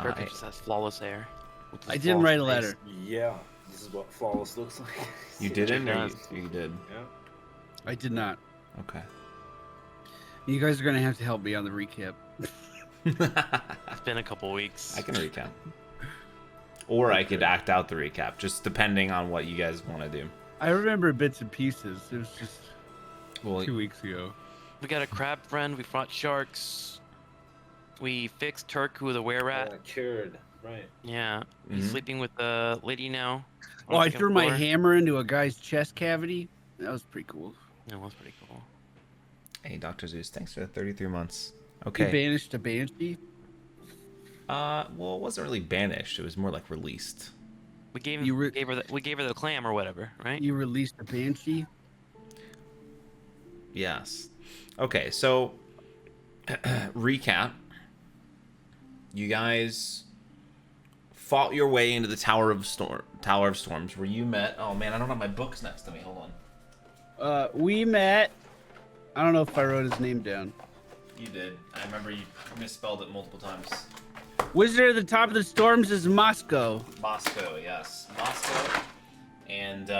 Kirk just has flawless hair. I didn't write a letter. Yeah, this is what flawless looks like. You didn't, or you did? Yeah. I did not. Okay. You guys are gonna have to help me on the recap. It's been a couple weeks. I can recap. Or I could act out the recap, just depending on what you guys want to do. I remember bits and pieces. It was just Well, 2 weeks ago. We got a crab friend. We fought sharks. We fixed Turk with a wererat. Cured. Right. Yeah. He's sleeping with the lady now. Oh, I threw my hammer into a guy's chest cavity. That was pretty cool. That was pretty cool. hey, Dr. Zeus, thanks for the 33 months. He Okay. banished a banshee. Well, it wasn't really banished. It was more like released. We gave You we gave her the clam or whatever, right? You released a banshee. Yes. Okay, so recap. You guys fought your way into the Tower of Storms, where you met. Oh man, I don't have my books next to me. Hold on. We met. I don't know if I wrote his name down. You did. I remember you misspelled it multiple times. Wizard at the top of the storms is Moscow. Moscow, yes, Moscow, and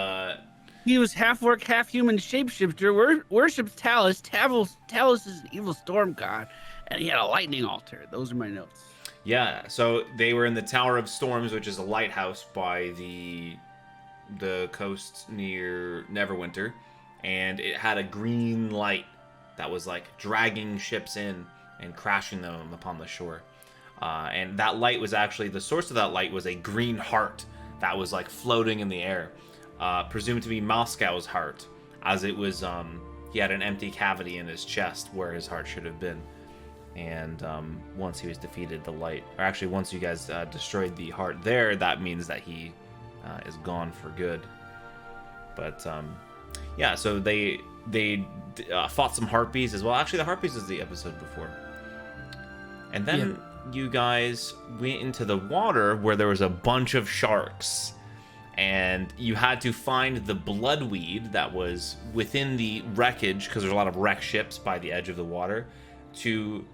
He was half orc, half human shapeshifter. Worships Talus. Talus is an evil storm god, and he had a lightning altar. Those are my notes. yeah. So they were in the Tower of Storms, which is a lighthouse by the coast near Neverwinter, and it had a green light that was like dragging ships in and crashing them upon the shore. And that light was actually, the source of that light was a green heart that was like floating in the air, presumed to be Moscow's heart, as it was, he had an empty cavity in his chest where his heart should have been. And once he was defeated, the light, or actually once you guys destroyed the heart there, that means that he is gone for good. But yeah, so they fought some harpies as well. Actually, the harpies is the episode before. And then you guys went into the water where there was a bunch of sharks, and you had to find the bloodweed that was within the wreckage, because there's a lot of wrecked ships by the edge of the water, to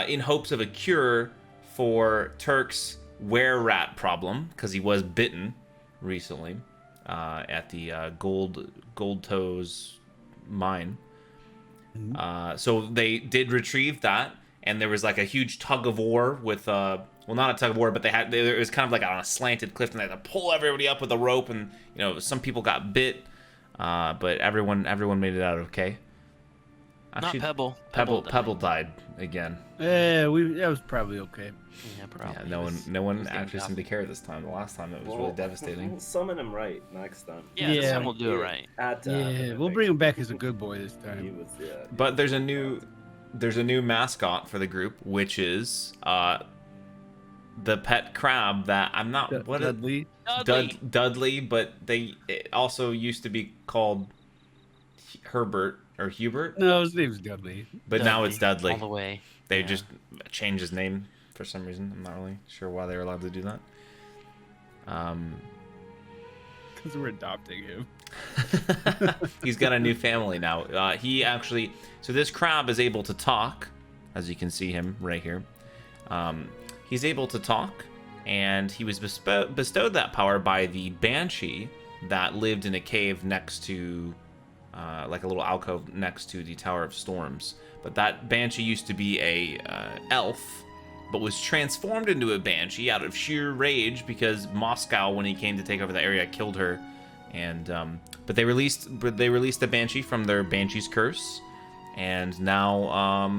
in hopes of a cure for Turk's wererat problem, because he was bitten recently at the Gold Toes mine. So they did retrieve that, and there was like a huge tug of war with well, not a tug of war, but it was kind of like on a slanted cliff, and they had to pull everybody up with a rope, and you know, some people got bit, but everyone made it out okay. Actually, Not Pebble Pebble died again. Yeah, that was probably okay. Yeah, probably. Yeah, no one getting actually seemed to care this time. The last time it was really devastating. We'll summon him right next time. Yeah, this time we'll do it right. Yeah, we'll bring him back as a good boy this He time. was, But there's a new mascot for the group, which is the pet crab that I'm not Dudley. Dudley, but it also used to be called Herbert or Hubert, No, his name's Dudley. but now it's Dudley. All the way. They just changed his name for some reason. I'm not really sure why they were allowed to do that. Because we're adopting him. He's got a new family now. So this crab is able to talk, as you can see him right here. He's able to talk, and he was bestowed that power by the banshee that lived in a cave next to, like a little alcove next to the Tower of Storms. But that banshee used to be a elf, but was transformed into a banshee out of sheer rage because Moscow, when he came to take over the area, killed her. And but they released the banshee from their banshee's curse, and now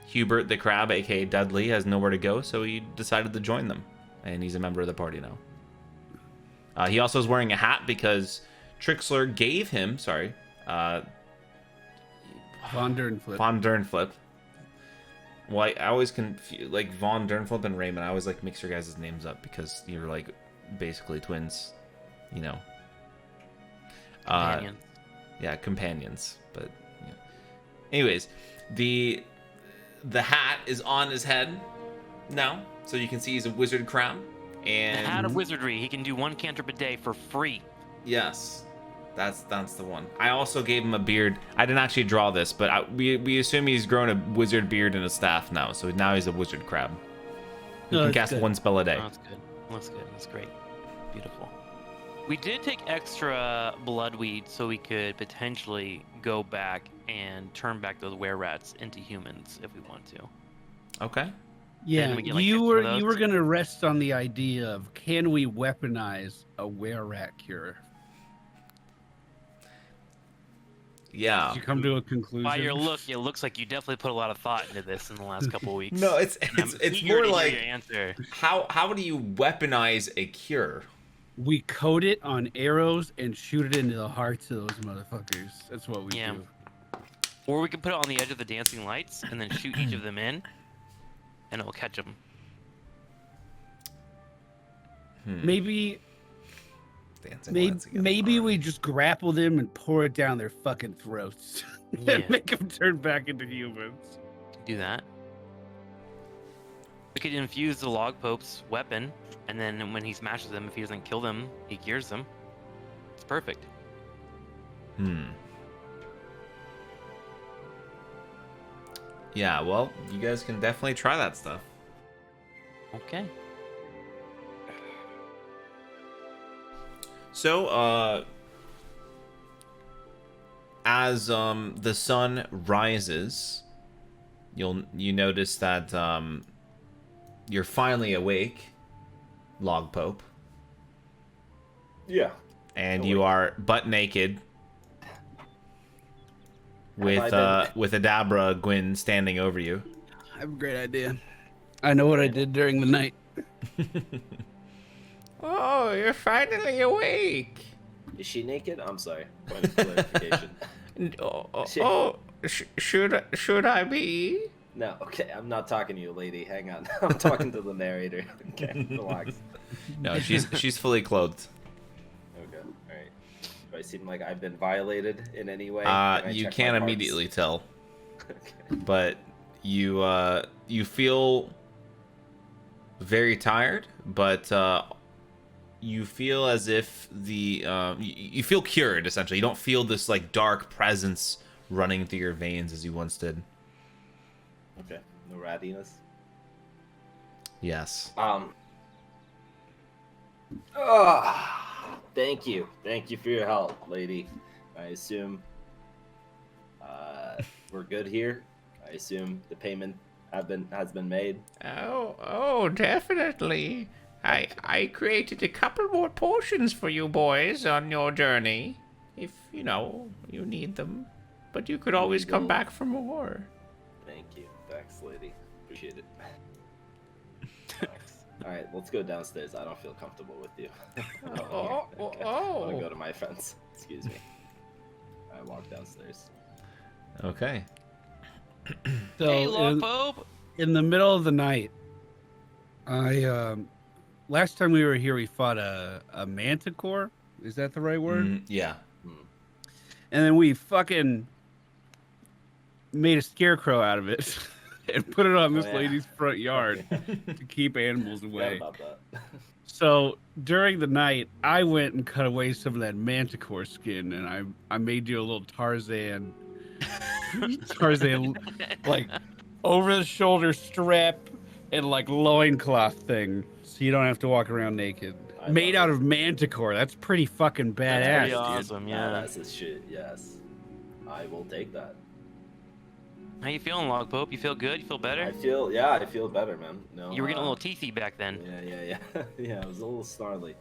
Hubert the crab, aka Dudley, has nowhere to go, so he decided to join them, and he's a member of the party now. He also is wearing a hat because Trixler gave him Von Durnflip. Von Durnflip. Well, I always confuse, like, Von Durnflip and Raymond. I always like mix your guys' names up because you're like basically twins, you know. Companion. Yeah, companions. But yeah. Anyways, the hat is on his head now, so you can see he's a wizard crab. And The Hat of Wizardry. He can do one cantrip a day for free. yes, that's the one. I also gave him a beard. I didn't actually draw this, but we assume he's grown a wizard beard and a staff now, so now he's a wizard crab. You No, can that's cast good. one spell a day. Oh, that's good. That's good. That's great. Beautiful. We did take extra bloodweed so we could potentially go back and turn back those wererats into humans if we want to. Okay. Yeah, we get, like, you 15 were of those? gonna rest on the idea of can we weaponize a wererat cure? Yeah. Did you come to a conclusion? By your look, it looks like you definitely put a lot of thought into this in the last couple of weeks. No, it's And I'm it's eager more to hear like your answer. how do you weaponize a cure? We coat it on arrows and shoot it into the hearts of those motherfuckers. That's what we Yeah. do. Or we can put it on the edge of the dancing lights and then shoot each of them in, and it will catch them. Maybe Dancing maybe, lights again. maybe we just grapple them and pour it down their fucking throats Yeah. and make them turn back into humans. Do that. We could infuse the log pope's weapon, and then when he smashes them, if he doesn't kill them, he cures them. It's perfect. Yeah, well, you guys can definitely try that stuff. Okay. So, as the sun rises, you notice that you're finally awake, Log Pope, Yeah. and you are butt naked with Adabra Gwyn standing over you. I have a great idea. I know what I did during the night. Oh, you're finally awake. Is she naked? I'm sorry. Point of clarification. Should I be? No, okay, I'm not talking to you, lady. Hang on. I'm talking to the narrator. Okay, relax. No, she's fully clothed. Okay, alright. Do I seem like I've been violated in any way? Can I You check can't my parts? immediately tell, Okay. but you feel very tired, but you feel as if you feel cured essentially. You don't feel this like dark presence running through your veins as you once did. Okay, no rattiness. Yes. Thank you for your help, lady. I assume we're good here. I assume the payment has been made. Oh, definitely. I created a couple more potions for you boys on your journey, if you need them. But you could always come back for more. Thank you. Thanks, lady. Appreciate it. Thanks. Alright, let's go downstairs. I don't feel comfortable with you. Okay. I want to go to my friends. Excuse me. I walk downstairs. Okay. So Hey, Log Pope! in the middle of the night, last time we were here, we fought a manticore. Is that the right word? Yeah. And then we fucking made a scarecrow out of it and put it on this yeah. lady's front yard to keep animals Forgot away. about that. So during the night, I went and cut away some of that manticore skin, and I made you a little Tarzan, like over the shoulder strap and like loincloth thing, so you don't have to walk around naked. I Made love out of manticore. That's pretty fucking That's badass. pretty dude. awesome, yeah. Badass as shit, yes. I will take that. How you feeling, Log Pope? You feel good? You feel better? I feel better, man. No, You were getting a little teethy back then. Yeah. Yeah, it was a little snarly.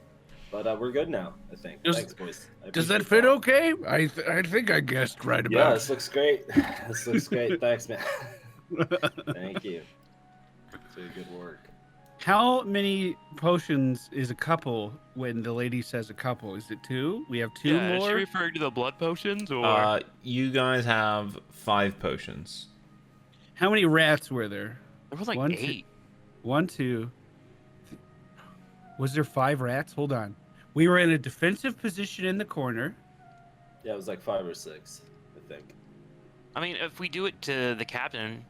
But we're good now, I think. Does- Thanks, boys. I Does that appreciate fit okay? I think I guessed right Yeah, about. this looks great. This looks great. Thanks, man. Thank you. It's good work. How many potions is a couple when the lady says a couple? Is it 2? We have 2 Yeah, is she more? referring to the blood potions or? You guys have 5 potions. How many rats were there? There was like 1, 8. 1, 2. Was there 5 rats? Hold on. We were in a defensive position in the corner. Yeah, it was like 5 or 6, I think. I mean, if we do it to the captain,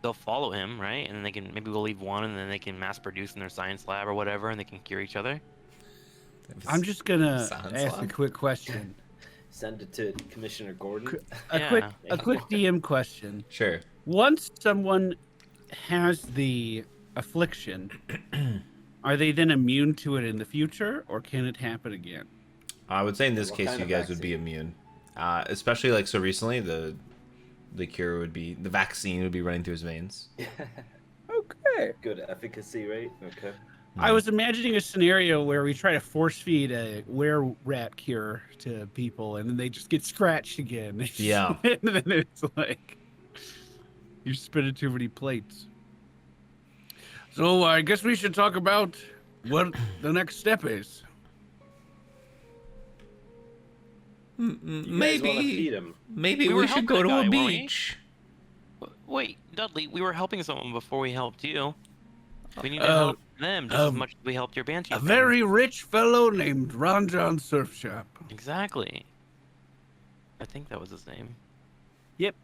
they'll follow him, right? And then maybe we'll leave one, and then they can mass produce in their science lab or whatever, and they can cure each other. I'm just gonna Sounds ask a like- quick question. Send it to Commissioner Gordon. A Yeah. quick DM question. Sure. Once someone has the affliction, are they then immune to it in the future, or can it happen again? I would say in this What case kind you of guys would be immune, especially like so recently the cure would be the vaccine would be running through his veins. Okay. Good efficacy rate. Okay. I was imagining a scenario where we try to force feed a wererat cure to people, and then they just get scratched again. Yeah. And then it's like you're spinning too many plates. So I guess we should talk about what the next step is. You guys wanna feed him? Maybe We we, were should helping go a to guy, a weren't we? beach. Wait, Dudley, we were helping someone before we helped you. We need to Uh, help them just as much as we helped your banshee. A friends. very rich fellow named Ron John Surf Shop. Exactly. I think that was his name. Yep.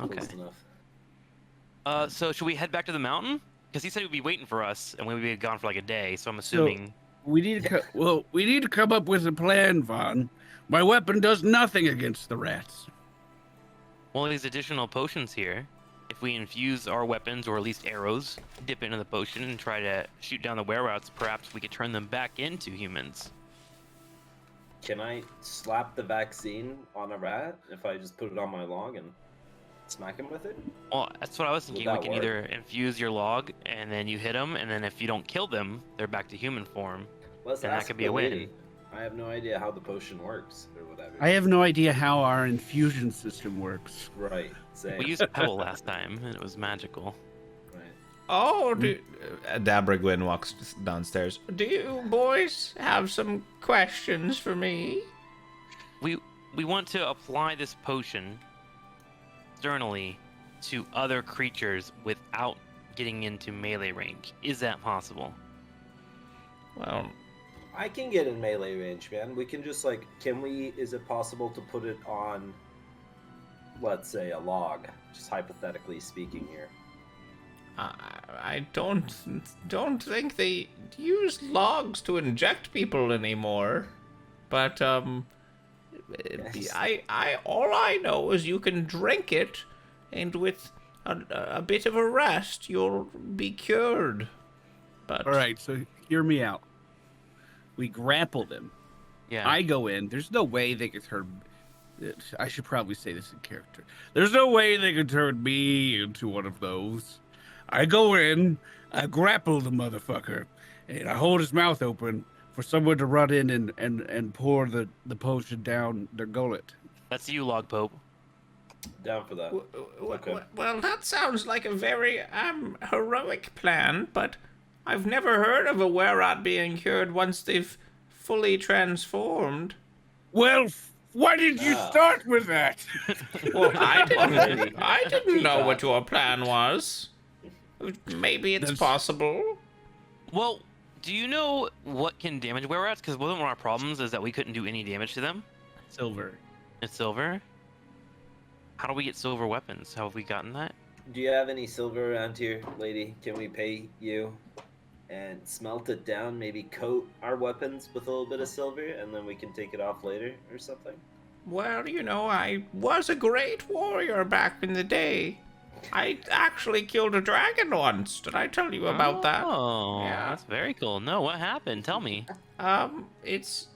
Okay. Close enough. So should we head back to the mountain? Because he said he'd be waiting for us, and we would be gone for like a day. So I'm assuming. We need to we need to come up with a plan, Vaughn. My weapon does nothing against the rats. Well, these additional potions here. If we infuse our weapons, or at least arrows, dip into the potion and try to shoot down the wererats, perhaps we could turn them back into humans. Can I slap the vaccine on a rat if I just put it on my log and smack him with it? Well, that's what I was thinking. We that can work? either infuse your log, and then you hit them, and then if you don't kill them, they're back to human form. Let's Then that ask could be the a win. lady. I have no idea how the potion works or whatever. I have no idea how our infusion system works. Right. Same. We used Pebble last time, and it was magical. Right. Oh, Adabra Gwyn walks downstairs. Do you boys have some questions for me? We want to apply this potion externally to other creatures without getting into melee range. Is that possible? Well, I can get in melee range, man. We can just like, is it possible to put it on, let's say, a log? Just hypothetically speaking here. I don't think they use logs to inject people anymore. But Yes. I all I know is you can drink it, and with a bit of a rest, you'll be cured. But All right, so hear me out. We grapple them. Yeah. I go in. There's no way they could turn. I should probably say this in character. There's no way they could turn me into one of those. I go in, I grapple the motherfucker, and I hold his mouth open for someone to run in and pour the potion down their gullet. That's you, Log Pope. Down for that. Okay. Well, that sounds like a very heroic plan, but I've never heard of a wererat being cured once they've fully transformed. Well, why did you start with that? Well, I didn't know what your plan was. Maybe it's possible. Well, do you know what can damage wererats? Because one of our problems is that we couldn't do any damage to them. Silver. It's silver. How do we get silver weapons? How have we gotten that? Do you have any silver around here, lady? Can we pay you and smelt it down? Maybe coat our weapons with a little bit of silver, and then we can take it off later or something? Well, you know, I was a great warrior back in the day. I actually killed a dragon once. Did I tell you about that? Oh, Yeah. that's very cool. No, what happened? Tell me. It's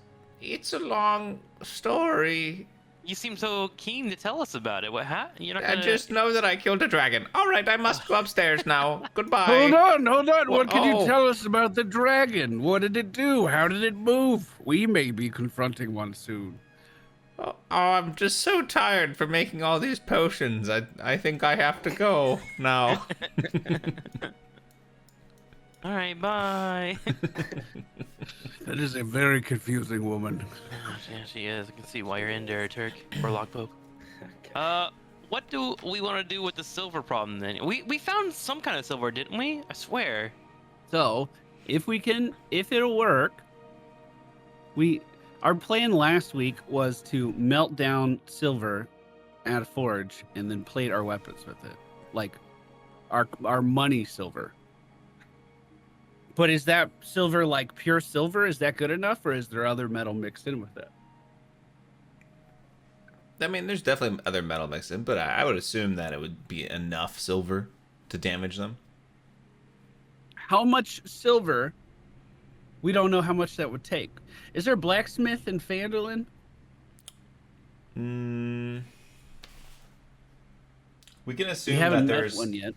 a long story. You seem so keen to tell us about it. What happened? You're not I gonna... just know that I killed a dragon. All right, I must go upstairs now. Goodbye. Hold on. What can Oh. you tell us about the dragon? What did it do? How did it move? We may be confronting one soon. Oh, I'm just so tired for making all these potions. I think I have to go now. All right, bye. That is a very confusing woman. Yeah, she is. I can see why you're in there, Turk or Log Pope. Okay. What do we want to do with the silver problem then? We found some kind of silver, didn't we? I swear. So, if it'll work, our plan last week was to melt down silver at a forge and then plate our weapons with it, like our money silver. But is that silver like pure silver? Is that good enough, or is there other metal mixed in with it? I mean, there's definitely other metal mixed in, but I would assume that it would be enough silver to damage them. how much silver? We don't know how much that would take. Is there a blacksmith in Phandalin? We can We assume haven't that met there's one yet.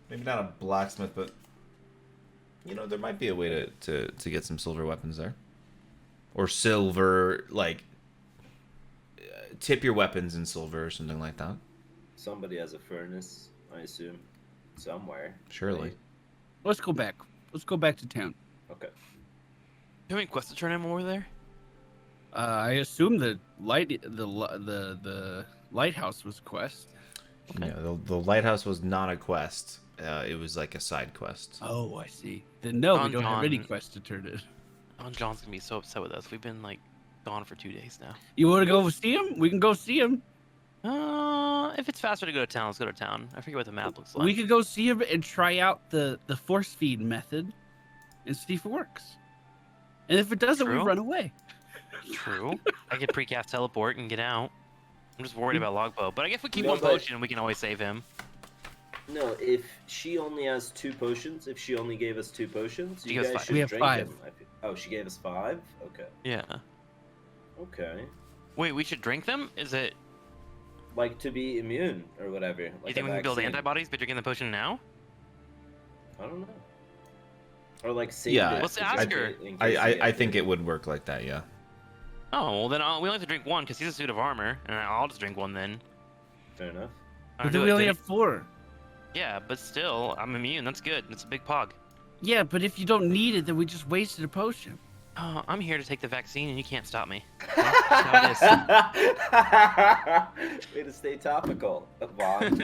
maybe not a blacksmith, but there might be a way to get some silver weapons there, or silver tip your weapons in silver or something like that. Somebody has a furnace, I assume, somewhere. Surely. Right? Let's go back. Let's go back to town. Okay. Do you have any quests to turn in while we're there? I assume the lighthouse was a quest. Okay. Yeah, the lighthouse was not a quest. It was like a side quest. Oh, I see. Then no, we Don don't have any John. quests to turn in. John's gonna be so upset with us. We've been like gone for 2 days now. You want to go see him? We can go see him. If it's faster to go to town, let's go to town. I forget what the map looks like. We could go see him and try out the force feed method and see if it works. And if it doesn't, we True. run away. True. I could precast teleport and get out. I'm just worried about Logbow. But I guess we keep No, one but- potion, we can always save him. No, if she only has 2 potions, if she only gave us 2 potions, She you gives guys 5. should We have drink 5. them. Oh, she gave us 5? Okay. Yeah. Okay. Wait, we should drink them? Is it? Like to be immune or whatever. Like You think a we can build vaccine. antibodies by drinking the potion now? I don't know. Or like save Yeah, it Let's to ask drink her. it in case I you get think it. it would work like that. Yeah. Oh, well then we only have to drink one because he's a suit of armor, and I'll just drink one then. Fair enough. I'll But do then it, we only dude. have 4. Yeah, but still, I'm immune. That's good. That's a big pog. Yeah, but if you don't need it, then we just wasted a potion. Oh, I'm here to take the vaccine, and you can't stop me. That's how Way to stay topical, Vaughn.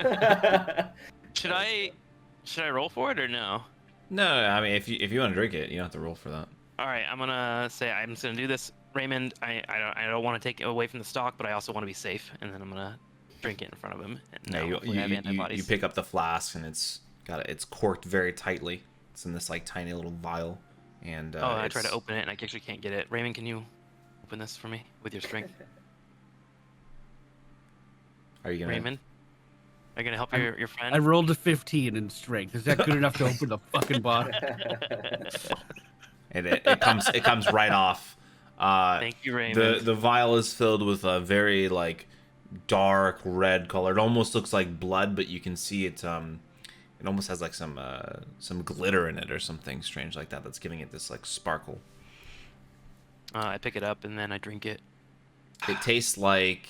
Should I roll for it or no? No, I mean if you want to drink it, you don't have to roll for that. All right, I'm gonna say I'm just gonna do this, Raymond. I don't want to take it away from the stock, but I also want to be safe, and then I'm gonna drink it in front of him. And Yeah, hopefully I have you antibodies. pick up the flask and it's corked very tightly. It's in this like tiny little vial, and Oh, I try to open it, and I actually can't get it. Raymond, can you open this for me with your strength? Are you gonna? Raymond, are you gonna help your friend? I rolled a 15 in strength. Is that good enough to open the fucking bottle? And it comes right off. Thank you, Raymond. The vial is filled with a very like dark red color. It almost looks like blood, but you can see it. It almost has like some glitter in it or something strange like that. That's giving it this like sparkle. I pick it up and then I drink it. It tastes like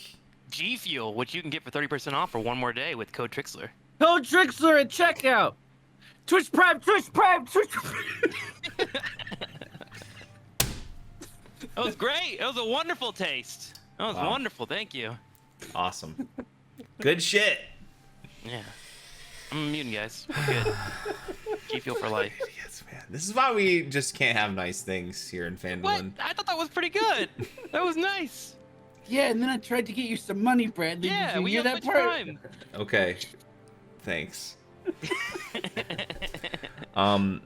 G Fuel, which you can get for 30% off for one more day with code Trixler. Code Trixler at checkout. Twitch Prime, Twitch Prime, Twitch Prime. That was great. It was a wonderful taste. That was Wow. wonderful. Thank you. awesome. Good shit. Yeah. I'm a mutant, guys. We're good. G Fuel for life. Yes, man. This is why we just can't have nice things here in What? Phandalin. I thought that was pretty good. That was nice. Yeah, and then I tried to get you some money, Brad. Did Yeah, you we hear have that much part? time. Okay. Thanks. So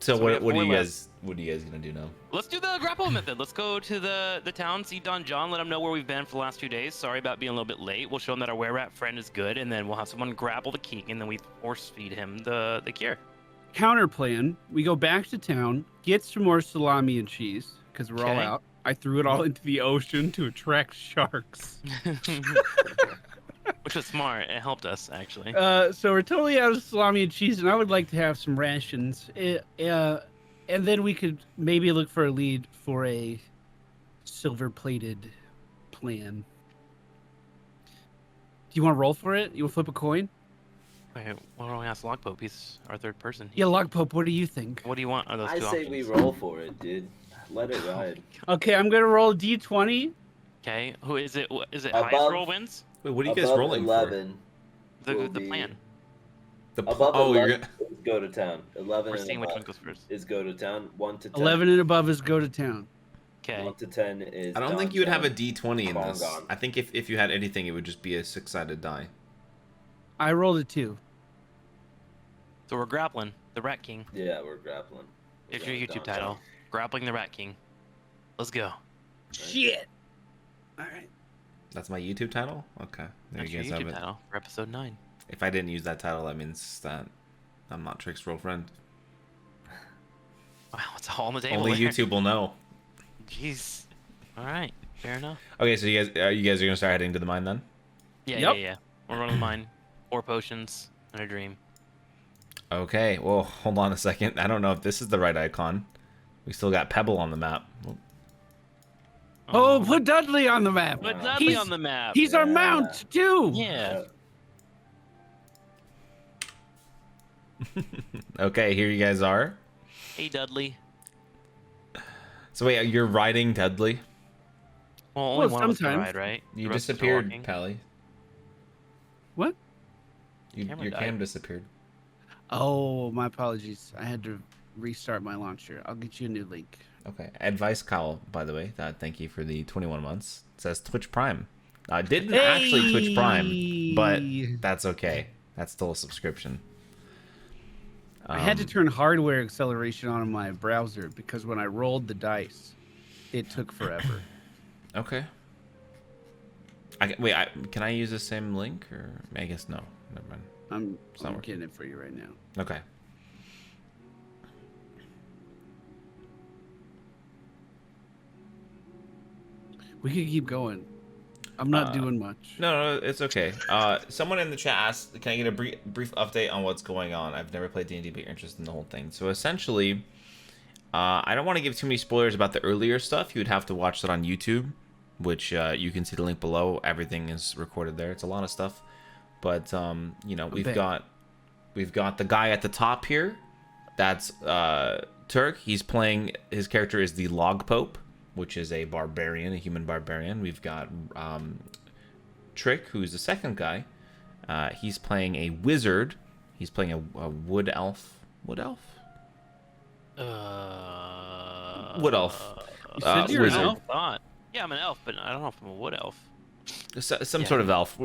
So we have what are 4 you left. guys gonna do now? Let's do the grapple method. Let's go to the town, see Don John, let him know where we've been for the last 2 days. Sorry about being a little bit late. We'll show him that our wererat friend is good, and then we'll have someone grapple the king, and then we force feed him the cure. Counter plan: we go back to town, get some more salami and cheese because we're all Okay. out. I threw it all into the ocean to attract sharks. Which was smart. It helped us, actually. So we're totally out of salami and cheese, and I would like to have some rations. And then we could maybe look for a lead for a silver-plated plan. Do you want to roll for it? You want to flip a coin? Wait, why don't we ask Logpope? He's our third person. Yeah, Logpope, what do you think? What do you want? Are those I two say we options? roll for it, dude. Let it ride. Okay, I'm gonna roll a d20. Okay, who is it? Is it highest Above- roll wins? Wait, what are you guys Above rolling 11, The Will the be- plan. for? Above Oh, 11 you're gonna... is go to town. 11 We're and seeing which one above goes first. is go to town. 1 to 10. 11 and above is go to town. Okay. 1 to 10 is. I don't think you would have a downtown. D20 in Long this. gone. I think if you had anything, it would just be a 6-sided die. I rolled a 2. So we're grappling the Rat King. Yeah, we're grappling. We're It's your going YouTube downtown. title. Grappling the Rat King. Let's go. Shit. All right. That's my YouTube title? Okay. There That's you your guys have YouTube it. title for episode 9. If I didn't use that title, that means that I'm not Trick's real friend. It's all on the table. Only there. YouTube will know. Jeez. All right. Fair enough. Okay, so you guys are gonna start heading to the mine then? Yeah, Yep. yeah. We're running the mine. 4 potions and a dream. Okay, well, hold on a second. I don't know if this is the right icon. We still got Pebble on the map. Oh, put Dudley on the map. Put Dudley He's- on the map. He's our Yeah. mount too. Yeah. Okay, here you guys are. Hey, Dudley. So wait, you're riding Dudley? Well, only Well, one of us can sometimes. ride, right? You The rest of us are disappeared, walking. Pally. What? Camera Your died. cam disappeared. Oh, my apologies. I had to restart my launcher. I'll get you a new link. Okay. Advice Kyle, by the way. Thank you for the 21 months. It says Twitch Prime. Didn't actually Twitch Prime, but that's okay. That's still a subscription. I had to turn hardware acceleration on in my browser because when I rolled the dice, it took forever. Okay. Can I use the same link, or I guess no. Never mind. I'm not working. getting it for you right now. Okay. We could keep going. I'm not doing much. No, it's okay. Someone in the chat asked, "Can I get a brief update on what's going on?" I've never played D&D, but you're interested in the whole thing. So essentially, I don't want to give too many spoilers about the earlier stuff. You would have to watch that on YouTube, which you can see the link below. Everything is recorded there. It's a lot of stuff, but you know, we've got the guy at the top here. That's Turk. He's playing. His character is the Log Pope, which is a barbarian, a human barbarian. We've got Trick, who's the second guy. He's playing a wizard. He's playing a wood elf. Wood elf? Wood elf. You said you're an wizard. elf? Thought. Yeah, I'm an elf, but I don't know if I'm a wood elf. Some Yeah. sort of elf.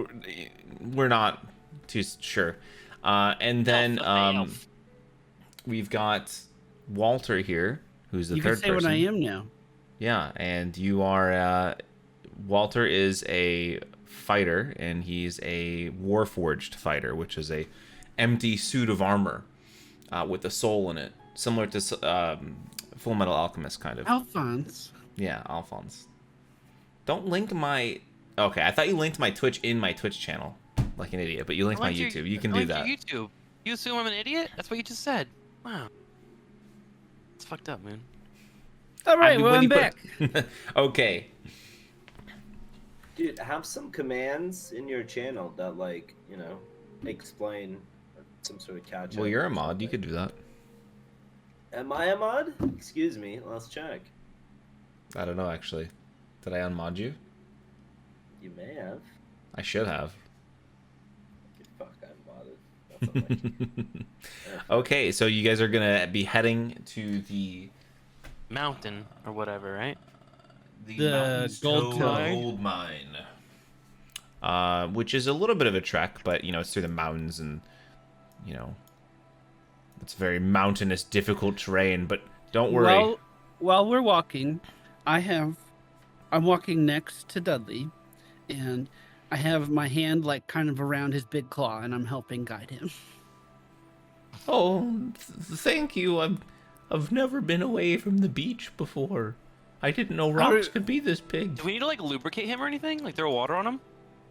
We're not too sure. And then Elf. we've got Walter here, who's the You third can say person. what I am now. Yeah, and you are Walter is a fighter, and he's a warforged fighter, which is a empty suit of armor with a soul in it, similar to Full Metal Alchemist, kind of. Alphonse. Yeah, Alphonse. Don't link my. Okay, I thought you linked my Twitch in my Twitch channel, like an idiot, but you linked my YouTube. You can do that. YouTube. You assume I'm an idiot? That's what you just said. Wow. It's fucked up, man. All right, well, when I'm you back. Okay. Dude, have some commands in your channel that, like, you know, explain some sort of catch. Well, you're a mod. You could do that. Am I a mod? Excuse me. Let's check. I don't know, actually. Did I unmod you? You may have. I should have. Okay, fuck, I'm modded. That's unlucky. Okay, so you guys are gonna be heading to the Mountain or whatever, right? The Mountains gold Toe mine? Gold Mine, which is a little bit of a trek, but you know it's through the mountains, and you know it's very mountainous, difficult terrain. But don't worry. Well, while we're walking, I'm walking next to Dudley, and I have my hand like kind of around his big claw, and I'm helping guide him. Oh, thank you. I've never been away from the beach before. I didn't know rocks could be this big. Do we need to like lubricate him or anything? Like throw water on him?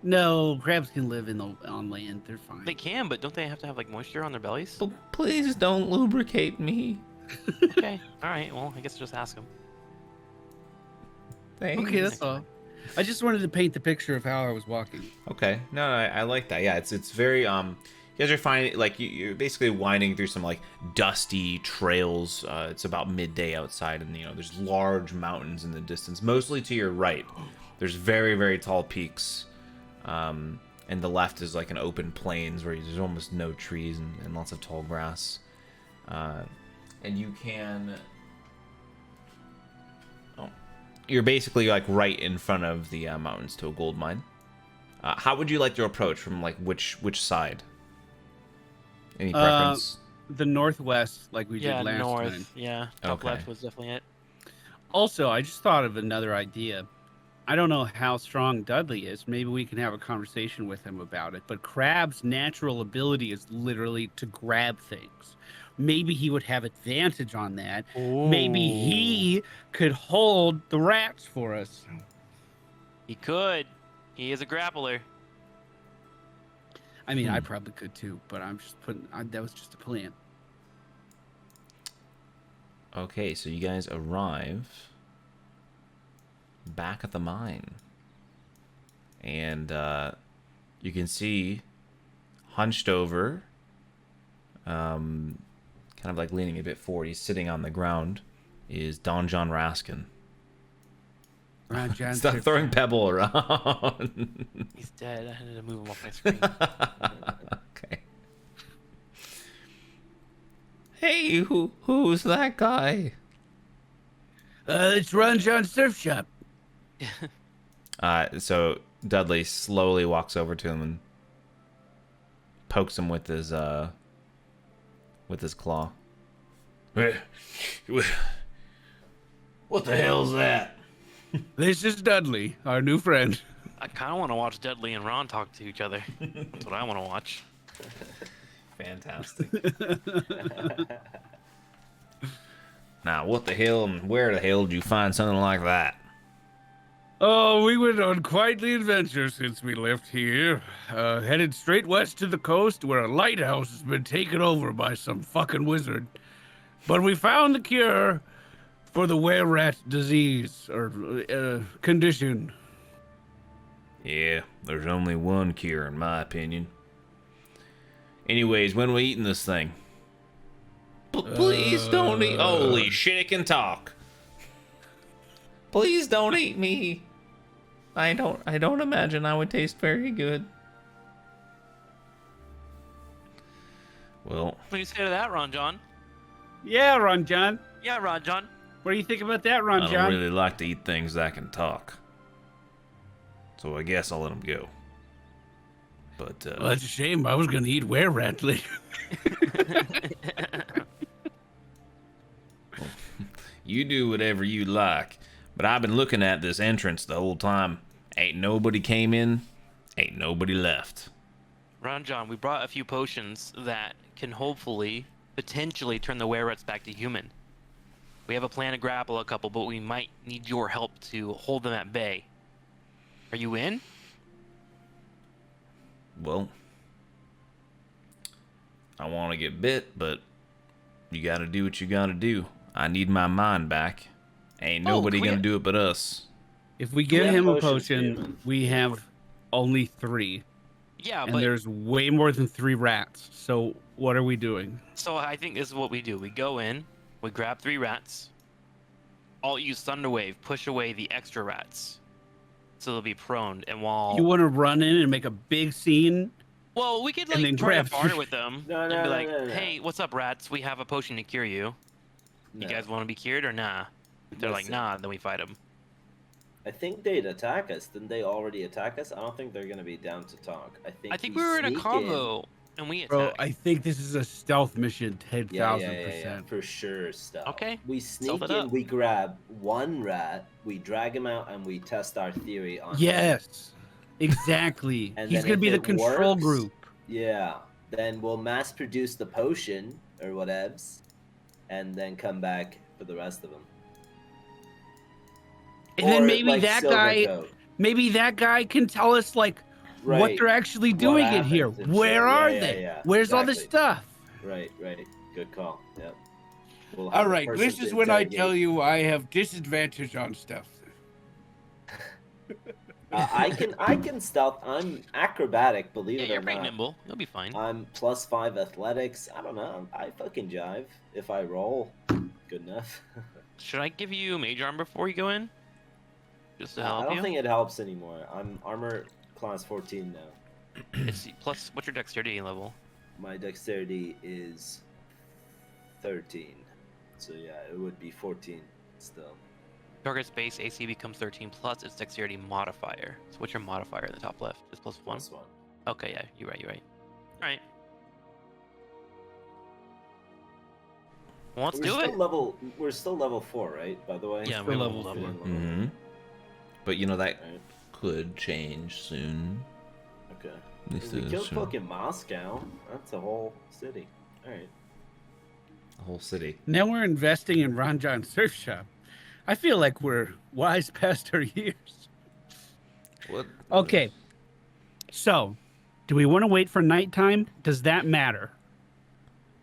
No, crabs can live on land. They're fine. They can, but don't they have to have like moisture on their bellies? Oh, please don't lubricate me. Okay. All right. Well, I guess just ask him. Thanks. Okay, that's all. I just wanted to paint the picture of how I was walking. Okay, no, I like that. Yeah, it's very you guys are finding like you're basically winding through some like dusty trails. It's about midday outside, and you know there's large mountains in the distance, mostly to your right. There's very very tall peaks, and the left is like an open plains where there's almost no trees and lots of tall grass, and you can. You're basically like right in front of the mountains to a gold mine. How would you like to approach from like which side? Any preference? The northwest, like we Yeah, did last north. time. Yeah, top Okay. left was definitely it. Also, I just thought of another idea. I don't know how strong Dudley is. Maybe we can have a conversation with him about it. But Crab's natural ability is literally to grab things. maybe he would have advantage on that. Maybe he could hold the rats for us. He could. He is a grappler. I mean, I probably could too, but I'm just putting. That was just a plan. Okay, so you guys arrive back at the mine. And you can see hunched over, kind of like leaning a bit forward, he's sitting on the ground, is Don John Raskin. Stop throwing Pebble around. He's dead. I had to move him off my screen. Okay. Hey, who's that guy? It's Ron John Surf Shop. So Dudley slowly walks over to him and pokes him with his claw. What the hell's that? This is Dudley, our new friend. I kind of want to watch Dudley and Ron talk to each other. That's what I want to watch. Fantastic. Now, what the hell and where the hell did you find something like that? Oh, we went on quite the adventure since we left here. Headed straight west to the coast where a lighthouse has been taken over by some fucking wizard. But we found the cure for the wererat disease, or condition. Yeah, there's only one cure in my opinion. Anyways, when are we eating this thing? Please don't eat. Holy shit, it can talk. Please don't eat me. I don't imagine I would taste very good. Well, What do you say to that, Ron John? Yeah, Ron John. Yeah, Ron John. What do you think about that, Ron I John? don't really like to eat things that can talk. So I guess I'll let him go. But, Well, that's a shame. I was going to eat wererat later. you do whatever you like. But I've been looking at this entrance the whole time. Ain't nobody came in, ain't nobody left. Ron John, we brought a few potions that can hopefully, potentially turn the wererats back to human. We have a plan to grapple a couple, but we might need your help to hold them at bay. Are you in? Well, I want to get bit, but you gotta do what you gotta do. I need my mind back. Ain't nobody gonna do it but us. If we give him a potion, David. we have only 3. Yeah, And but there's way more than 3 rats. So what are we doing? so I think this is what we do. We go in, we grab 3 rats. I'll use Thunderwave, push away the extra rats, so they'll be prone. And while You want to run in and make a big scene? well, we could and then like try to grab barter three- with them No, and no, be no, like, no, no. "Hey, what's up, rats? We have a potion to cure you. You No. guys want to be cured or nah?" If they're like, Listen. "Nah," then we fight them. I think they'd attack us. Didn't they already attack us? I don't think they're gonna be down to talk. I think we were in a sneak combo and we Bro, attacked. I think this is a stealth mission, 10,000%. Yeah, for sure. Stuff. Okay, We stealth sneak it in. up. We grab 1 rat. We drag him out, and we test our theory on. him. Yes, exactly. And He's then going to be if the it control works- group. Yeah. Then we'll mass produce the potion or whatevs, and then come back for the rest of them. And then Or, maybe like, that Silver guy, Coat. maybe that guy can tell us like what Right. they're actually What doing in here. happens and Where shit. are Yeah, they? yeah, Where's all this exactly. stuff? Right. Good call. Yep. We'll have All a right, person this to is when I interrogate. tell you I have disadvantage on stuff. I can stealth. I'm acrobatic, believe Yeah, it you're or pretty not. nimble. You'll be fine. I'm +5 athletics. I don't know. I fucking jive. If I roll, good enough. Should I give you mage armor before you go in? Just to I help don't you? think it helps anymore. I'm armor class 14 now. It's plus. What's your dexterity level? My dexterity is 13. So yeah, it would be 14 still. Target's base AC becomes 13 plus its dexterity modifier. So what's your modifier in the top left? It's +1. +1. Okay, yeah, you're right. All right. Well, let's we're do still it. We're still level 4, right? By the way. Yeah, Still we're level level four. four. Mm-hmm. But you know that Right. could change soon. Okay. This We is killed soon. fucking Moscow. That's a whole city. All right. A whole city. Now we're investing in Ron John Surf Shop. I feel like we're wise past our years. What? Okay. So, do we want to wait for nighttime? Does that matter?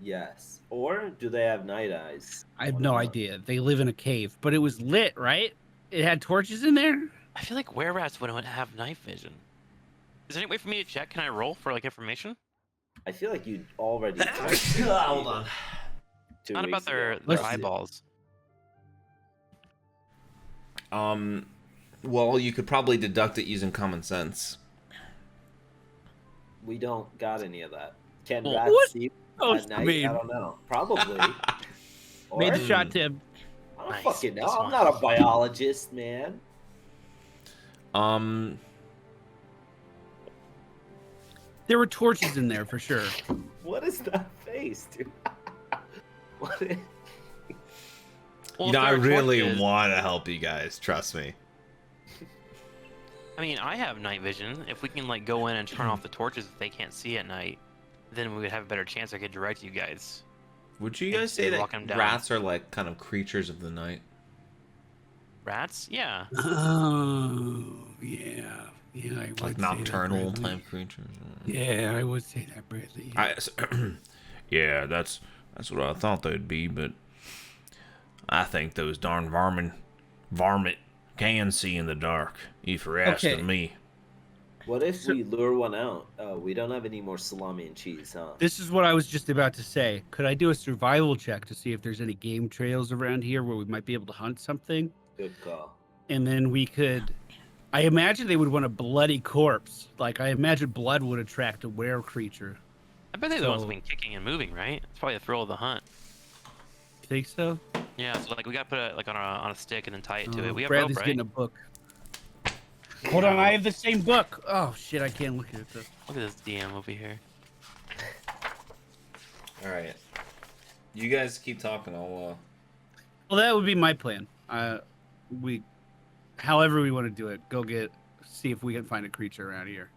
Yes. Or do they have night eyes? I have no idea. They live in a cave, but it was lit, right? It had torches in there? I feel like were-rats wouldn't have night vision. Is there any way for me to check? Can I roll for like information? I feel like you already. Hold on. Not about their Let's see. eyeballs. Well, you could probably deduct it using common sense. We don't got any of that. Can Well, rats what? see Oh, at night? mean. I don't know. Probably. Or, Made the shot, Tim. I don't Nice, fucking know. nice I'm one. not a biologist, man. There were torches in there for sure. What is that face, dude? What is... Well, You know, if I there are really torches- want to help you guys. Trust me. I mean, I have night vision. If we can like go in and turn off the torches if they can't see at night, then we would have a better chance I could direct you guys. Would you And guys say lock 'em that down. rats are like kind of creatures of the night? Rats? Yeah. Oh, yeah. Yeah, I would Like say nocturnal that, Bradley. type creatures? Yeah, I would say that, Bradley. Yeah, that's what I thought they'd be, but I think those darn varmint can see in the dark, if you're asking Okay. me. What if we lure one out? We don't have any more salami and cheese, huh? This is what I was just about to say. Could I do a survival check to see if there's any game trails around here where we might be able to hunt something? Good call. And then we could... I imagine they would want a bloody corpse. Like, I imagine blood would attract a were creature. I bet they're the ones So- being kicking and moving, right? It's probably the thrill of the hunt. You think so? Yeah, so like we gotta put it like on a stick and then tie it to Oh, it. We have Bradley's rope, right? getting a book. Hold on, I have the same book. Oh, shit, I can't look at this. Look at this DM over here. All right. You guys keep talking. I'll. Well, that would be my plan. However we want to do it, see if we can find a creature around here.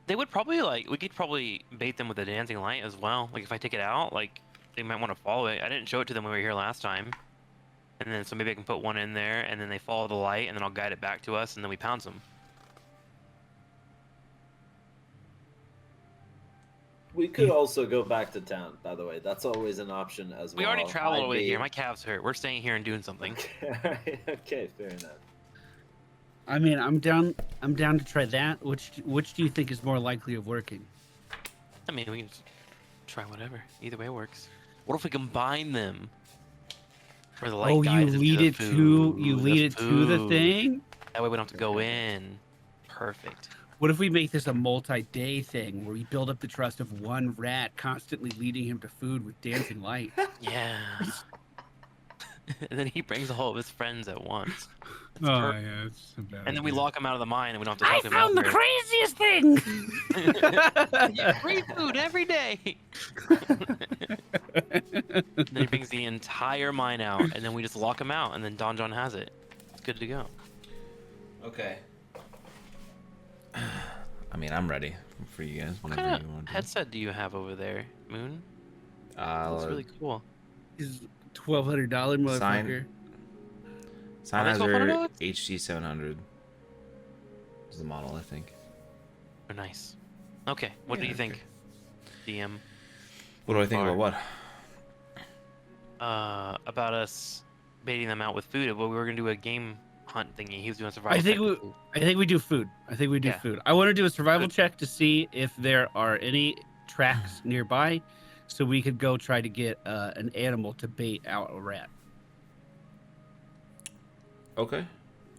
They would probably we could probably bait them with a dancing light as well. Like if I take it out, like they might want to follow it. I didn't show it to them when we were here last time. And then so maybe I can put one in there and then they follow the light and then I'll guide it back to us and then we pounce them. We could also go back to town, by the way. That's always an option as well. We already traveled I'd away be- here. My calves hurt. We're staying here and doing something. Okay, fair enough. I mean, I'm down to try that. Which do you think is more likely of working? I mean, we can just try whatever. Either way works. What if we combine them? Where the light Oh, you guides us to lead the it to the food. thing? That way we don't have to go in. Perfect. What if we make this a multi-day thing where we build up the trust of one rat, constantly leading him to food with dancing light? Yeah. And then he brings all of his friends at once. Oh yeah, it's a bad And then we idea. lock him out of the mine and we don't have to I talk to him out found the there. craziest thing. Yeah, free food every day. Then he brings the entire mine out, and then we just lock him out, and then Don John has it. It's good to go. Okay. I mean, I'm ready for you guys. What Whenever kind you of want to. headset do you have over there, Moon? That's really cool. He's $1,200 motherfucker. Sennheiser $1,200? HT 700 is the model, I think. Oh, nice. Okay, what do Yeah, you think, DM? What do I think about what? About us baiting them out with food. Well, we were gonna do a game hunt thingy. He was doing survival. I think check we, with food. I think we do food. I think we do Yeah. food. I want to do a survival Good. check to see if there are any tracks nearby, so we could go try to get an animal to bait out a rat. Okay.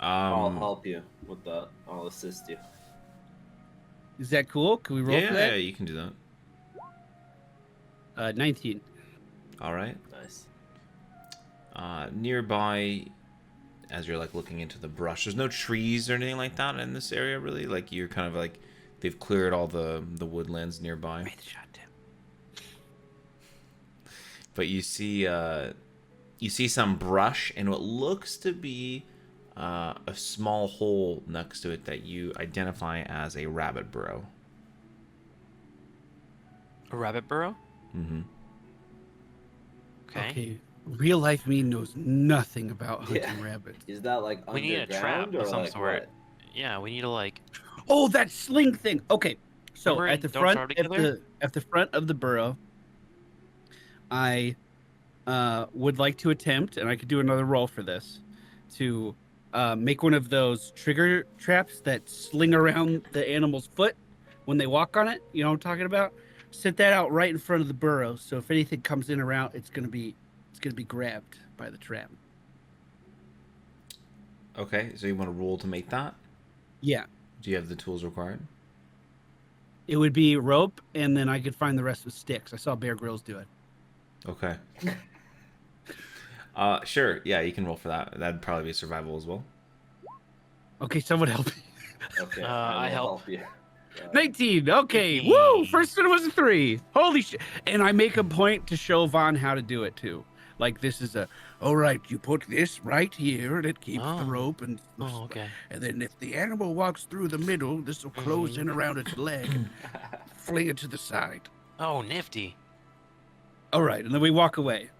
I'll help you with that. I'll assist you. Is that cool? Can we roll yeah, for yeah, that? you can do that. 19. All right. Nice. Nearby, as you're like looking into the brush, there's no trees or anything like that in this area, really. Like you're kind of like they've cleared all the woodlands nearby. Made the shot, Tim. But you see some brush and what looks to be a small hole next to it that you identify as a rabbit burrow. A rabbit burrow? Mm-hmm. Okay. Real life me knows nothing about hunting Yeah. rabbits. Is that like We need a trap underground of or some like sort. what? Yeah, we need to like. Oh, that sling thing. Okay. So Remember at in the Don't front Starve Together? at the front of the burrow, I would like to attempt, and I could do another roll for this, to make one of those trigger traps that sling around the animal's foot when they walk on it. You know what I'm talking about? Set that out right in front of the burrow, so if anything comes in around, it's gonna be grabbed by the trap. Okay, so you want to roll to make that? Yeah, Do you have the tools required? it would be rope, and then I could find the rest with sticks. I saw Bear Grylls do it. Okay. Sure. Yeah, you can roll for that. That'd probably be survival as well. Okay, someone help me. Okay, I will help. you. 19. Okay. 19. Woo! First one was a 3. Holy shit! And I make a point to show Vaughn how to do it too. Like this is a. All right, you put this right here, and it keeps the Oh. rope, and Okay. and then if the animal walks through the middle, this will close in around its leg and fling it to the side. Oh, nifty. All right, and then we walk away.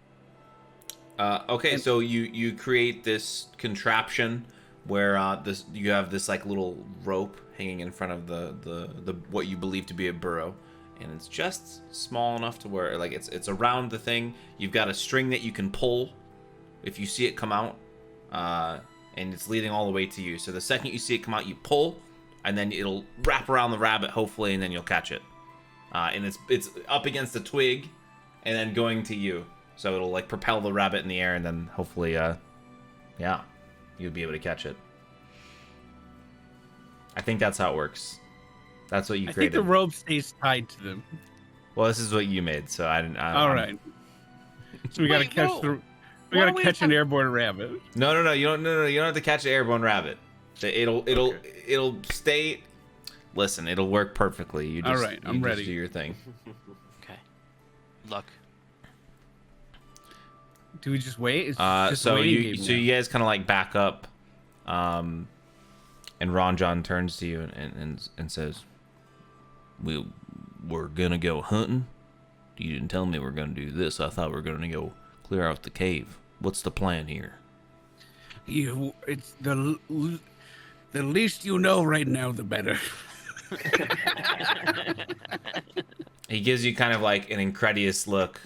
Okay, And- so you create this contraption where you have this like little rope hanging in front of the what you believe to be a burrow, and it's just small enough to where like it's around the thing. You've got a string that you can pull if you see it come out, and it's leading all the way to you. So the second you see it come out, you pull, and then it'll wrap around the rabbit hopefully, and then you'll catch it. And it's up against a twig, and then going to you. So it'll like propel the rabbit in the air, and then hopefully, yeah, you'll be able to catch it. I think that's how it works. That's what you I think created. the rope stays tied to them. Well, this is what you made, so I didn't. All right. So we gotta Wait, catch no. the. We Why gotta do we catch an have- airborne rabbit. No, you don't. No, you don't have to catch an airborne rabbit. It'll stay. Listen, it'll work perfectly. You just, All right, I'm you ready. Just do your thing. Okay. Luck. Do we just wait? It's just So a waiting game now. you guys kind of like back up, and Ron John turns to you and says, "We're gonna go hunting. You didn't tell me we're gonna do this. I thought we were gonna go clear out the cave. What's the plan here?" It's the least you know right now, the better. He gives you kind of like an incredulous look.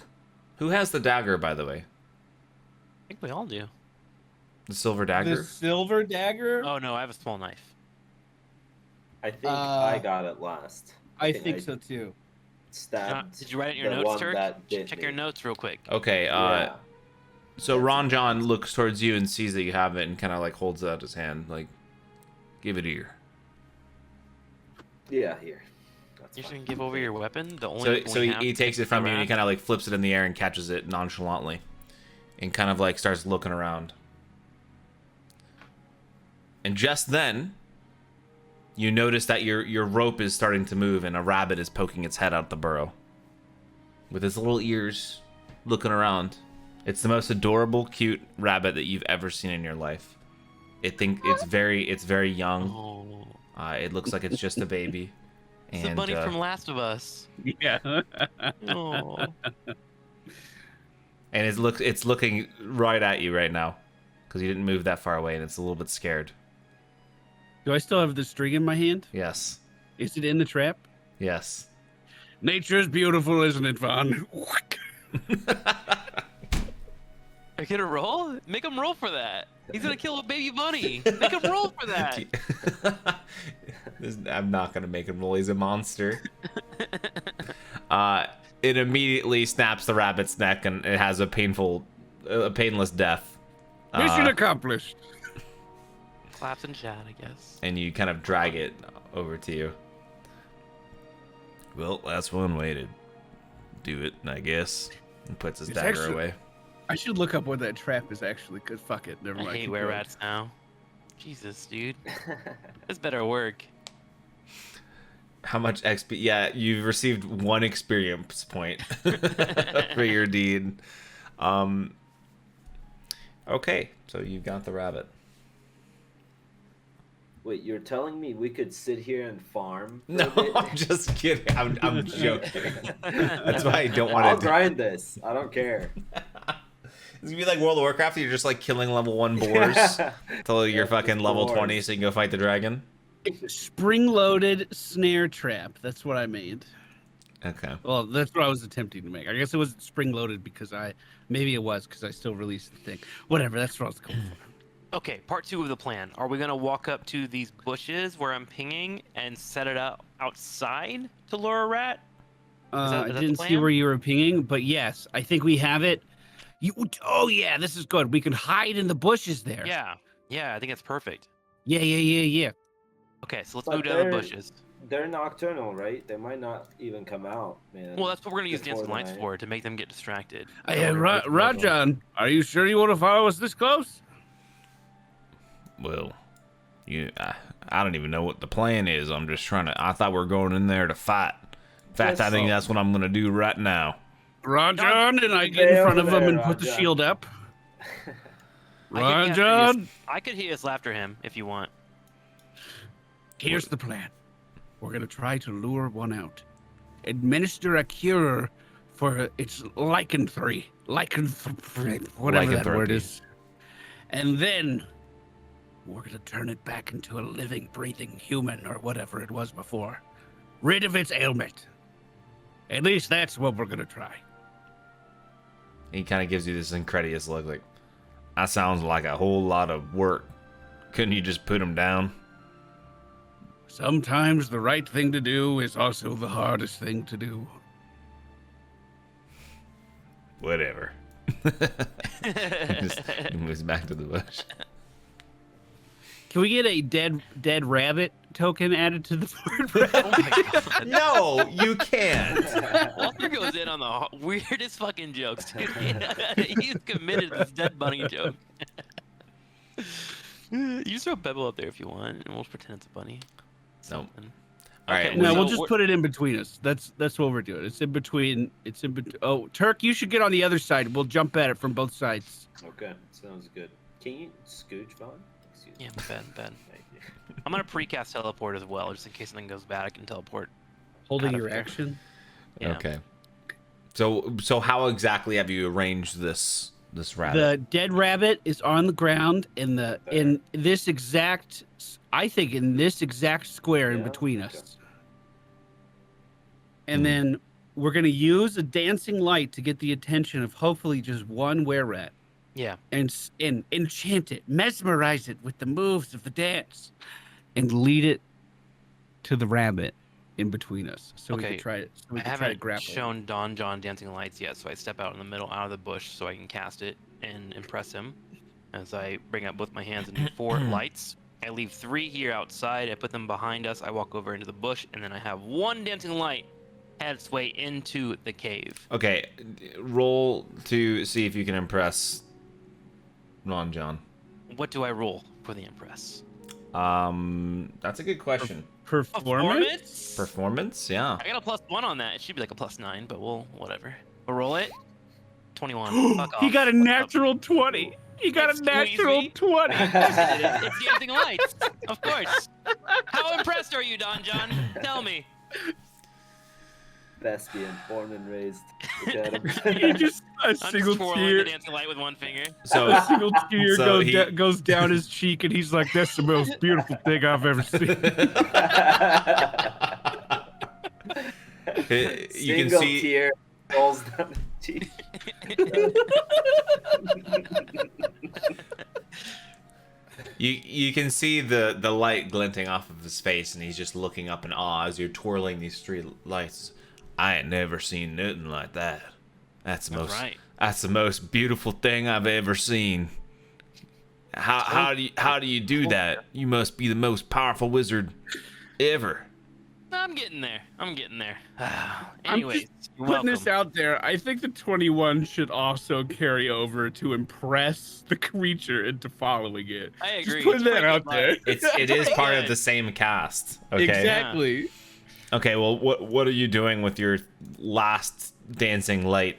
Who has the dagger, by the way? I think we all do. The silver dagger? The silver dagger? Oh no, I have a small knife. I think I got it last. I think so too. Stabbed. Did you write it in your the notes, one Turk? that bit Check me. your notes real quick. Okay, Yeah. so Ron John looks towards you and sees that you have it and kind of like holds out his hand, like, give it here. Yeah, here. That's You're just fine. gonna give over your weapon? The only So, weapon so we he, have he to takes it kick from the you and he rat? kind of like flips it in the air and catches it nonchalantly, and kind of like starts looking around. And just then, you notice that your rope is starting to move and a rabbit is poking its head out the burrow, with its little ears, looking around. It's the most adorable, cute rabbit that you've ever seen in your life. It's very young. Oh, It looks like it's just a baby. it's the And bunny from Last of Us. Yeah. Oh. and it's looking right at you right now, because you didn't move that far away, and it's a little bit scared. Do I still have the string in my hand? Yes. Is it in the trap? Yes. Nature is beautiful, isn't it, Vaughn? Are you gonna roll? Make him roll for that. He's gonna kill a baby bunny. Make him roll for that. I'm not gonna make him roll. He's a monster. It immediately snaps the rabbit's neck, and it has a painless death. Mission accomplished. Claps and chat, I guess. And you kind of drag it over to you. Well, that's one way to do it, I guess. And puts his It's dagger actually- away. I should look up what that trap is actually, because fuck it. Never I mind. hate keep were going. rats now. Jesus, dude. That's better work. How much XP? Yeah, you've received 1 experience point for your deed. Okay, so you've got the rabbit. Wait, you're telling me we could sit here and farm? for No, a bit? I'm just kidding. I'm joking. That's why I don't I'll want to. grind this. I don't care. It's gonna be like World of Warcraft. You're just like killing level 1 boars till you're fucking just level boars. 20, so you can go fight the dragon. Spring-loaded snare trap. That's what I made. Okay. Well, that's what I was attempting to make. I guess it wasn't spring-loaded because maybe it was because I still released the thing. Whatever. That's what I was going for. Okay, part 2 of the plan. Are we gonna walk up to these bushes where I'm pinging and set it up outside to lure a rat? I the didn't see plan? where you were pinging, but yes, I think we have it. Oh yeah, this is good. We can hide in the bushes there. Yeah, I think that's perfect. Yeah. Okay, so let's But move down the bushes. They're nocturnal, right? They might not even come out, man. Well, that's what we're gonna use before dancing the lights night. for, to make them get distracted. Rajan, are you sure you want to follow us this close? Well, I don't even know what the plan is. I'm just trying to. I thought we were going in there to fight. In fact, I think that's what I'm gonna do right now. Rajan, and I get in front of him and put the Rajan. shield up. I Rajan, could hear us after him if you want. here's the plan. We're gonna try to lure one out. Administer a cure for its lycanthropy, whatever that word Lycanthropy. is. And then we're gonna turn it back into a living, breathing human or whatever it was before. Rid of its ailment. At least that's what we're gonna try. He kind of gives you this incredulous look, like, that sounds like a whole lot of work. Couldn't you just put him down? Sometimes the right thing to do is also the hardest thing to do. Whatever. He moves back to the bush. Can we get a dead rabbit token added to the board? Oh my god. No, you can't. Walter goes in on the weirdest fucking jokes, dude. He's committed to this dead bunny joke. You just throw Bebel up there if you want, and we'll pretend it's a bunny. Nope. Something. All right. Okay, No, so we'll just we're- put it in between us. That's what we're doing. It's in between. Oh, Turk, you should get on the other side. We'll jump at it from both sides. Okay, sounds good. Can you scooch, Vaughn? Excuse me. Yeah, bad. Thank you. I'm gonna precast teleport as well, just in case something goes bad. I can teleport. Holding Out of your here. action. Yeah. Okay. So how exactly have you arranged this rabbit? The dead rabbit is on the ground in this exact. I think in this exact square in Yeah, between okay. us. And then we're gonna use a dancing light to get the attention of hopefully just one wererat. Yeah. And enchant it, mesmerize it with the moves of the dance, and lead it to the rabbit in between us, so we Okay, can try it. So we I can try to haven't grapple. it. shown Don John dancing lights yet, so I step out in the middle, out of the bush, so I can cast it and impress him. As I bring up both my hands and do 4 lights, I leave 3 here outside. I put them behind us. I walk over into the bush, and then I have 1 dancing light head its way into the cave. Okay, roll to see if you can impress Ron John. What do I roll for the impress? That's a good question. Performance. Performance, yeah. I got a +1 on that. It should be like a +9, but we'll whatever. We'll roll it. 21. Fuck off. He got a Fuck up. natural 20. He got a Excuse natural me? 20. It's dancing lights, of course. How impressed are you, Don John? Tell me. Thespian, born and raised. Look at him. He just a I'm single just twirling tear. the dancing light with one finger. So A single tear So goes down his cheek, and he's like, "That's the most beautiful thing I've ever seen." you can Single see tear rolls down the cheek. you can see the light glinting off of his face, and he's just looking up in awe as you're twirling these 3 lights. I ain't never seen nothing like that. That's the All most. right. That's the most beautiful thing I've ever seen. How do you do that? You must be the most powerful wizard ever. I'm getting there. I'm Anyways, just you're putting this welcome. out there. I think the 21 should also carry over to impress the creature into following it. I agree. Just putting It's that pretty out good there. light. it is part of Good. the same cast. Okay. Exactly. Okay. Well, what are you doing with your last dancing light?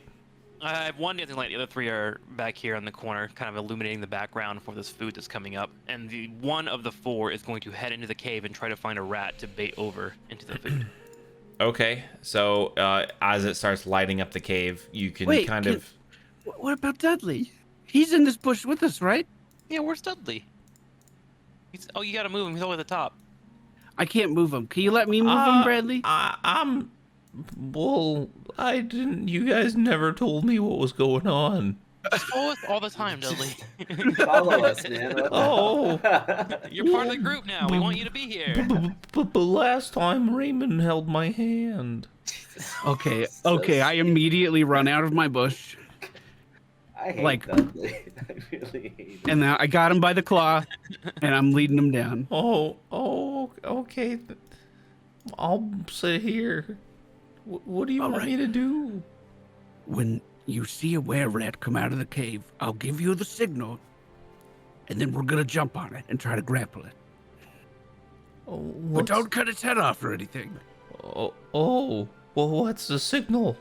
I have 1 dancing light. The other 3 are back here in the corner, kind of illuminating the background for this food that's coming up. And the one of the 4 is going to head into the cave and try to find a rat to bait over into the food. Okay. So as it starts lighting up the cave, you can Wait, kind can- of. What about Dudley? He's in this bush with us, right? Yeah, where's Dudley? Oh, you gotta move him. He's all the way at the top. I can't move him. Can you let me move him, Bradley? Well, I didn't. You guys never told me what was going on. Just follow us all the time, Dudley. Follow us, man. Oh. You're part of the group now. We want you to be here. But last time Raymond held my hand. Okay, I immediately run out of my bush. I hate Like- Dudley. I really hate him. And now I got him by the claw, and I'm leading him down. Oh, okay. I'll sit here. What do you want me to do? When you see a wererat come out of the cave, I'll give you the signal, and then we're gonna jump on it and try to grapple it. But don't cut its head off or anything. Well, what's the signal?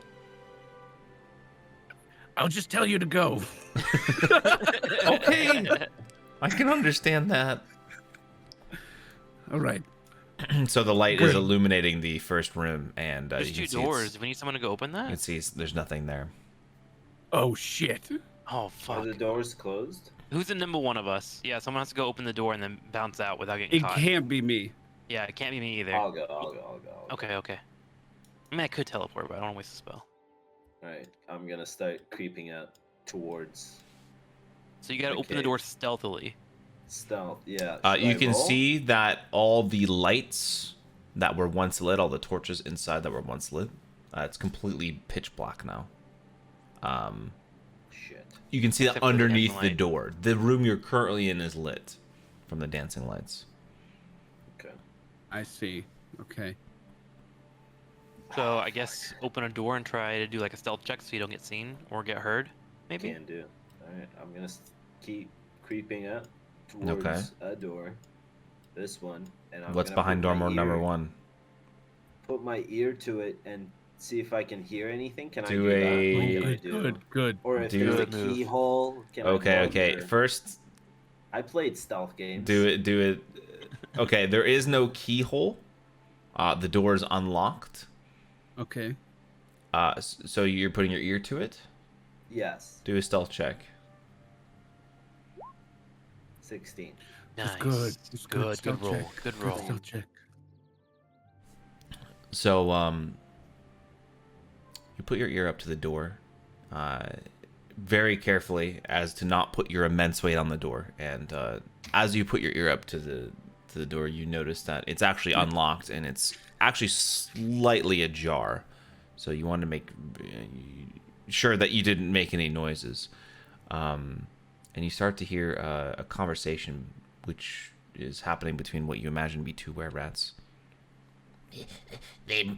I'll just tell you to go. Okay. I can understand that. All right. So the light is Great. illuminating the first room, and There's you two can see doors. We need someone to go open You can that. see there's nothing there. Oh shit. Oh Are fuck. the doors closed? Who's the nimble one of us? Yeah, someone has to go open the door and then bounce out without getting It caught. can't be me. Yeah, it can't be me either. I'll go. Okay. I mean, I could teleport, but I don't want to waste a spell. Alright, I'm gonna start creeping out towards So you gotta open the Okay. door stealthily. stealth. Yeah. You should I can roll? see that all the lights that were once lit, all the torches inside that were once lit, it's completely pitch black now. Shit. You can see that Except for the underneath dancing the light. door. The room you're currently in is lit from the dancing lights. Okay. I see. Okay. So I guess open a door and try to do like a stealth check so you don't get seen or get heard. Maybe. Can do. Alright, I'm gonna keep creeping up towards a door. This one. And I'm What's gonna behind put door my number ear- one? Put my ear to it and see if I can hear anything. Can I Do do that? a- What Oh, can I good, do? good. Or if Do there's a it. Move. keyhole, can I Okay. look, or- First, I played stealth games. do it. Okay, there is no keyhole. The door is unlocked. Okay. So you're putting your ear to it. Yes. Do a stealth check. 16. Nice. It's good. It's good. Good Stealth roll. check. Good roll. Stealth check. So you put your ear up to the door, very carefully as to not put your immense weight on the door. And as you put your ear up to the door, you notice that it's actually unlocked and it's actually slightly ajar. So you want to make sure that you didn't make any noises. And you start to hear a conversation which is happening between what you imagine to be two wererats. They'll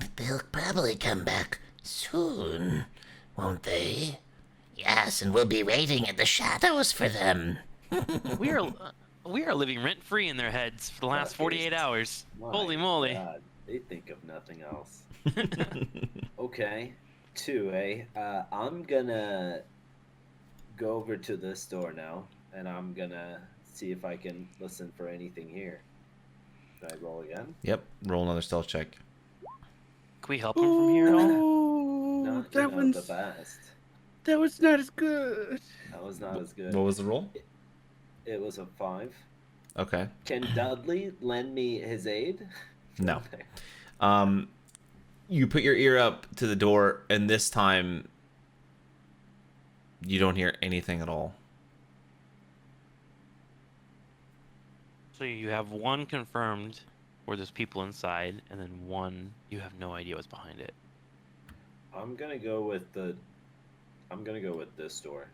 probably come back soon, won't they? Yes, and we'll be waiting in the shadows for them. We are living rent free in their heads for the last 48 hours. My Holy moly. God, they think of nothing else. Okay. 2, eh? I'm gonna go over to this door now, and I'm gonna see if I can listen for anything here. Should I roll again? Yep. Roll another stealth check. Can we help him from here at all? Oh, Not that the one's best. that was not as good. That was not as good. What was the roll? It was a 5. Okay. Can Dudley lend me his aid? No. You put your ear up to the door, and this time you don't hear anything at all. So you have one confirmed where there's people inside, and then one you have no idea what's behind it. I'm gonna go with this door.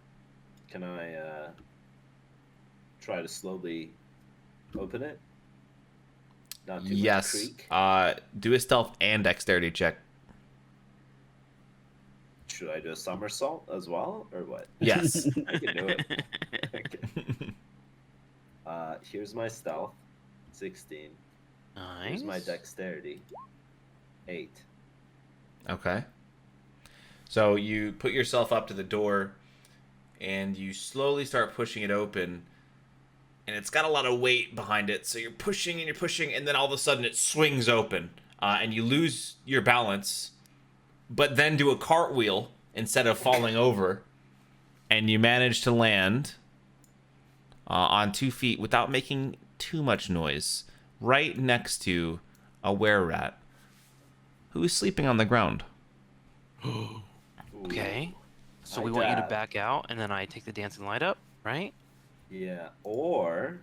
Can I try to slowly open it? Not too much Yes. creak. Do a stealth and dexterity check. Should I do a somersault as well, or what? Yes. I can do it. Okay. Here's my stealth, 16. Nice. Here's my dexterity, 8. Okay. So you put yourself up to the door, and you slowly start pushing it open, and it's got a lot of weight behind it. So you're pushing and you're pushing, and then all of a sudden it swings open, and you lose your balance, but then do a cartwheel instead of falling over, and you manage to land on 2 feet without making too much noise, right next to a wererat who is sleeping on the ground. Okay. So Hi, we want you to Dad. back out, and then I take the dancing light up, right? Yeah, or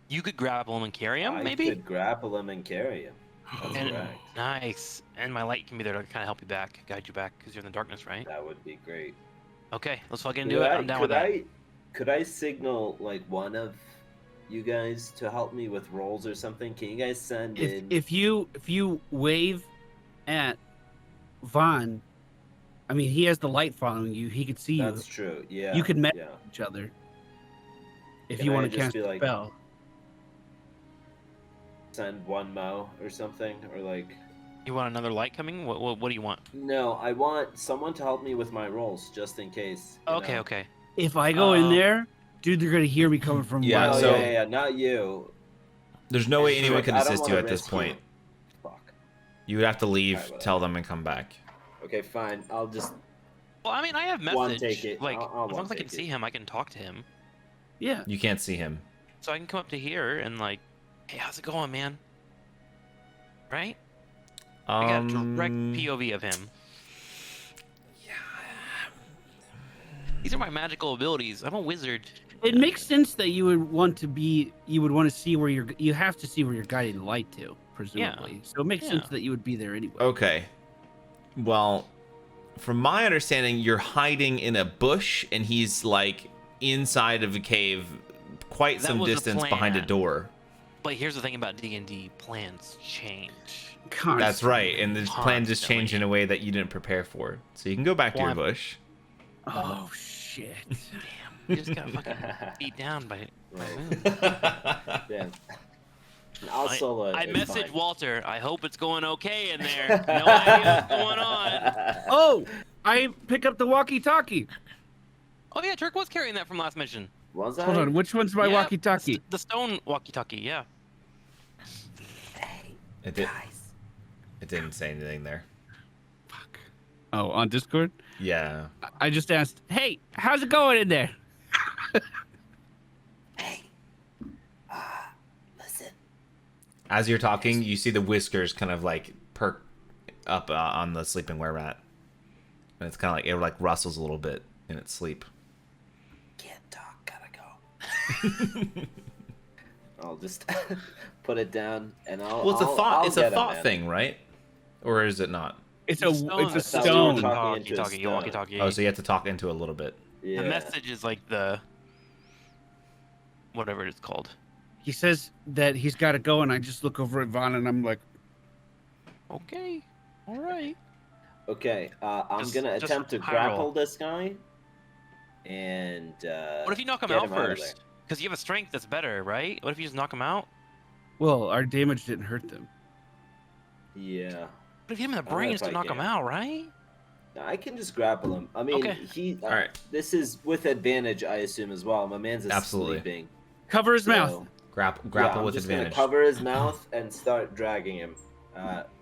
You could grapple him and carry him, I maybe? could grapple him and carry him. That's And, correct. nice. And my light can be there to kind of help you back, guide you back, because you're in the darkness, right? That would be great. Okay, let's fucking do it. I'm down with could that. Could I signal like one of you guys to help me with rolls or something? Can you guys send in? If you wave at Vaughn, I mean, he has the light following you. He could see you. That's true. Yeah. You could match Yeah. each other. If Can you I want to just cast be a like- spell. Send one Mo or something, or like. You want another light coming? What do you want? No, I want someone to help me with my rolls just in case. you Okay, know? okay. If I go in Uh, there, dude, they're gonna hear me coming from. Yeah, Oh, miles so- away. yeah, not you. There's no way It's anyone like, can I don't assist you wanna at this risk point. Fuck. You would have to leave, Alright, whatever. tell them, and come back. Okay, fine. I'll just. Well, I mean, I have One message. take it. Like, I'll as long one as I can take see it. him, I can talk to him. Yeah. You can't see him. So I can come up to here and like, hey, how's it going, man? Right? I got a direct POV of him. These are my magical abilities. I'm a wizard. It makes sense that you would want to be. You would want to see where you're. You have to see where you're guiding the light to, presumably. So it makes sense Yeah. that you would be there anyway. Okay. Well, from my understanding, you're hiding in a bush, and he's like inside of a cave, quite That some was the distance behind a plan. door. But here's the thing about D&D: plans change. That's right, and the plan just Constantly. changed in a way that you didn't prepare for. So you can go back to Well, your I'm- bush. Oh shit! You just got fucking beat down by. Right. Yeah. I'll solo it. I it's messaged fine. Walter. I hope it's going okay in there. No idea what's going on. Oh, I pick up the walkie-talkie. Oh yeah, Turk was carrying that from last mission. Was I? Hold on, which one's my Yeah, walkie-talkie? The stone walkie-talkie. Yeah. It, did, it didn't say anything there. Fuck. Oh, on Discord. Yeah. I just asked, "Hey, how's it going in there?" Listen. As you're talking, you see the whiskers kind of like perk up on the sleeping wererat. And it's kind of like, it like rustles a little bit in its sleep. Can't talk. Gotta go. I'll just put it down, and I'll. Well, it's a I'll- thought. I'll It's a get him, thought man. thing, right? Or is it not? It's The a stone- it's a I thought we were stone. talking into a Walkie-talkie. stone. Walkie-talkie. Oh, so you have to talk into it a little bit. Yeah. The message is like the whatever it's called. He says that he's got to go, and I just look over at Vaughn, and I'm like, Okay. All right. Okay. I'm Just- gonna just attempt to high grapple roll. this guy. And. What if you knock him get out him out of first? Because you have a strength that's better, right? What if you just knock him out? "Well, our damage didn't hurt them." there? Yeah. What if you hit him in the I don't know brains if to I knock him can. out, right? I can just grapple him. I mean, Okay. he. All right. This is with advantage, I assume, as well. My man's Absolutely. sleeping. Cover his mouth. so- Grapple yeah, I'm with just advantage. gonna cover his mouth and start dragging him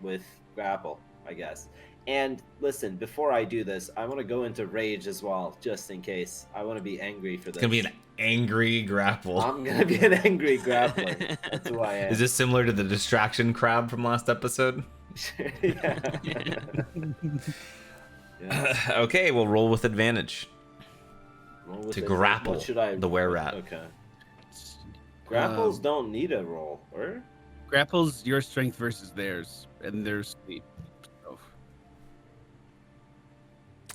with grapple, I guess. And listen, before I do this, I want to go into rage as well, just in case. I want to be angry for this. It's gonna be an angry grapple. I'm gonna be an angry grappler. That's who I am. Is this similar to the distraction crab from last episode? yeah. Yeah. Okay, we'll roll with advantage. Roll with To it. grapple What should I? the wererat. Okay. Grapples don't need a roll, or? Grapples your strength versus theirs, and their speed. So,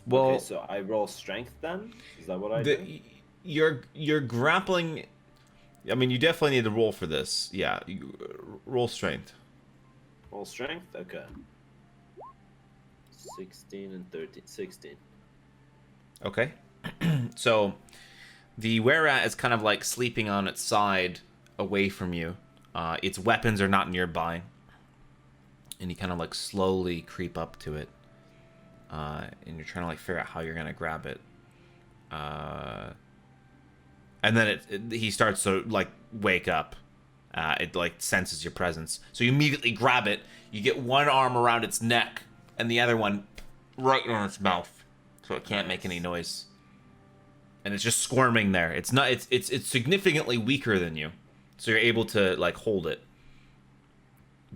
Well, Okay, so I roll strength then. Is that what I do? you're grappling. I mean, you definitely need to roll for this. Yeah, roll strength. Roll strength. Okay. 16 and 13. 16. Okay. So the wererat is kind of like sleeping on its side away from you. Its weapons are not nearby. And you kind of like slowly creep up to it. And you're trying to like figure out how you're going to grab it. And then he starts to like wake up. It like senses your presence. So you immediately grab it. You get one arm around its neck and the other one right in its mouth. so it can't make any noise. And it's just squirming there. It's not. It's significantly weaker than you, so you're able to like hold it.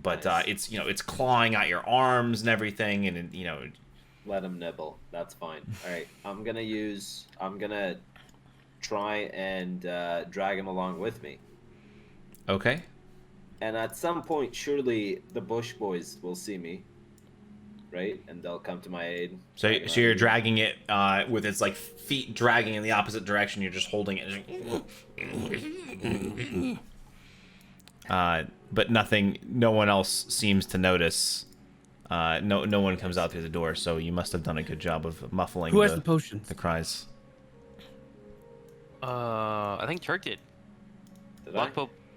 But Nice. it's it's clawing at your arms and everything, and Let him nibble. That's fine. All right, I'm gonna try and drag him along with me. Okay. And at some point, surely the Bush boys will see me, right? And they'll come to my aid. So you're dragging it with its like feet dragging in the opposite direction. You're just holding it. But nothing. No one else seems to notice. No one comes out through the door. So you must have done a good job of muffling. Who has the potions? The cries. I think Turk did. Did I?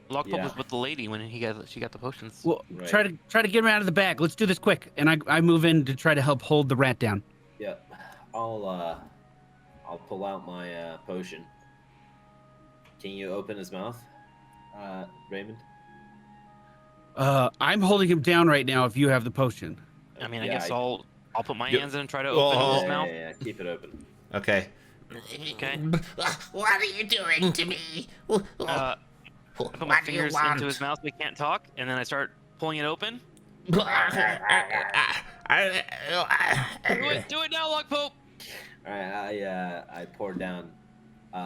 Lockpope Yeah. was with the lady when she got the potions. Well, Right. try to get him out of the bag. Let's do this quick. And I move in to try to help hold the rat down. Yeah, I'll pull out my potion. Can you open his mouth, Raymond? I'm holding him down right now. If you have the potion. I mean, I Yeah, guess I'll put my Yep. hands in and try to Oh, open his Yeah, mouth. yeah, keep it open. Okay. Okay. What are you doing to me? I put my What do you fingers want? into his mouth. We can't talk, and then I start pulling it open. Do it now, Lockpope. All right, I poured down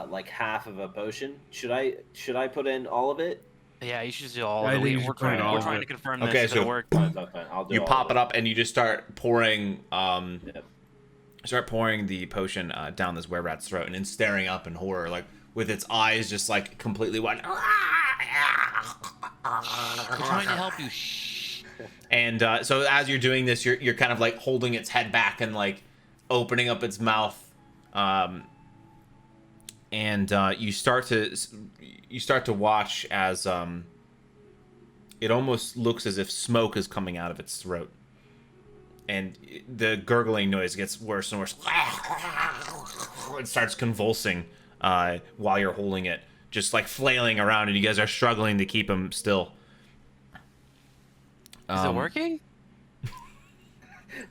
like half of a potion. Should I put in all of it? Yeah, you should do all I of it. think you We're should put in all we're of trying it. to confirm Okay, this. so- So work. Fine, I'll do You all pop of it up and you just start pouring. Yep. Start pouring the potion down this wererat's throat, and then staring up in horror, like with its eyes just like completely wide. We're trying to help you. Shh. And so as you're doing this, you're kind of like holding its head back and like opening up its mouth, and you start to watch as it almost looks as if smoke is coming out of its throat, and the gurgling noise gets worse and worse. It starts convulsing while you're holding it, just like flailing around, and you guys are struggling to keep him still. Is it working?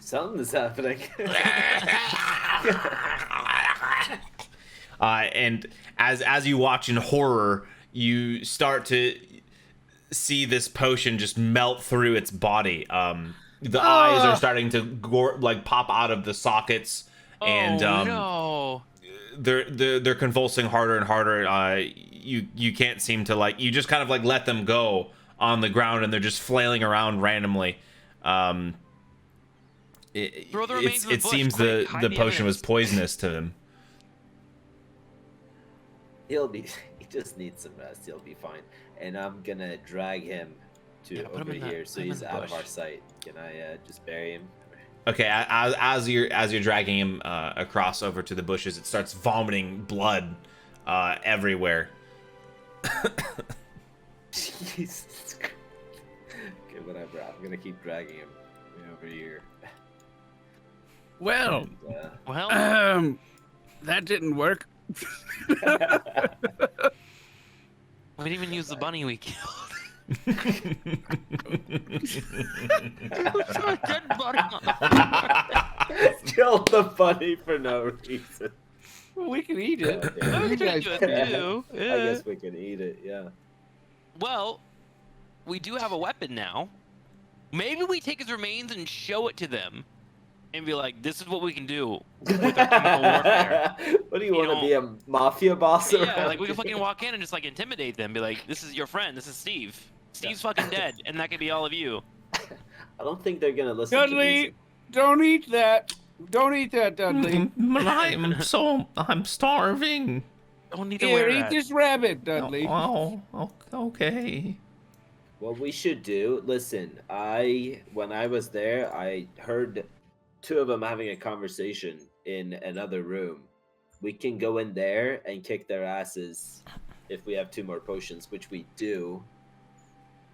Something's happening. And as you watch in horror, you start to see this potion just melt through its body. The eyes are starting to like pop out of the sockets, and no. they're convulsing harder and harder. You can't seem to like, you just kind of like let them go on the ground, and they're just flailing around randomly. Throw the remains in the it bush, seems quick, the hide the potion was evidence. poisonous to him. He just needs some rest. He'll be fine. And I'm gonna drag him to Yeah, put him over in the- here put so him in he's the out of bush. our sight. Can I just bury him? Okay, as you're dragging him across over to the bushes, it starts vomiting blood everywhere. Jesus Christ. Okay, whatever. I'm gonna keep dragging him over here. Well, And, Well, that didn't work. we didn't even use the bunny we killed. Dead body on the killed the bunny for no reason. Well, we can eat it. Yeah. We can do it too. I Yeah. guess we can eat it. Yeah. Well, we do have a weapon now. Maybe we take his remains and show it to them, and be like, "This is what we can do with our chemical warfare." What do you You want to be, a mafia boss? Yeah, around like we can here? fucking walk in and just like intimidate them, be like, "This is your friend. This is Steve. Steve's fucking dead, and that could be all of you." I don't think they're gonna listen. Dudley, don't eat that. Don't eat that, Dudley. I'm starving. Don't need to Here, wear eat that. this rabbit, Dudley. Oh, okay. What we should do, listen, when I was there, I heard two of them having a conversation in another room. We can go in there and kick their asses if we have 2 more potions, which we do.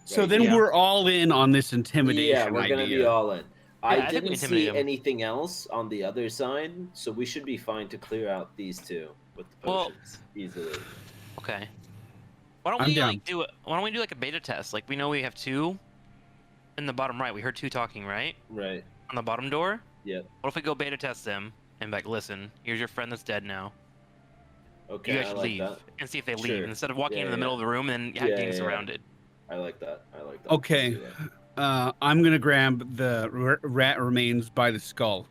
So Right, then yeah. we're all in on this intimidation Yeah, we're gonna idea. be all in. I I think we didn't intimidate see 'em. anything else on the other side, so we should be fine to clear out these 2 with the Well- potions easily. Okay. Why don't I'm we down. like do it? Why don't we do like a beta test? Like we know we have 2 in the bottom right. We heard 2 talking, right? Right. On the bottom door. Yep. What if we go beta test them? and be like, listen, here's your friend that's dead now. Okay, You guys I should like leave that. and see if they Sure. leave instead of walking Yeah, into the yeah. middle of the room and Yeah, getting yeah. surrounded. I like that. I like that. Okay. Let's do that. I'm gonna grab the rat remains by the skull.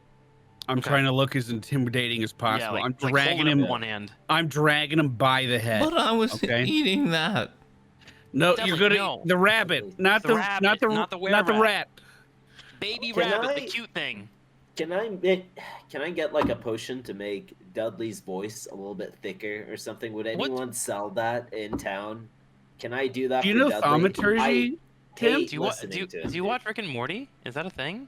I'm Okay. trying to look as intimidating as possible. Yeah, like, I'm like dragging holding him. up with one hand. I'm dragging him by the head. But I was Okay. eating that. No, Dudley, you're gonna no. the rabbit, not The the rabbit, not the not the not the were-rat. rat. Baby Can rabbit, the I- cute thing. Can I get like a potion to make Dudley's voice a little bit thicker or something? Would anyone sell that in town? Can I do that? Do you for know Dudley? thaumaturgy, Tim? hate Do you, wa- listening do, you, to do him, you watch Rick and Morty? Is that a thing?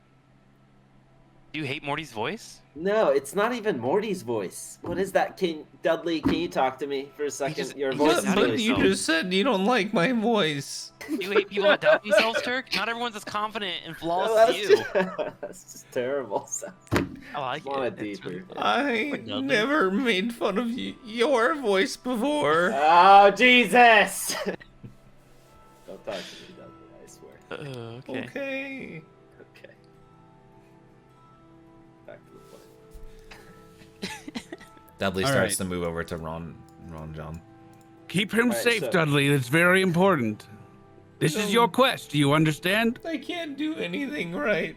Do you hate Morty's voice? No, it's not even Morty's voice. What is that? Dudley, can you talk to me for a second? just- Your he voice just is sounded really But you so- just said you don't like my voice. You hate people that doubt themselves, Turk? Not everyone's as confident and flawless No, as that's, you. that's just terrible. I like Come on, it. It's deeper. really- I Dudley. never made fun of your voice before. Oh, Jesus! Don't talk to me, Dudley, I swear. Okay. Okay. Okay. Back to the point. Dudley All starts right. to move over to Ron John. Keep him Alright, safe, so- Dudley. It's very important. This is your quest. Do you understand? I can't do anything right.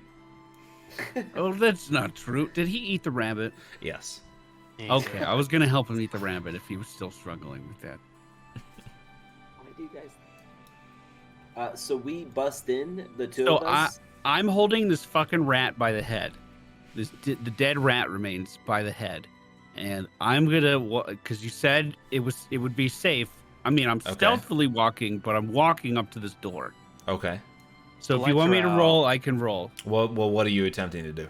Oh, that's not true. Did he eat the rabbit? Yes. Okay, I was gonna help him eat the rabbit if he was still struggling with that. Why do you guys? So we bust in the two So of us. I'm holding this fucking rat by the head. The dead rat remains by the head, and I'm gonna because you said it would be safe. I mean, I'm Okay. stealthily walking, but I'm walking up to this door. Okay. So The if you want me lights to are roll, I can roll. Well, what are you attempting to do?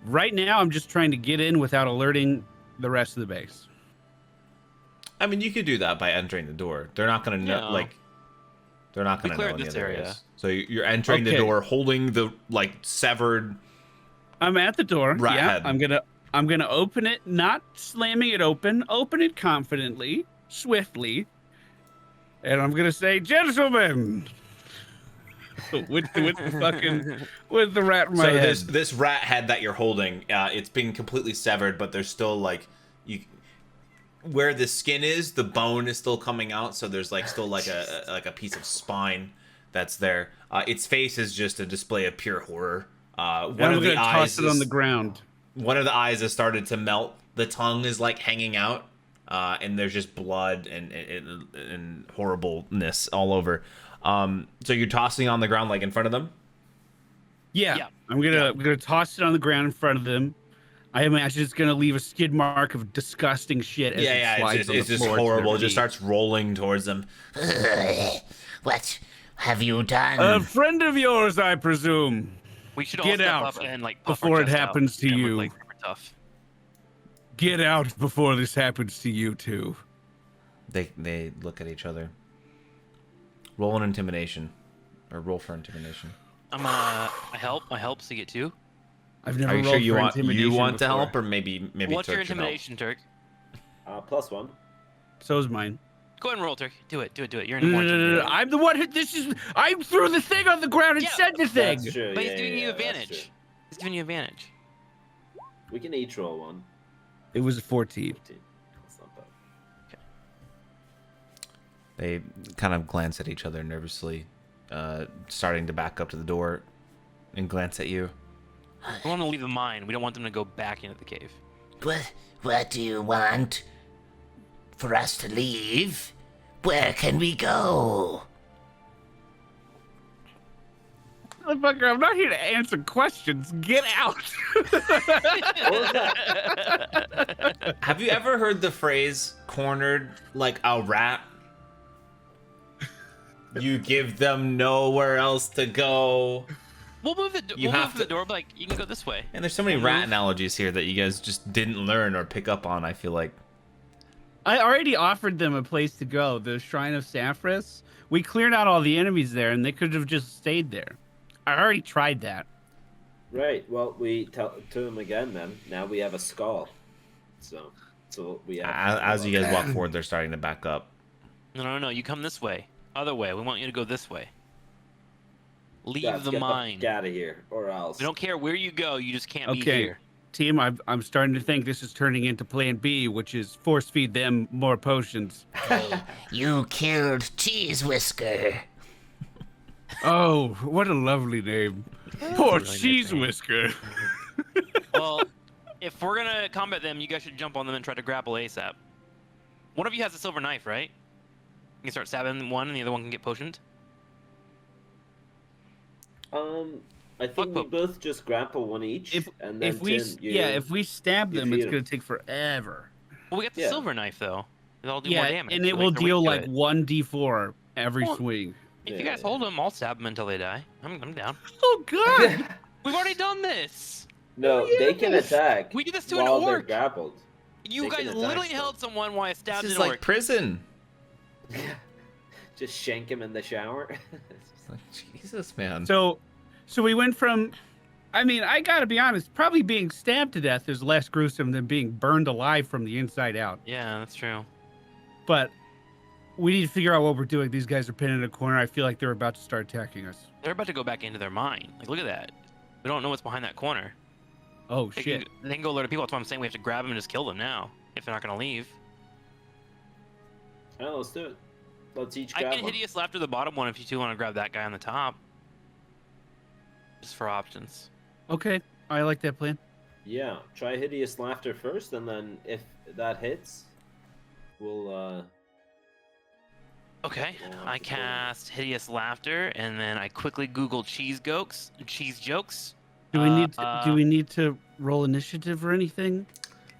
Right now, I'm just trying to get in without alerting the rest of the base. I mean, you could do that by entering the door. They're not gonna know, No. they're not We gonna know cleared any this other area. areas. So you're entering the Okay. door, holding the severed. I'm at the door. Rat yeah, head. I'm gonna open it, not slamming it open. Open it confidently, swiftly, and I'm gonna say, "Gentlemen," with the rat in my So head. this rat head that you're holding, it's been completely severed, but there's still where the skin is, the bone is still coming out. So there's still a piece of spine that's there. Its face is just a display of pure horror. I'm gonna toss it on the ground. One of the eyes has started to melt. The tongue is hanging out, and there's just blood and horribleness all over. So you're tossing on the ground in front of them. Yeah, Yeah. I'm gonna toss it on the ground in front of them. I imagine it's gonna leave a skid mark of disgusting shit as it slides on It's the just floor to horrible. their It just feet. starts rolling towards them. What have you done? A friend of yours, I presume. We should all Get step out up and puff before our it chest out happens to and look you. like super tough. Get out before this happens to you too. They look at each other. Roll an intimidation, or roll for intimidation. I help so you get two. I've never Are you rolled sure you for want intimidation to help, before. or maybe What's your Turk should help? intimidation, Turk? +1. So is mine. Go ahead and roll, Turk. Do it. You're No, in more no, no, no, intimidation. I'm the one who. I threw the thing on the ground and Yeah, said the thing. That's true. But yeah, he's giving yeah, you that's advantage. true. He's giving you advantage. We can each roll one. It was a 14. 15. That's not bad. They kind of glance at each other nervously, starting to back up to the door, and glance at you. We want to leave them mine. We don't want them to go back into the cave. What do you want? For us to leave? Where can we go? Motherfucker, I'm not here to answer questions. Get out. What was that? Have you ever heard the phrase "cornered like a rat"? You give them nowhere else to go. We'll move the You we'll have move the to- door. But you can go this way. And there's so many rat analogies here that you guys just didn't learn or pick up on. I feel like. I already offered them a place to go, the Shrine of Saphras. We cleared out all the enemies there, and they could have just stayed there. I already tried that. Right. Well, we tell to him again. Then now we have a skull. So we have. As you guys walk forward, they're starting to back up. No. You come this way. Other way. We want you to go this way. Leave Guys, the get mine. the fuck out of here, or else. We don't care where you go. You just can't be Okay. here. team, I'm starting to think this is turning into Plan B, which is force feed them more potions. Hey, you killed Cheese Whisker. Oh, what a lovely name. Poor really nice cheese name. whisker. Well, if we're gonna combat them, you guys should jump on them and try to grapple ASAP. One of you has a silver knife, right? You can start stabbing one, and the other one can get potioned. I think we both just grapple one each, and then If we stab them, feed it's 'em. gonna take forever. Well, we got the Yeah. silver knife though. It'll do more damage. and it so will they're weak deal to like it. 1d4 every Well, swing. If you guys hold them, I'll stab them until they die. I'm down. Oh god! We've already done this. No, they can attack. We did this to an while they're orc. grappled. You They guys can attack literally still. held someone while I stabbed This is an like orc. prison. Just shank him in the shower. It's like, Jesus, man. So we went from, I mean, I gotta be honest, probably being stabbed to death is less gruesome than being burned alive from the inside out. Yeah, that's true. But we need to figure out what we're doing. These guys are pinned in a corner. I feel like they're about to start attacking us. They're about to go back into their mine. Like, look at that. We don't know what's behind that corner. Oh They shit! can go alert people. That's why I'm saying we have to grab them and just kill them now. If they're not gonna leave. Alright, let's do it. Let's each I grab can one. hideous laughter the bottom one if you two want to grab that guy on the top. Just for options. Okay, I like that plan. Yeah, try hideous laughter first, and then if that hits, we'll Okay, Yeah, I that's cool. cast hideous laughter, and then I quickly Google cheese jokes. Do we need to roll initiative or anything?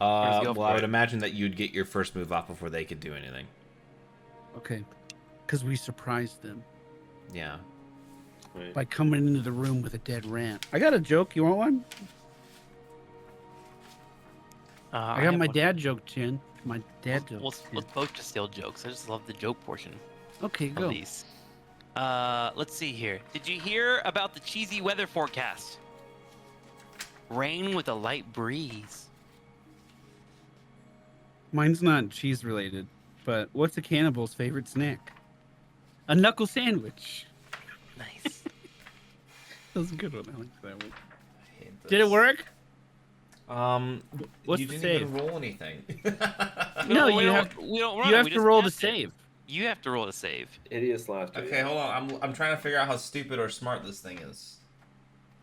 Let's go Well, for I would it. imagine that you'd get your first move off before they could do anything. Okay, because we surprised them Yeah. right. by coming into the room with a dead rat. I got a joke. You want one? I got have my one. dad joke, Chin. My dad joke. Let's both just steal jokes. I just love the joke portion Okay, of go. these. Let's see here. Did you hear about the cheesy weather forecast? Rain with a light breeze. Mine's not cheese related, but what's a cannibal's favorite snack? A knuckle sandwich. Nice. That was a good one. I like that one. Did it work? What's you the didn't save? even roll anything. No, we you don't- have we don't run you it, have we to just roll to cast it. save. You have to roll to save. Hideous laughter. Okay, hold on. I'm trying to figure out how stupid or smart this thing is,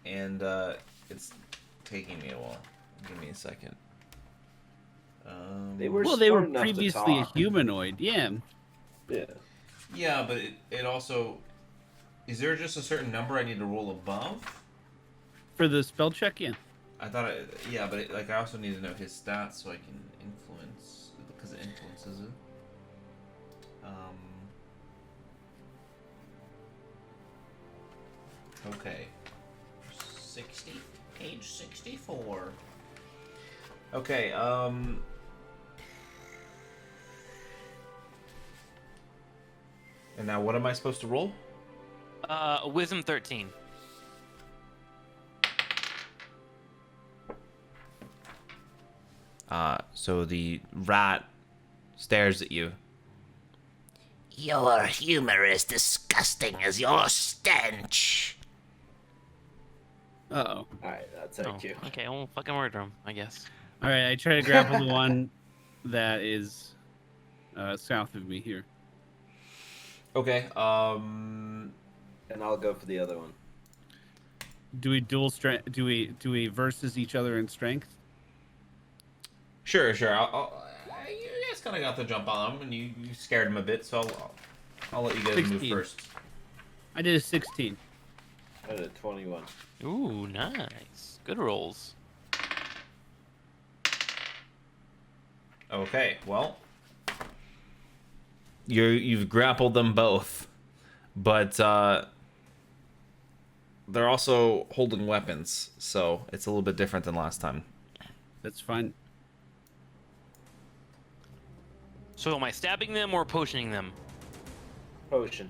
and it's taking me a while. Give me a second. They were Well, they were smart enough to previously a talk. humanoid. Yeah. Yeah. Yeah, but it also is there just a certain number I need to roll above? For the spell check, yeah. I thought yeah, but like I also need to know his stats so I can influence because it influences it. Okay. 60, age 64. Okay, and now what am I supposed to roll? Wisdom 13. So the rat stares at you. Your humor is disgusting as your stench. Uh-oh. Alright, that's Oh, IQ. okay, well, fucking murder him, I guess. All right, I try to grapple the one that is south of me here. Okay, And I'll go for the other one. Do we dual strength? Do we versus each other in strength? Sure. You guys kind of got the jump on him, and you scared him a bit, so I'll let you guys move 16. first. I did a 16. I did a 21. Ooh, nice. Good rolls. Okay, well, you've grappled them both, but they're also holding weapons, so it's a little bit different than last time. That's fine. So am I stabbing them or potioning them? Potion.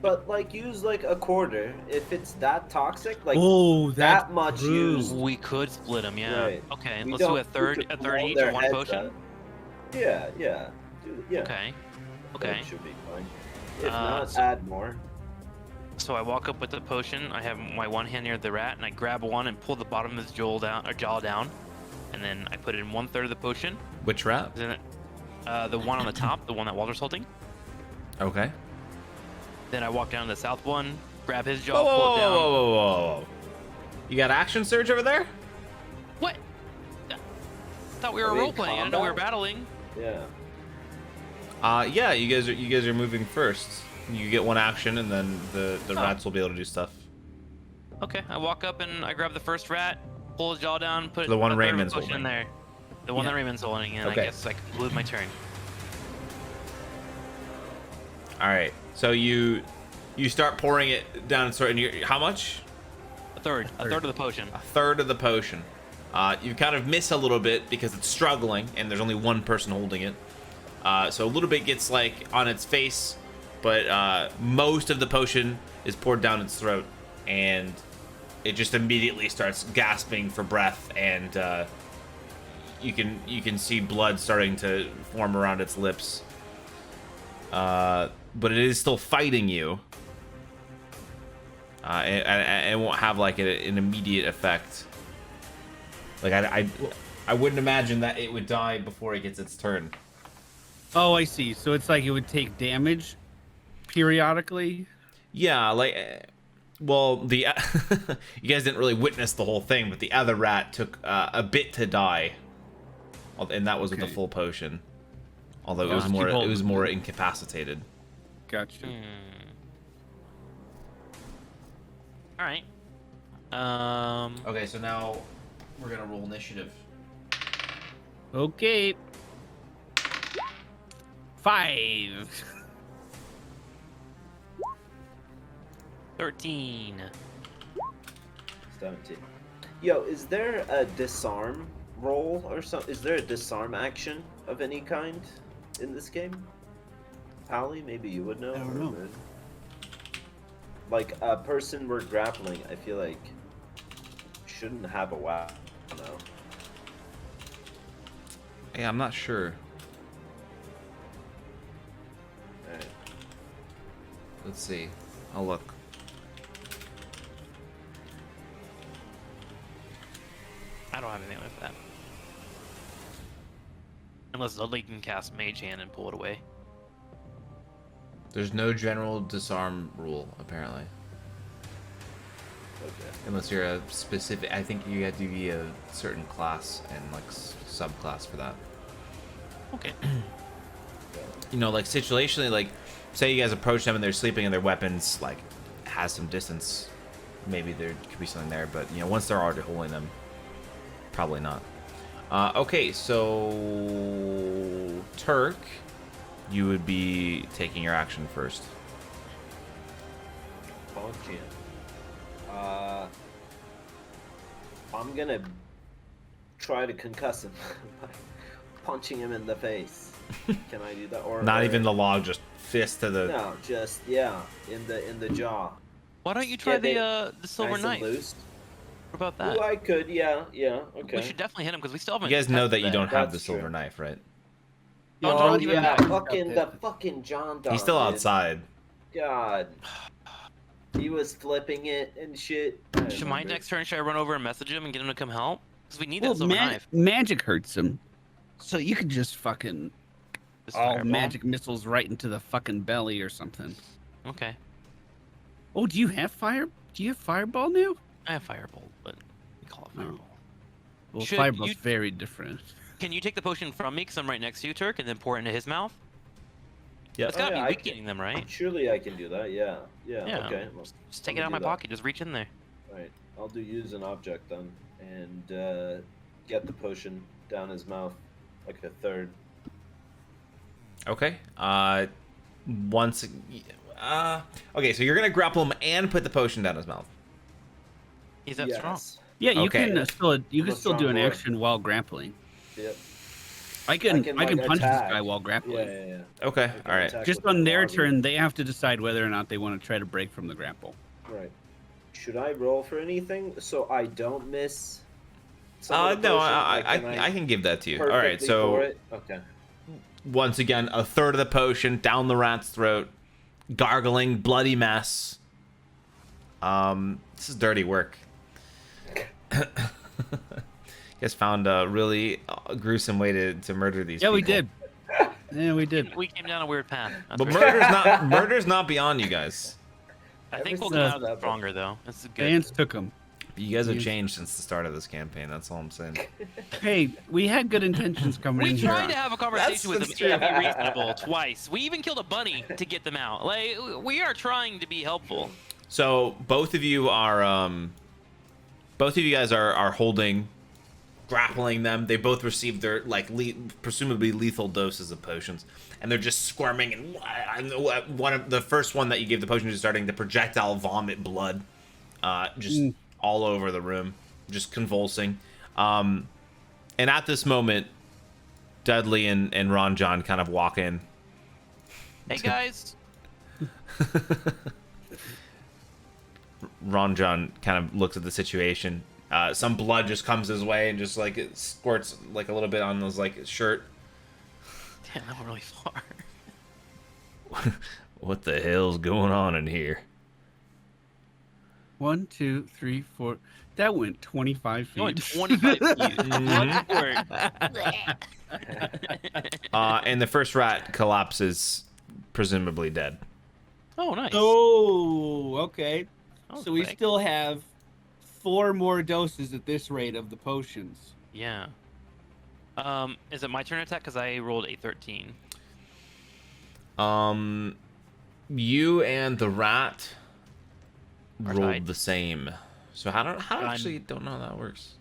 But like use like a quarter. If it's that toxic, like Oh, that much true. used. We could split them, yeah. Right. Okay, We let's do don't a need third to blow each their of one heads potion. up. Yeah. Yeah. Okay. That Okay. should be fine. If Uh, not, so- add more. So I walk up with the potion. I have my one hand near the rat, and I grab one and pull the bottom of his jaw down, and then I put in 1/3 of the potion. Which rat? Then the one on the top, the one that Walter's holding. Okay. Then I walk down to the south one, grab his jaw, Whoa, whoa, pull it down. whoa, whoa, whoa, whoa. You got action surge over there? What? I thought we were Are we in role playing. I didn't know we were combat? battling. Yeah. Yeah, you guys are moving first. You get one action, and then the rats will be able to do stuff. Okay, I walk up and I grab the first rat, pull his jaw down, put The one a third of Raymond's potion in holding. there. The one Yeah. that Raymond's holding, and Okay. I guess I conclude my turn. All right. So you start pouring it down. And you how much? A third of the potion. A third of the potion. You kind of miss a little bit because it's struggling, and there's only one person holding it. So a little bit gets like on its face, but most of the potion is poured down its throat, and it just immediately starts gasping for breath, and you can see blood starting to form around its lips. But it is still fighting you. And it won't have like an immediate effect. Like I wouldn't imagine that it would die before it gets its turn. Oh, I see. So it's like it would take damage periodically. Yeah, like, well, the you guys didn't really witness the whole thing, but the other rat took a bit to die, and that was with the Okay. full potion. Although Gotcha. it was more incapacitated. Gotcha. All right. Okay, so now we're gonna roll initiative. Okay. 5. 13. 17. Yo, is there a disarm roll or something? Is there a disarm action of any kind in this game? Pally, maybe you would know. I don't or know. Red. Like a person we're grappling, I feel like shouldn't have a weapon. No. Yeah, I'm not sure. Alright. Let's see. I'll look. I don't have anything like that. Unless Dudley can cast Mage Hand and pull it away. There's no general disarm rule apparently, Okay. unless you're a specific. I think you have to be a certain class and like subclass for that. Okay. You know, like situationally, like say you guys approach them and they're sleeping and their weapons like has some distance, maybe there could be something there, but you know, once they're already holding them, probably not. Okay, so Turk, you would be taking your action first. Punch him. I'm gonna try to concuss him by punching him in the face. Can I do that? Or Not or- even the log, just fist to the. No, just in the jaw. Why don't you try Yeah, the silver Nice and knife? loose. What about that? Ooh, I could, yeah, okay. We should definitely hit him because we still haven't. You guys know that tested you don't have the That's silver true. knife, right? Oh, Oh, John's even yeah, back. the fucking John dog. He's still dude. outside. God. He was flipping it and shit. Should my next turn, should I run over and message him and get him to come help? Because we need Well, that silver knife. magic hurts him. So you could just fucking Just all fireball. magic missiles right into the fucking belly or something. Okay. Oh, do you have fireball now? I have firebolt, but we call it fireball. Well, Should fireball's you- very different. Can you take the potion from me because I'm right next to you, Turk, and then pour it into his mouth? Yeah. It's gotta yeah, be I weakening them, right? Surely I can do that, yeah. Yeah. Okay. Well, Just take I'm it out of gonna my do that. pocket. Just reach in there. Alright, I'll do use an object then, and get the potion down his mouth, like a third. Okay. Once. Okay, so you're gonna grapple him and put the potion down his mouth. He's that strong. Yeah, you Okay. can still I'm a still do strong an boy. action while grappling. Yep. I can like, punch attack. this guy while Yeah, grappling. yeah. Okay. I can All right. attack Just with on the their body. turn, they have to decide whether or not they want to try to break from the grapple. Right. Should I roll for anything so I don't miss? some of the No, potion? Like, I can give that to you. All right. perfectly pour So it? Okay. once again, a third of the potion down the rat's throat, gargling, bloody mess. This is dirty work. You guys found a really gruesome way to murder these people. We did. Yeah, we did. We came down a weird path. That's But for sure. murder's not beyond you guys. I think Ever we'll since come out of that, it stronger, though. It's good. Vance took him. You guys have changed since the start of this campaign. That's all I'm saying. Hey, we had good intentions coming in We here. tried to have a conversation with them That's and be reasonable twice. We even killed a bunny to get them out. Like, we are trying to be helpful. So both of you guys are holding, grappling them. They both received their presumably lethal doses of potions, and they're just squirming. And one of the first one that you gave the potion to, starting to projectile vomit blood, just all over the room, just convulsing. And at this moment, Dudley and Ron John kind of walk in. Hey, guys. Ron John kind of looks at the situation. Some blood just comes his way and just like it squirts like a little bit on his like shirt. Damn, that went really far. What the hell's going on in here? 1, 2, 3, 4. That went 25 feet. You went 25 feet. Blood squirt. And the first rat collapses, presumably dead. Oh, nice. Oh, okay. That was So we quick. still have 4 more doses at this rate of the potions. Yeah. Is it my turn to attack? Because I rolled a 13. You and the rat Are rolled tied. the same. So how I'm- actually don't know how that works.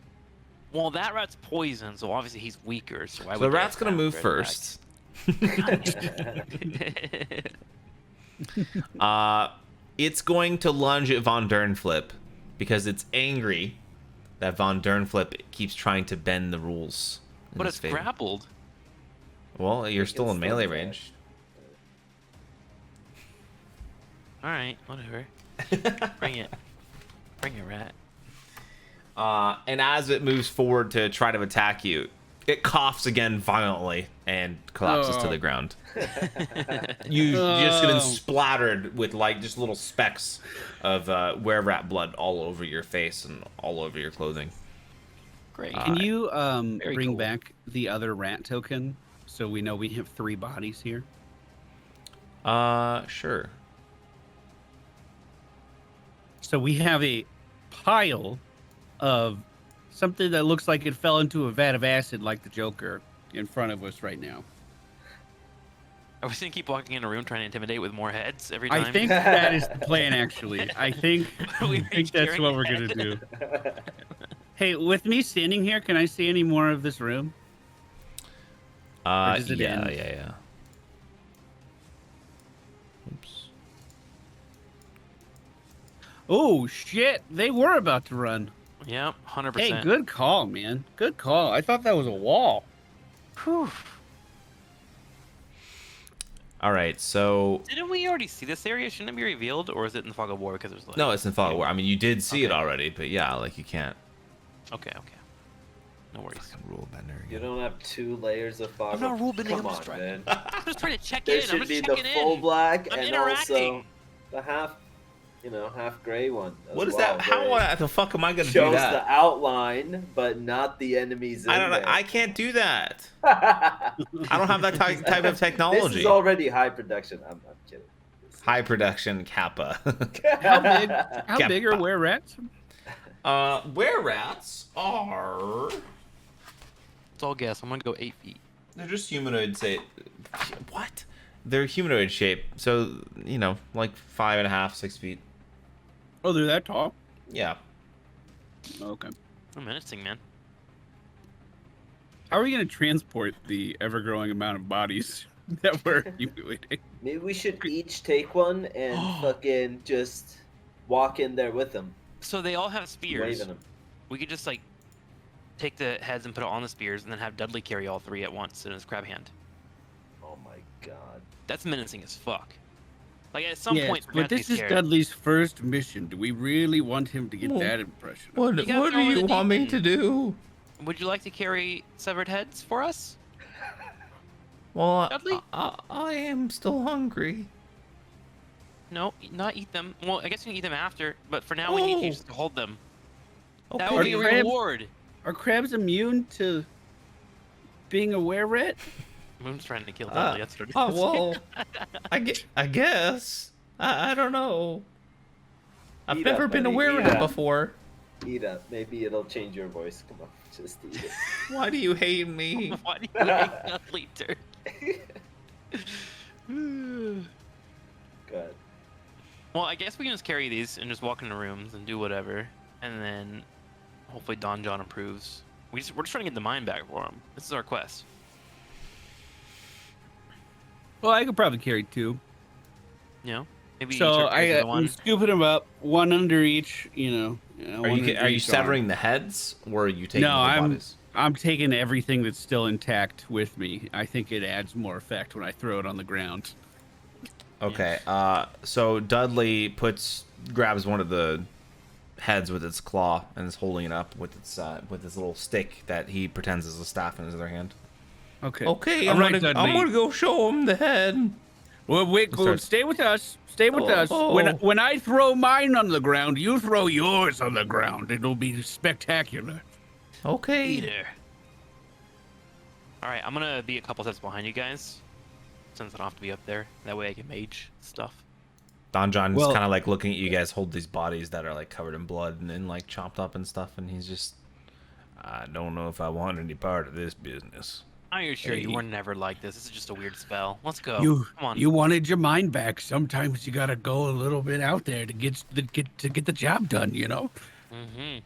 Well, that rat's poison, so obviously he's weaker. So I So would the rat's get gonna that move for first. attack. It's going to lunge at Von Dernflip because it's angry that Von Dernflip keeps trying to bend the rules. in But his it's favor. grappled. Well, you're still in It's melee still range. All right, whatever. Bring it. Bring it, rat. And as it moves forward to try to attack you, it coughs again violently and collapses to the ground. You just been splattered with like just little specks of wererat blood all over your face and all over your clothing. Great. Can you Very bring cool. back the other rat token so we know we have 3 bodies here? Sure. So we have a pile of something that looks like it fell into a vat of acid like the Joker in front of us right now. Are we gonna keep walking in a room trying to intimidate with more heads every time? I think that is the plan, actually. I think We that's carrying what we're head. going to do. Hey, with me standing here, can I see any more of this room? does it Yeah. end? Oops. Oh, shit. They were about to run. Yep, 100%. Hey, good call, man. Good call. I thought that was a wall. Whew. All right, so Didn't we already see this area? Shouldn't it be revealed, or is it in the fog of war because there's like... no, it's in Fog of War. I mean, you did see it Okay. already, but yeah, like you can't Okay. No worries. rule bender You again. don't have 2 layers of fog. I'm not rule bending, Come I'm on, just trying- man. I'm just trying to check There in. I'm should just be the checking full in. black I'm and interacting. also the half, half gray one. as What is well, that? How where the fuck am I it gonna do shows that? the outline, but not the enemies. I don't know. in I can't do that. there. I don't have that type of This technology. is already high production. I'm kidding. High production kappa. How big are were rats? Were rats are It's all guess. I'm gonna go 8 feet. they're just humanoid what? They're humanoid shape, so like 5.5, 6 feet. Oh, they're that tall? Yeah. Okay. I'm menacing, man. How are we going to transport the ever-growing amount of bodies that we're accumulating? Maybe we should each take one and fucking just walk in there with them, So they all have spears. waving them. We could just like take the heads and put it on the spears, and then have Dudley carry all 3 at once in his crab hand. Oh my god. That's menacing as fuck. Like at some Yes, point, we're but gonna this be is scared. Dudley's first mission. Do we really want him to get Well, that impression? What, You gotta what do throw in you the want me deep to end. do? Would you like to carry severed heads for us? Well, Dudley? I am still hungry. no, not eat them. Well, I guess you can eat them after, but for now we need you just to hold them. That Okay. would be a Crabs- reward. Are crabs immune to being a wererat? Moon's trying to kill Dudley. That's what it is. well, I guess. I don't know. I've Eat never up, been a buddy, eat wererat up. before. Eat up. Maybe it'll change your voice. Come on, just eat it. Why do you hate me? Why do you hate Dudley, Turkey? Good. Well, I guess we can just carry these and just walk into rooms and do whatever, and then hopefully Don John approves. We're just trying to get the mine back for him. This is our quest. Well, I could probably carry 2. You know, maybe So Turkey is the I'm one. scooping them up, one under each. Are you severing the heads, or are you taking No, the bodies? I'm taking everything that's still intact with me. I think it adds more effect when I throw it on the ground. Okay. So Dudley grabs one of the heads with its claw and is holding it up with his little stick that he pretends is a staff in his other hand. Okay. Okay, All I'm right, gonna Dudley. go show him the head. Well, wait, Starts- stay with us. Stay with us. Oh. When I throw mine on the ground, you throw yours on the ground. It'll be spectacular. Okay. Peter. All right, I'm gonna be a couple steps behind you guys, since I don't have to be up there. That way I can mage stuff. Don John's Well- kind of like looking at you guys hold these bodies that are like covered in blood and then like chopped up and stuff, and he's just, I don't know if I want any part of this business. Are you sure you Hey. were never like this? This is just a weird spell. Let's go. You Come on. you wanted your mind back. Sometimes you gotta go a little bit out there to get the job done. You know. Mm-hmm.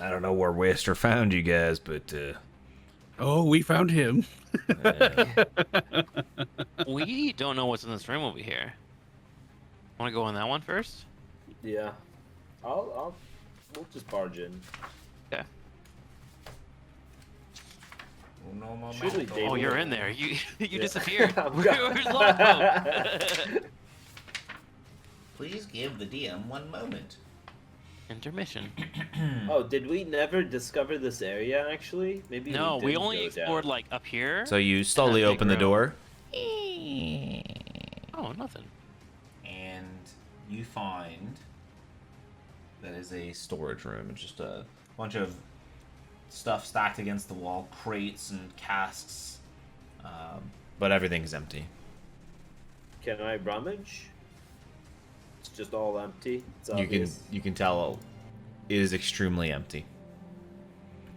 I don't know where Wester found you guys, but Oh, we found him. We don't know what's in this room over here. Want to go on that one first? Yeah. We'll just barge in. Okay. Should we, David? Oh, you're in there. You disappeared. I'm Where's gone. Lotto? Please give the DM 1 moment. Intermission. Oh, did we never discover this area actually? Maybe No, we didn't only go explored down. like up here. so you slowly big open the room. door Oh, nothing. and you find that is a storage room. It's just a bunch of stuff stacked against the wall, crates and casks, but everything's empty. Can I rummage? It's just all empty. It's You obvious. can tell it is extremely empty.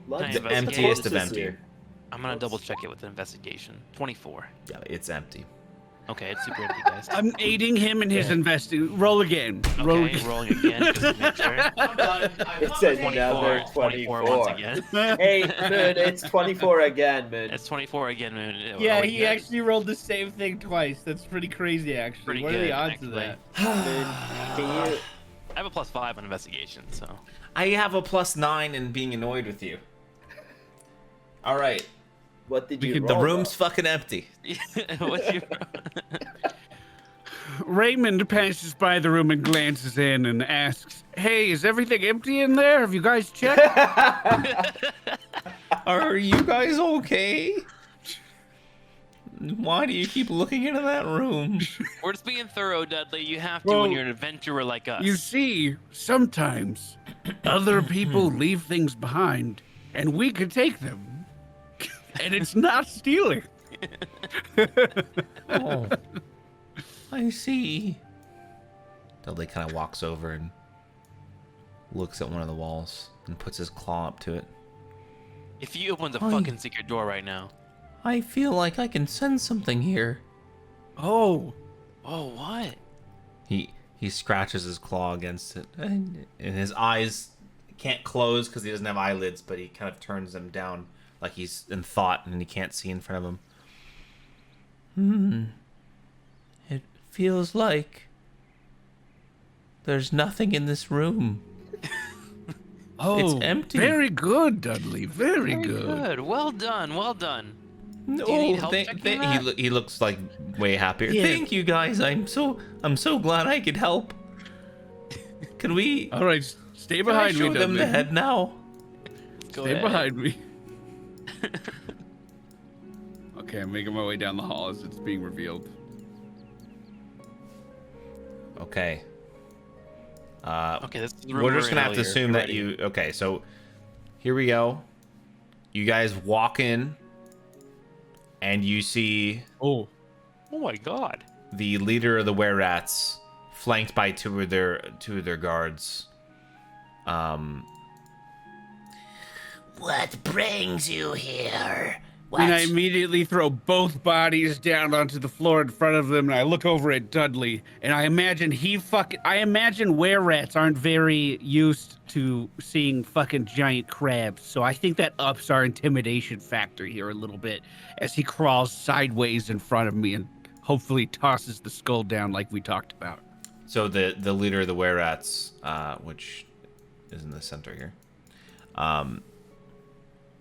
Let's- The let's emptiest close of this empty. here. I'm gonna double check it with investigation. 24. Yeah, it's empty. Okay, it's super empty, guys. I'm aiding him in his investing. Roll again. Roll Okay, again. rolling again just to make sure. It's another 24 24. once again. Hey, Moon, it's 24 again, Moon. It's 24 again, Moon. Yeah, Are we he good? actually rolled the same thing twice. That's pretty crazy, actually. Pretty what are good, the odds actually. of that? Moon, can you... I have a +5 on investigation, so. I have a +9 in being annoyed with you. All right, What did We you could- roll? the room's though? fucking empty. What's your... Raymond passes by the room and glances in and asks, "Hey, is everything empty in there? Have you guys checked?" Are you guys okay? Why do you keep looking into that room? We're just being thorough, Dudley. You have to Well, when you're an adventurer like us. You see, sometimes other people leave things behind, and we could take them, and it's not stealing. Oh, I see. Dudley kind of walks over and looks at one of the walls and puts his claw up to it. If you open the Hi. fucking secret door right now. I feel like I can sense something here. Oh, Oh, what? He scratches his claw against it, and his eyes can't close because he doesn't have eyelids, but he kind of turns them down like he's in thought and he can't see in front of him. It feels like there's nothing in this room. oh, empty. Very good, Dudley. Very Very good. good. Well done. Well done. No, you need help checking that? He looks like way happier. Yeah. Thank you guys. I'm so glad I could help. Can we All right, stay can I behind show me, them Dudley. the head now? Go Stay ahead. behind me. Okay, I'm making my way down the hall as it's being revealed. Okay. Okay, that's the room We're just in gonna have to earlier. assume Get that ready. you. Okay, so here we go. You guys walk in, and you see Oh, Oh my god. the leader of the wererats, flanked by two of their guards. What brings you here? What? and I immediately throw both bodies down onto the floor in front of them, and I look over at Dudley, and I imagine I imagine wererats aren't very used to seeing fucking giant crabs, so I think that ups our intimidation factor here a little bit as he crawls sideways in front of me and hopefully tosses the skull down like we talked about. So the leader of the wererats, which is in the center here,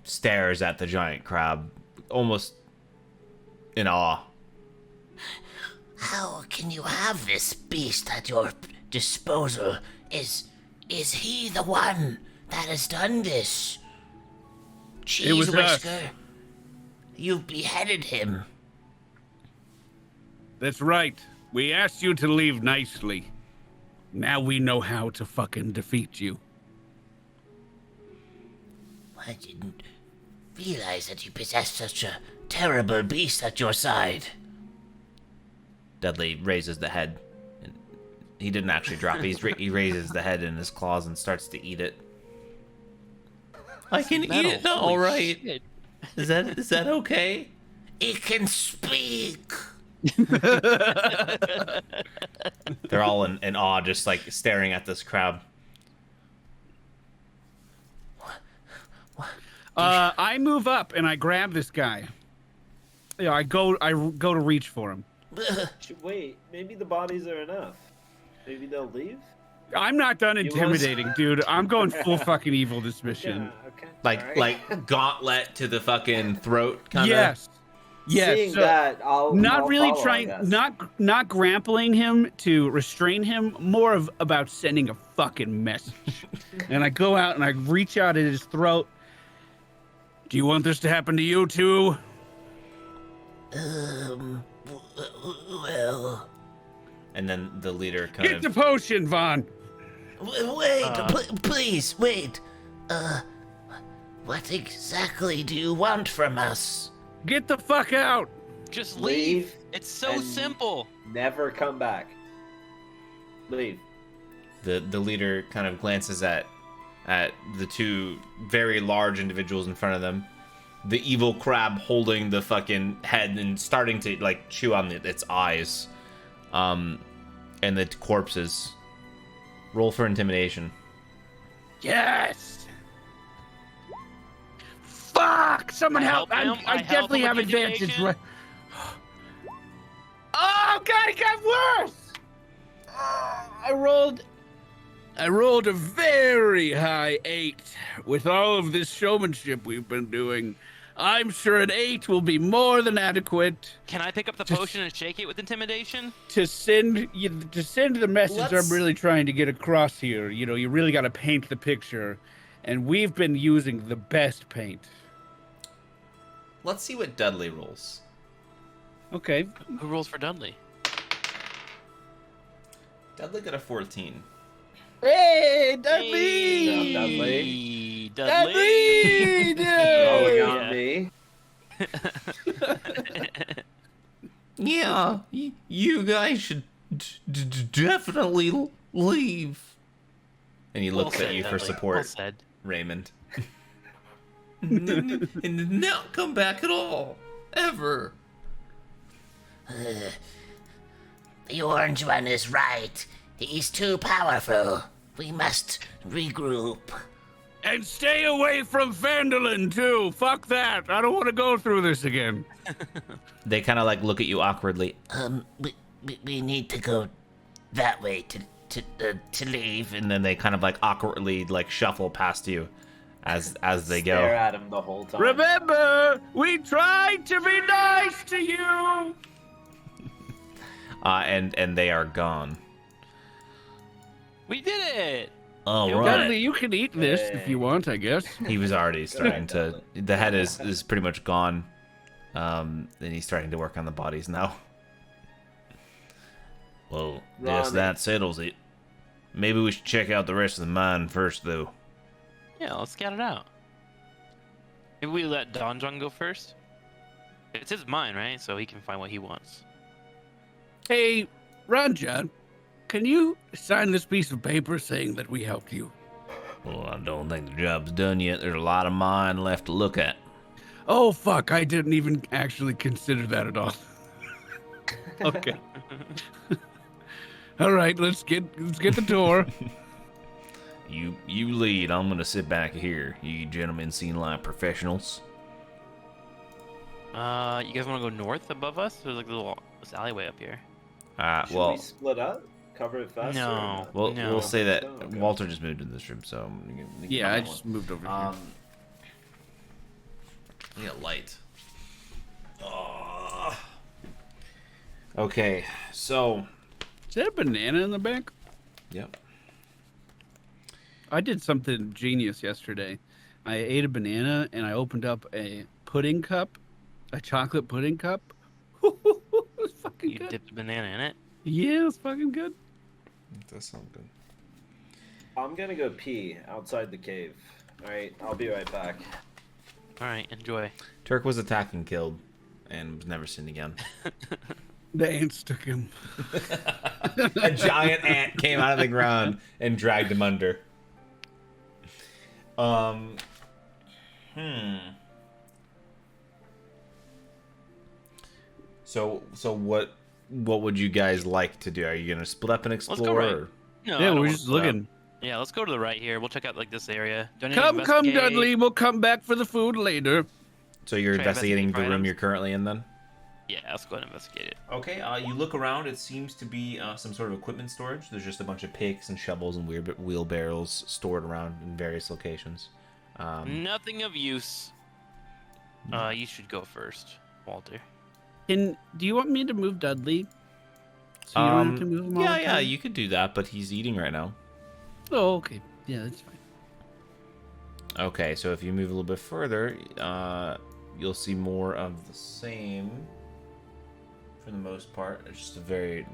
stares at the giant crab, almost in awe. How can you have this beast at your disposal? Is he the one that has done this? It was Cheese us. Whisker, you beheaded him. That's right. We asked you to leave nicely. Now we know how to fucking defeat you. I didn't realize that you possessed such a terrible beast at your side. Dudley raises the head. And he didn't actually drop it. He raises the head in his claws and starts to eat it. I can eat it now, all right. Shit. Is that okay? It can speak. They're all in awe, just like staring at this crab. I move up and I grab this guy. Yeah, I go to reach for him. Wait, maybe the bodies are enough. Maybe they'll leave? I'm not done wanna- intimidating, dude. I'm going full fucking evil this mission. Yeah, okay. Like alright. like gauntlet to the fucking throat, kind of. Yes. Yes. Seeing so that, I'll really follow, I trying, guess. not grappling him to restrain him. More of about sending a fucking message. And I go out and I reach out at his throat. Do you want this to happen to you too? Well, And then the leader kind Get of the potion, Vaughn. wait, please, wait. What exactly do you want from us? Get the fuck out. Just Leave leave. It's so and- simple. Never come back. Leave. the leader kind of glances at the two very large individuals in front of them. The evil crab holding the fucking head and starting to like chew on its eyes. And the corpses. Roll for intimidation. Yes. Fuck! Someone I help! help him. I I help definitely him have with advantage. intimidation. Right? Oh god, it got worse! I rolled a very high 8 with all of this showmanship we've been doing. I'm sure an 8 will be more than adequate Can I pick up the potion and shake it with intimidation? to send the message Let's- I'm really trying to get across here. You know, you really got to paint the picture, and we've been using the best paint. Let's see what Dudley rolls. Okay. Who rolls for Dudley? Dudley got a 14. Hey, Hey, Dudley. Dudley. Rolling Yeah. on me. Yeah, you guys should definitely leave. And he looks Well at you said, for Dudley. support, Well said. Raymond. And not come back at all. Ever. The orange one is right. He's too powerful. We must regroup. And stay away from Vandalin, too. Fuck that. I don't want to go through this again. They kind of like look at you awkwardly. We need to go that way to leave. And then they kind of like awkwardly like shuffle past you as they Stare go. at him the whole time. Remember, we tried to be nice to you. And they are gone. We did it. All Yo, right. Dudley, you can eat this if you want, I guess. He was already starting to. The head is pretty much gone. And he's starting to work on the bodies now. Well, yes, Ronnie. that settles it. Maybe we should check out the rest of the mine first, though. Yeah, let's scout it out. Maybe we let Don John go first. It's his mine, right? So he can find what he wants. Hey, Ron John, can you sign this piece of paper saying that we helped you? Well, I don't think the job's done yet. There's a lot of mine left to look at. Oh, fuck. I didn't even actually consider that at all. Okay. All right, let's get the tour. You lead. I'm gonna sit back here. You gentlemen seem like professionals. You guys want to go north above us? There's like a little this alleyway up here. Should Well, we split up? Cover it faster? No. or not? we'll say that Oh, okay. Walter just moved into this room, so Yeah, I just moved over here. Yeah, light. Okay, so Is that a banana in the back? yep. I did something genius yesterday. I ate a banana and I opened up a pudding cup, a chocolate pudding cup. It was fucking You good. dipped a banana in it. Yeah, it was fucking good. That sounds good. I'm gonna go pee outside the cave. Alright, I'll be right back. All right, enjoy. Turk was attacked and killed, and was never seen again. The ants took him. A giant ant came out of the ground and dragged him under. So what would you guys like to do? Are you gonna split up and explore? Let's go right. or- No, I Yeah, don't we're wanna just split up. looking. Yeah, let's go to the right here. We'll check out like this area. Do I need to Come, investigate? Dudley. We'll come back for the food later. So you're Try to investigating the investigate room items. you're currently in, then? Yeah, let's go ahead and investigate it. Okay, you look around. It seems to be some sort of equipment storage. There's just a bunch of picks and shovels and wheelbarrows stored around in various locations. Nothing of use. You should go first, Walter. Do you want me to move Dudley? So you don't have to move him all the yeah, time? you could do that, but he's eating right now. Oh, okay. Yeah, that's fine. Okay, so if you move a little bit further, you'll see more of the same. For the most part, it's just a very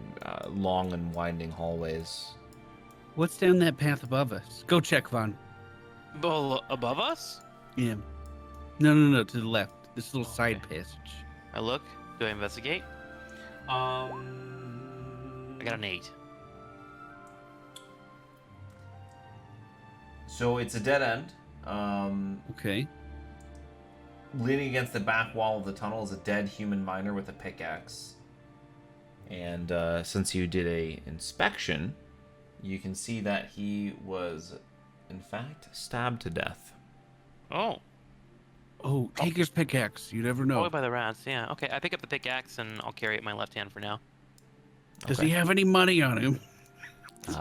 long and winding hallways. What's down that path above us? Go check, Vaughn. Above us? Yeah. No, to the left. This little side Okay. passage. I look. Do I investigate? I got an 8. So it's a dead end. Okay. Leaning against the back wall of the tunnel is a dead human miner with a pickaxe. And since you did a inspection, you can see that he was, in fact, stabbed to death. Oh. Oh, take his pickaxe. You never know. Probably by the rats, yeah. Okay, I pick up the pickaxe and I'll carry it in my left hand for now. Does Okay. he have any money on him?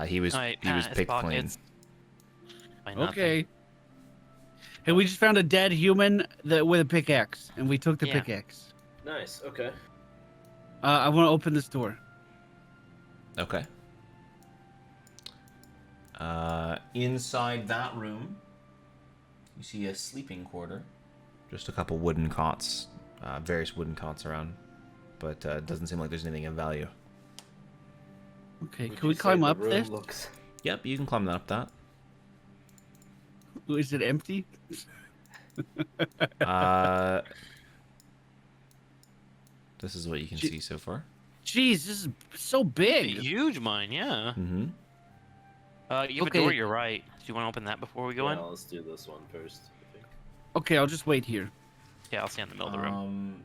He was I he was pat his picked clean. pockets. By nothing. Okay. Hey, we just found a dead human with a pickaxe, and we took the Yeah. pickaxe. Nice, okay. I want to open this door. Okay. Inside that room, you see a sleeping quarter. Just a couple wooden cots, various wooden cots around, but it doesn't seem like there's anything of value. Okay, Would can we you say climb the up room this? Looks... Yep, you can climb up that. Is it empty? This is what you can see so far. Jeez, this is so A big. huge mine, yeah. Mm-hmm. You have Okay. a door, you're right. Do you want to open that before we go Yeah, in? let's do this one first, I think. Okay, I'll just wait here. Yeah, I'll stand in the middle of the room.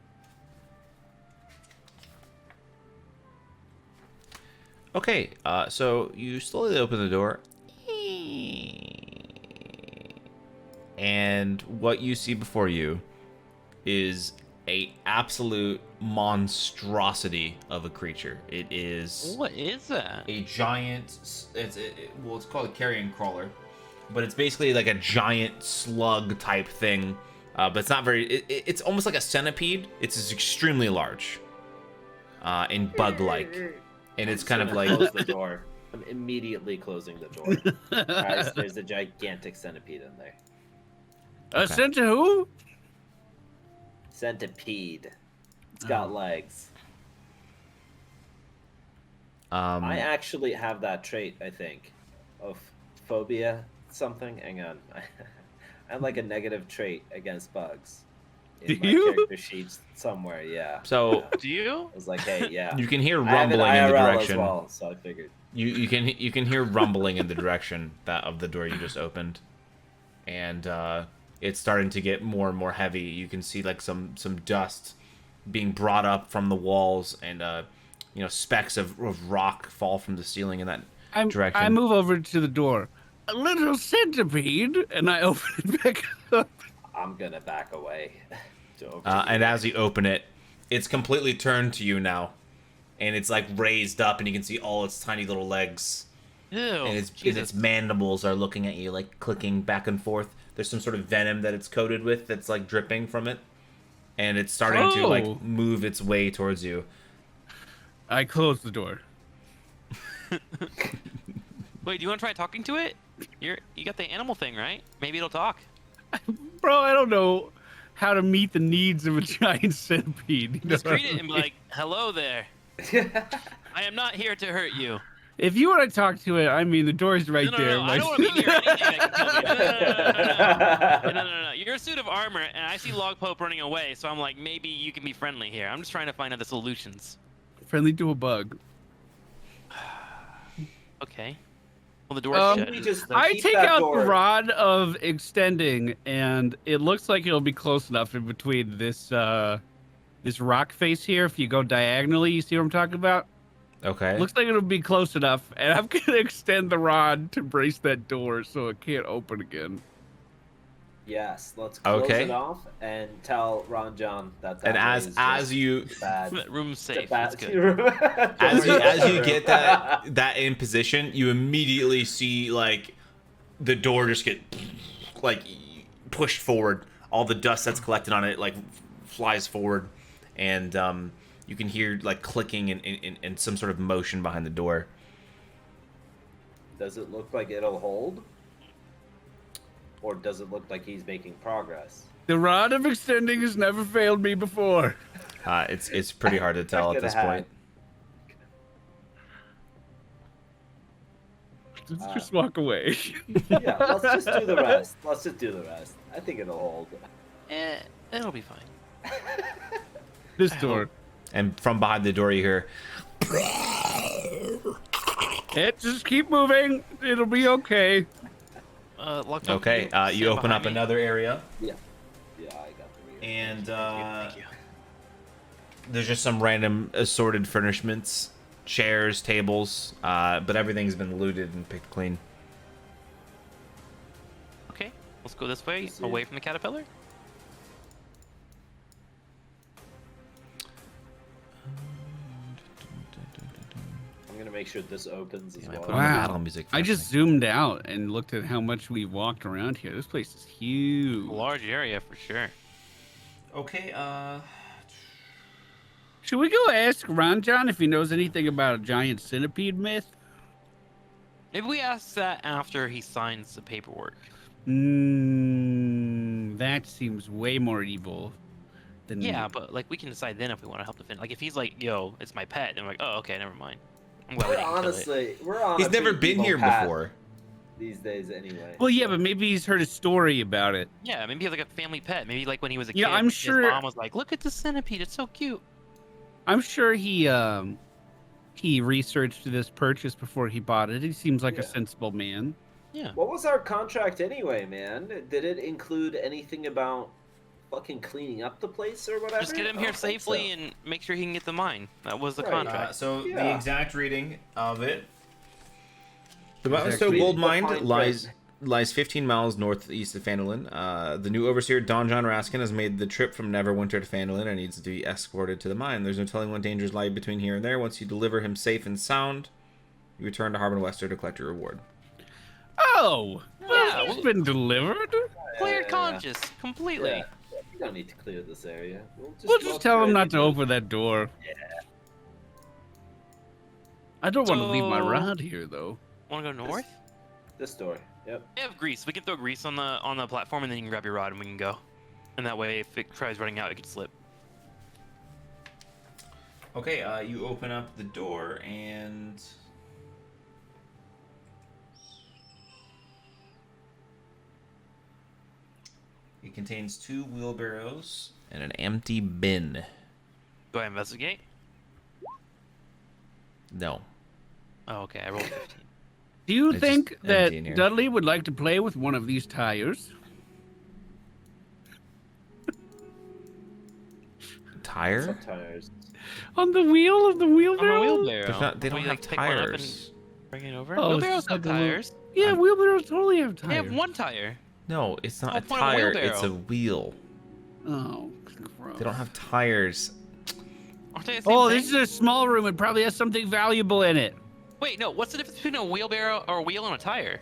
Okay, so you slowly open the door, and what you see before you is a absolute monstrosity of a creature. It is What is that? a giant. Well, it's called a carrion crawler, but it's basically like a giant slug type thing. But it's not very. It's almost like a centipede. It's extremely large, and bug-like. And it's kind of like Close the door. I'm immediately closing the door. Guys, there's a gigantic centipede in there. Sent to who? Centipede. It's got legs. I actually have that trait, I think, of phobia something. Hang on. I have like a negative trait against bugs. In Do my you? character sheets somewhere, yeah. So Yeah. Do you? I was like, hey, yeah. you can hear I have an rumbling in the IRL direction. as well, so I figured. You can hear rumbling in the direction of the door you just opened, and it's starting to get more and more heavy. You can see like some dust being brought up from the walls, and specks of rock fall from the ceiling in that direction. I move over to the door. A little centipede, and I open it back up. I'm gonna back away. And as you open it, it's completely turned to you now, and it's like raised up, and you can see all its tiny little legs. Ew. And Jesus. its mandibles are looking at you, like clicking back and forth. There's some sort of venom that it's coated with that's like dripping from it, and it's starting to like move its way towards you. I close the door. Wait, do you want to try talking to it? You got the animal thing, right? Maybe it'll talk. Bro, I don't know how to meet the needs of a giant centipede. You Just know what greet I it and be mean? like, "Hello there. I am not here to hurt you." If you want to talk to it, I mean, the door's right No, there. I don't want to be near anything that can kill me. No. You're a suit of armor, and I see Logpope running away, so I'm like, maybe you can be friendly here. I'm just trying to find other solutions. Friendly to a bug. Okay. Well, the door's shut. We just I keep take that out door- the rod of extending, and it looks like it'll be close enough in between this this rock face here. If you go diagonally, you see what I'm talking about? Okay. Looks like it'll be close enough, and I'm gonna extend the rod to brace that door so it can't open again. Yes, let's close Okay. it off and tell Ron John that. And way is as you bad. That room's safe. bad- That's good. as you get that in position, you immediately see like the door just get like pushed forward. All the dust that's collected on it like flies forward, and you can hear like clicking and some sort of motion behind the door. Does it look like it'll hold? Or does it look like he's making progress? The rod of extending has never failed me before. It's pretty hard to tell at this point. Let's just walk away. Yeah, let's just do the rest. I think it'll hold. It'll be fine. This door. And from behind the door, you hear Just keep moving. It'll be okay. Logpope, okay. can You stand open up behind me? another area, Yeah, I got the rear. and Thank you. there's just some random assorted furnishments, chairs, tables, but everything's been looted and picked clean. Okay, let's go this way, See. away from the caterpillar. I'm gonna make sure this opens as Yeah, I well. put on the Wow. battle music. I first just thing. zoomed out and looked at how much we walked around here. This place is huge. A large area for sure. Okay. Should we go ask Ron John if he knows anything about a giant centipede myth? Maybe we ask that after he signs the paperwork. That seems way more evil than Yeah, but like we can decide then if we want to help defend. Like if he's like, "Yo, it's my pet," then we're like, "Oh, okay, never mind." I'm glad we We're didn't kill it. honestly, we're on. He's a never pretty been evil here path before. these days, anyway. Well, yeah, but maybe he's heard a story about it. Yeah, maybe he has like a family pet. Maybe like when he was a kid, Yeah, I'm his sure- mom was like, "Look at the centipede, it's so cute." I'm sure he researched this purchase before he bought it. He seems like a Yeah. sensible man. Yeah. What was our contract anyway, man? Did it include anything about fucking cleaning up the place or whatever? Just get him I here don't think safely so. and make sure he can get the mine. That was the Right. contract. So the Yeah. exact reading of it. The Exact Mewnfare reading. Gold Mine Fine lies 15 miles northeast of Phandalin. The new overseer Don John Raskin has made the trip from Neverwinter to Phandalin and needs to be escorted to the mine. There's no telling what dangers lie between here and there. Once you deliver him safe and sound, you return to Harbin Wester to collect your reward. Oh, Yeah, it's been delivered. Cleared Yeah. conscious completely. Yeah. You don't need to clear this area. We'll just walk tell him right not to into it. open that door. I don't want to leave my So- rod here, though. Want to go north? This door. Yep. We have grease. We can throw grease on the platform, and then you can grab your rod, and we can go. And that way, if it tries running out, it could slip. Okay, you open up the door and it contains 2 wheelbarrows and an empty bin. Do I investigate? No. Oh, okay. I rolled 15. Do you It's think just empty in that here. Dudley would like to play with one of these tires? Tire? Some tires. On the wheel of the On a wheelbarrow? wheelbarrow. They don't We, have pick one up and tires. bring it over. Oh, it's Wheelbarrows just have like a little- tires. Yeah, wheelbarrows totally have They have tires. 1 tire. No, it's not Oh, a point of a tire. It's a wheelbarrow. wheel. Oh, gross. They don't have tires. Aren't they the same Oh, thing? this is a small room. It probably has something valuable in it. Wait, no. What's the difference between a wheelbarrow or a wheel and a tire?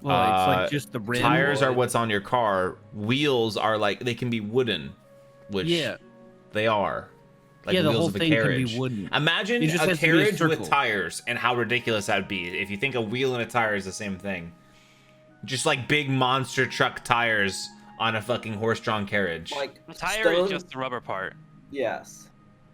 Well, it's Uh, like just the rim. Tires are what's on your car. Wheels are like they can be wooden, which Yeah. they are. Like Yeah, the wheels whole of a thing can be carriage. wooden. Imagine It just a has to be a carriage with circle. tires and how ridiculous that'd be if you think a wheel and a tire is the same thing. Just like big monster truck tires on a fucking horse-drawn carriage. Like The tire stone, is just the rubber part. yes.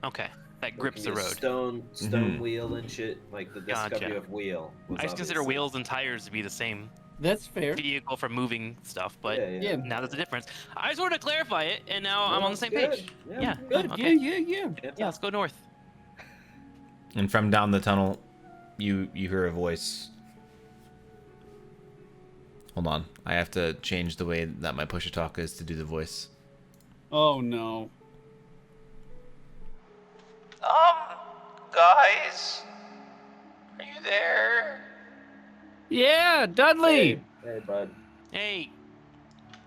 Okay. That Like grips the a road. Stone Mhm. wheel and shit. Like the discovery Gotcha. of wheel. Was I just consider obviously- wheels and tires to be the same That's fair. vehicle for moving stuff, but Yeah. now there's a difference. I just wanted to clarify it, and now I'm on the same Good. page. Yeah. Yeah. Good. Okay. Yeah. Yeah, let's go north. And from down the tunnel, you hear a voice. Hold on, I have to change the way that my push to talk is to do the voice. Oh no. Guys, are you there? Yeah, Dudley. Hey, bud. Hey,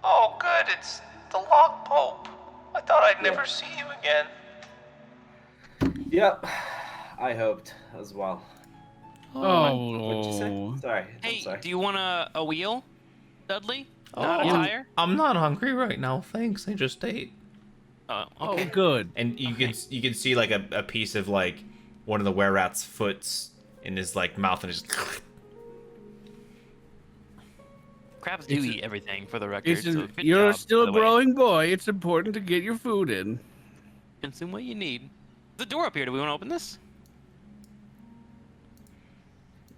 Oh, good, it's the Log Pope. I thought I'd never see you again. Yep. I hoped as well. What'd you say? Oh. Sorry. hey, I'm sorry. do you want a wheel, Dudley? Not a yeah. tire? I'm not hungry right now, thanks. I just ate. Oh, Oh, okay. good. And you can see like a piece of like one of the wererat's foots in his like mouth and just. Crabs do It's a- eat everything, for the record. It's So good you're job, still by a the way. growing boy. It's important to get your food in. Consume what you need. The door up here. Do we want to open this?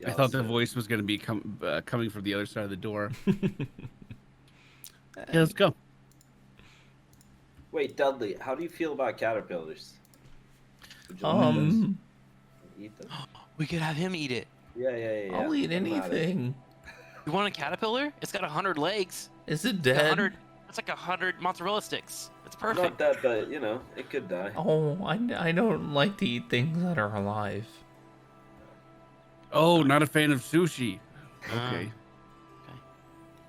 Yeah, I thought the let's- voice was going to be coming from the other side of the door. Yeah, let's go. Wait, Dudley, how do you feel about caterpillars? Would you like those? Eat them? We could have him eat it. Yeah. I'll eat what about it? anything. You want a caterpillar? It's got 100 legs. Is it It's dead? 100. It's like 100 mozzarella sticks. It's perfect. Not that, but you know, it could die. Oh, I don't like to eat things that are alive. Oh, not a fan of sushi. Ah. Okay.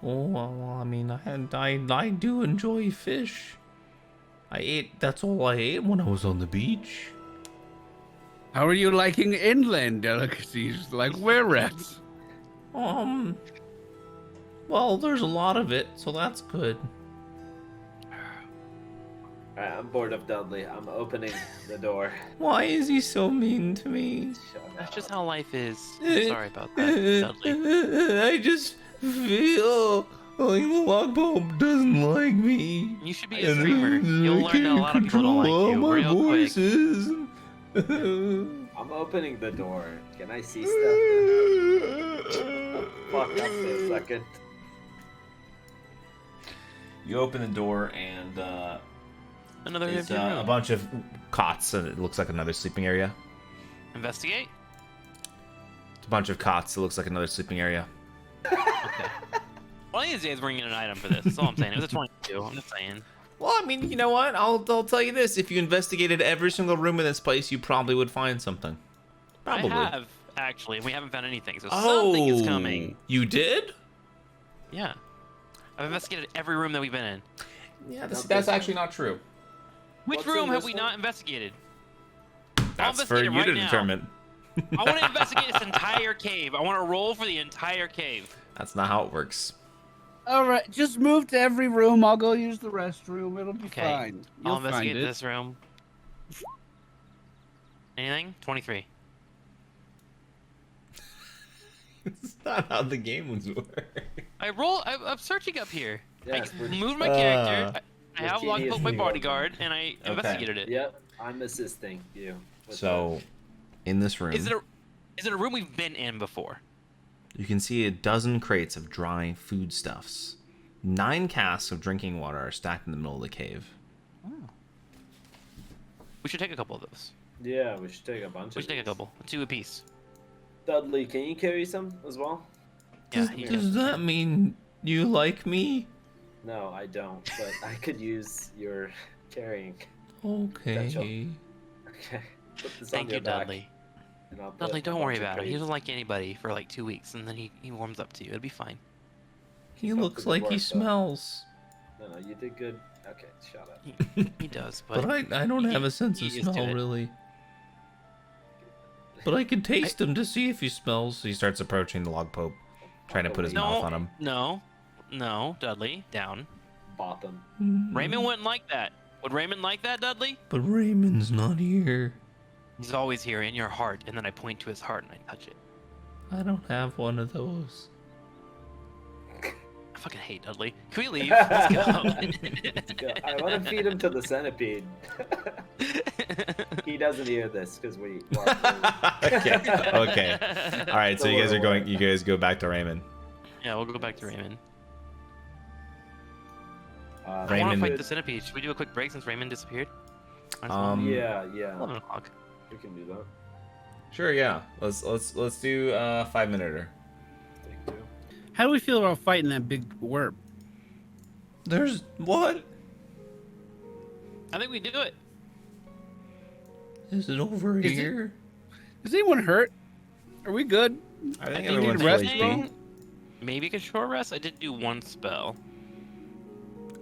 Oh well, I mean, I do enjoy fish. That's all I ate when I was on the beach. How are you liking inland delicacies like wererats? Well, there's a lot of it, so that's good. Alright, I'm bored of Dudley. I'm opening the door. Why is he so mean to me? Shut That's up. just how life is. I'm sorry about that, Dudley. I just feel like the log pope doesn't like me. You should be a streamer. You'll learn that a lot of people don't like you real quick. voices. I'm opening the door. Can I see stuff? Fuck up for a second. You open the door and Another it's empty room. a bunch of cots, and it looks like another sleeping area. Investigate? It's a bunch of cots. It looks like another sleeping area. Okay. One of these days, we're going to get an item for this. That's all I'm saying. It was a 22. I'm just saying. Well, I mean, you know what? I'll tell you this: if you investigated every single room in this place, you probably would find something. Probably. I have, actually. We haven't found anything, so something is coming. You did? Yeah. I've investigated every room that we've been in. Yeah, that's actually not true. Which What's in room have this we one? not investigated? That's for investigate you it right to now. determine. I want to investigate this entire cave. I want to roll for the entire cave. That's not how it works. All right, just move to every room. I'll go use the restroom. It'll be Okay. fine. You'll I'll investigate find it. this room. Anything? 23. It's not how the game would work. I'm searching up here. Yes, I we're- moved my character. I we're have Logbook, my tediously bodyguard, and I investigated it. Yep, I'm assisting you. So, in this room, Is it a room we've been in before? you can see a dozen crates of dry foodstuffs. 9 casks of drinking water are stacked in the middle of the cave. We should take a couple of those. Yeah, we should take a bunch. We should take a couple. 2 apiece. Dudley, can you carry some as well? Yeah. Does that mean you like me? No, I don't. But I could use your carrying. Okay. Okay. Put this on Thank your you, back, Dudley. and I'll put Dudley, a don't bunch worry of about it. He crates. doesn't like anybody for like 2 weeks, and then he warms up to you. It'll be fine. He Keep up looks the good like he work, though. smells. No, you did good. Okay, shut up. He does, but But I don't have a sense of you just do smell, it. really. But I can taste him to see if he smells. So he starts approaching the log pope, trying to put his mouth on him. No, Dudley, down. Bottom. Raymond wouldn't like that. Would Raymond like that, Dudley? But Raymond's not here. He's always here in your heart, and then I point to his heart and I touch it. I don't have one of those. I fucking hate Dudley. Can we leave? Let's go. I want to feed him to the centipede. He doesn't hear this because we. Okay. All right. So you guys are going. You guys go back to Raymond. Yeah, we'll go back to Raymond. I want to Raymond- fight the centipede. Should we do a quick break since Raymond disappeared? Yeah. 11 o'clock. We can do that. Sure. Yeah. Let's do 5-minute. Take 2. How do we feel about fighting that big worm? There's what? I think we do it. Is it over Is it- here? Is anyone hurt? Are we good? I think think everyone's we need full rest, HP. Maybe a short rest. I did do 1 spell.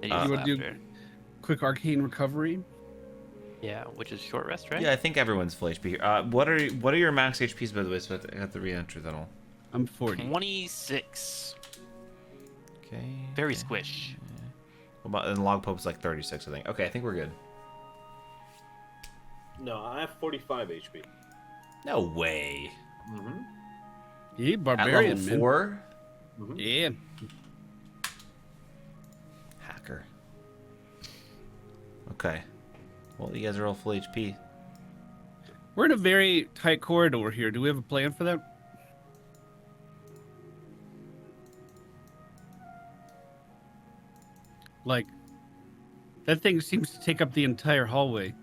I You used would do- after. Quick arcane recovery. Yeah, which is short rest, right? Yeah, I think everyone's full HP here. What are your max HPs, by the way? So I have to re-enter that all. I'm 40. 26. Okay. Very squish. What about, and log pope's like 36, I think. Okay, I think we're good. No, I have 45 HP. No way. Mm-hmm. Yeah, At barbarian, level man. 4? Yeah. Hacker. Okay. Well, you guys are all full HP. We're in a very tight corridor here. Do we have a plan for that? Like, that thing seems to take up the entire hallway.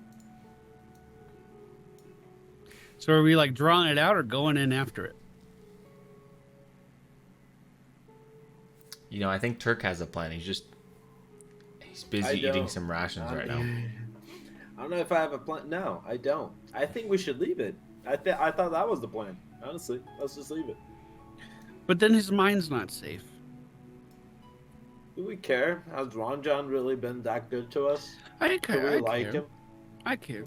So are we like drawing it out or going in after it? You know, I think Turk has a plan. He's busy eating don't. some rations right now. I don't know if I have a plan. No, I don't. I think we should leave it. I thought that was the plan. Honestly, let's just leave it. But then his mind's not safe. Do we care? Has Ron John really been that good to us? I Do care. we I like care. him? I care.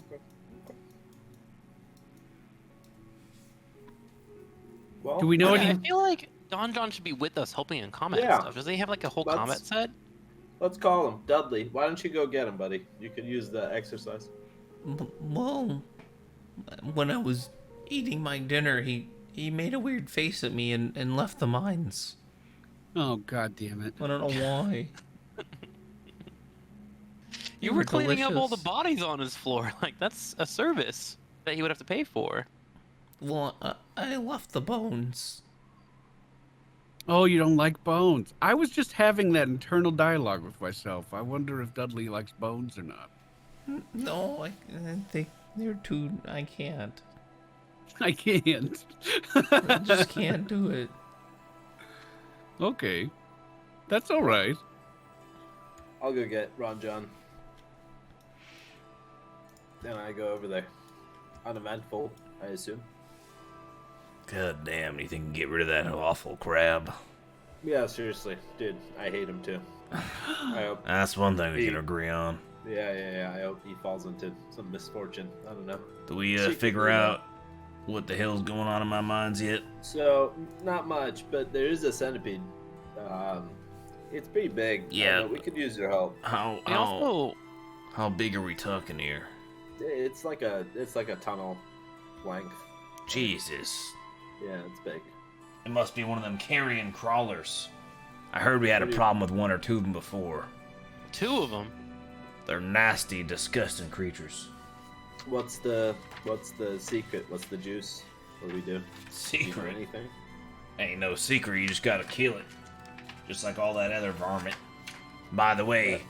Well, Do we know I any? feel like Don John should be with us helping in combat and Yeah. stuff. Doesn't he have like a whole Let's- combat set? Let's call him Dudley. Why don't you go get him, buddy? You could use the exercise. Well, when I was eating my dinner, he made a weird face at me and left the mines. Oh, god damn it. I don't know why. You They were were cleaning up all the delicious. bodies on his floor. Like that's a service that he would have to pay for. Well, I left the bones. Oh, you don't like bones. I was just having that internal dialogue with myself. I wonder if Dudley likes bones or not. No, I think they're too. I can't. I can't. I just can't do it. Okay. That's all right. I'll go get Ron John. Then I go over there. Uneventful, I assume. God damn, you think you can get rid of that awful crab? Yeah, seriously, dude, I hate him too. I hope. That's one thing we He- can agree on. Yeah. I hope he falls into some misfortune. I don't know. Do we She can figure do that. out what the hell's going on in my minds yet? So, not much, but there is a centipede. It's pretty big. Yeah. We could use your help. We also How big are we talking here? It's like a tunnel length. Jesus. Yeah, it's big. It must be one of them carrion crawlers. I heard we had a problem with one or two of them before. 2 of them. They're nasty, disgusting creatures. What's the secret? What's the juice? What do we do? Do you know Secret? anything? Ain't no secret, you just gotta kill it. Just like all that other varmint. By the way,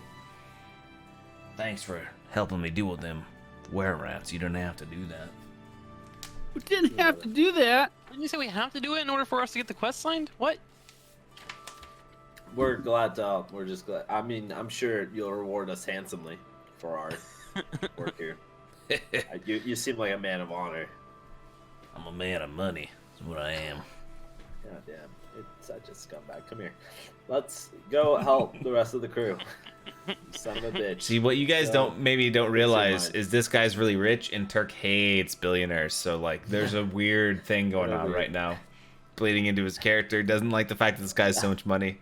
thanks for helping me deal with them wererats. You didn't have to do that. We didn't have to do that. Didn't you say we have to do it in order for us to get the quest signed? What? We're glad to help. We're just glad. I mean, I'm sure you'll reward us handsomely for our work here. You seem like a man of honor. I'm a man of money, is what I am. God damn. It's such a scumbag. Come here. Let's go help the rest of the crew. You son of a bitch. See, what you guys So, don't realize mind. is this guy's really rich and Turk hates billionaires. So like, there's a weird thing going on right now, bleeding into his character. Doesn't like the fact that this guy has so much money.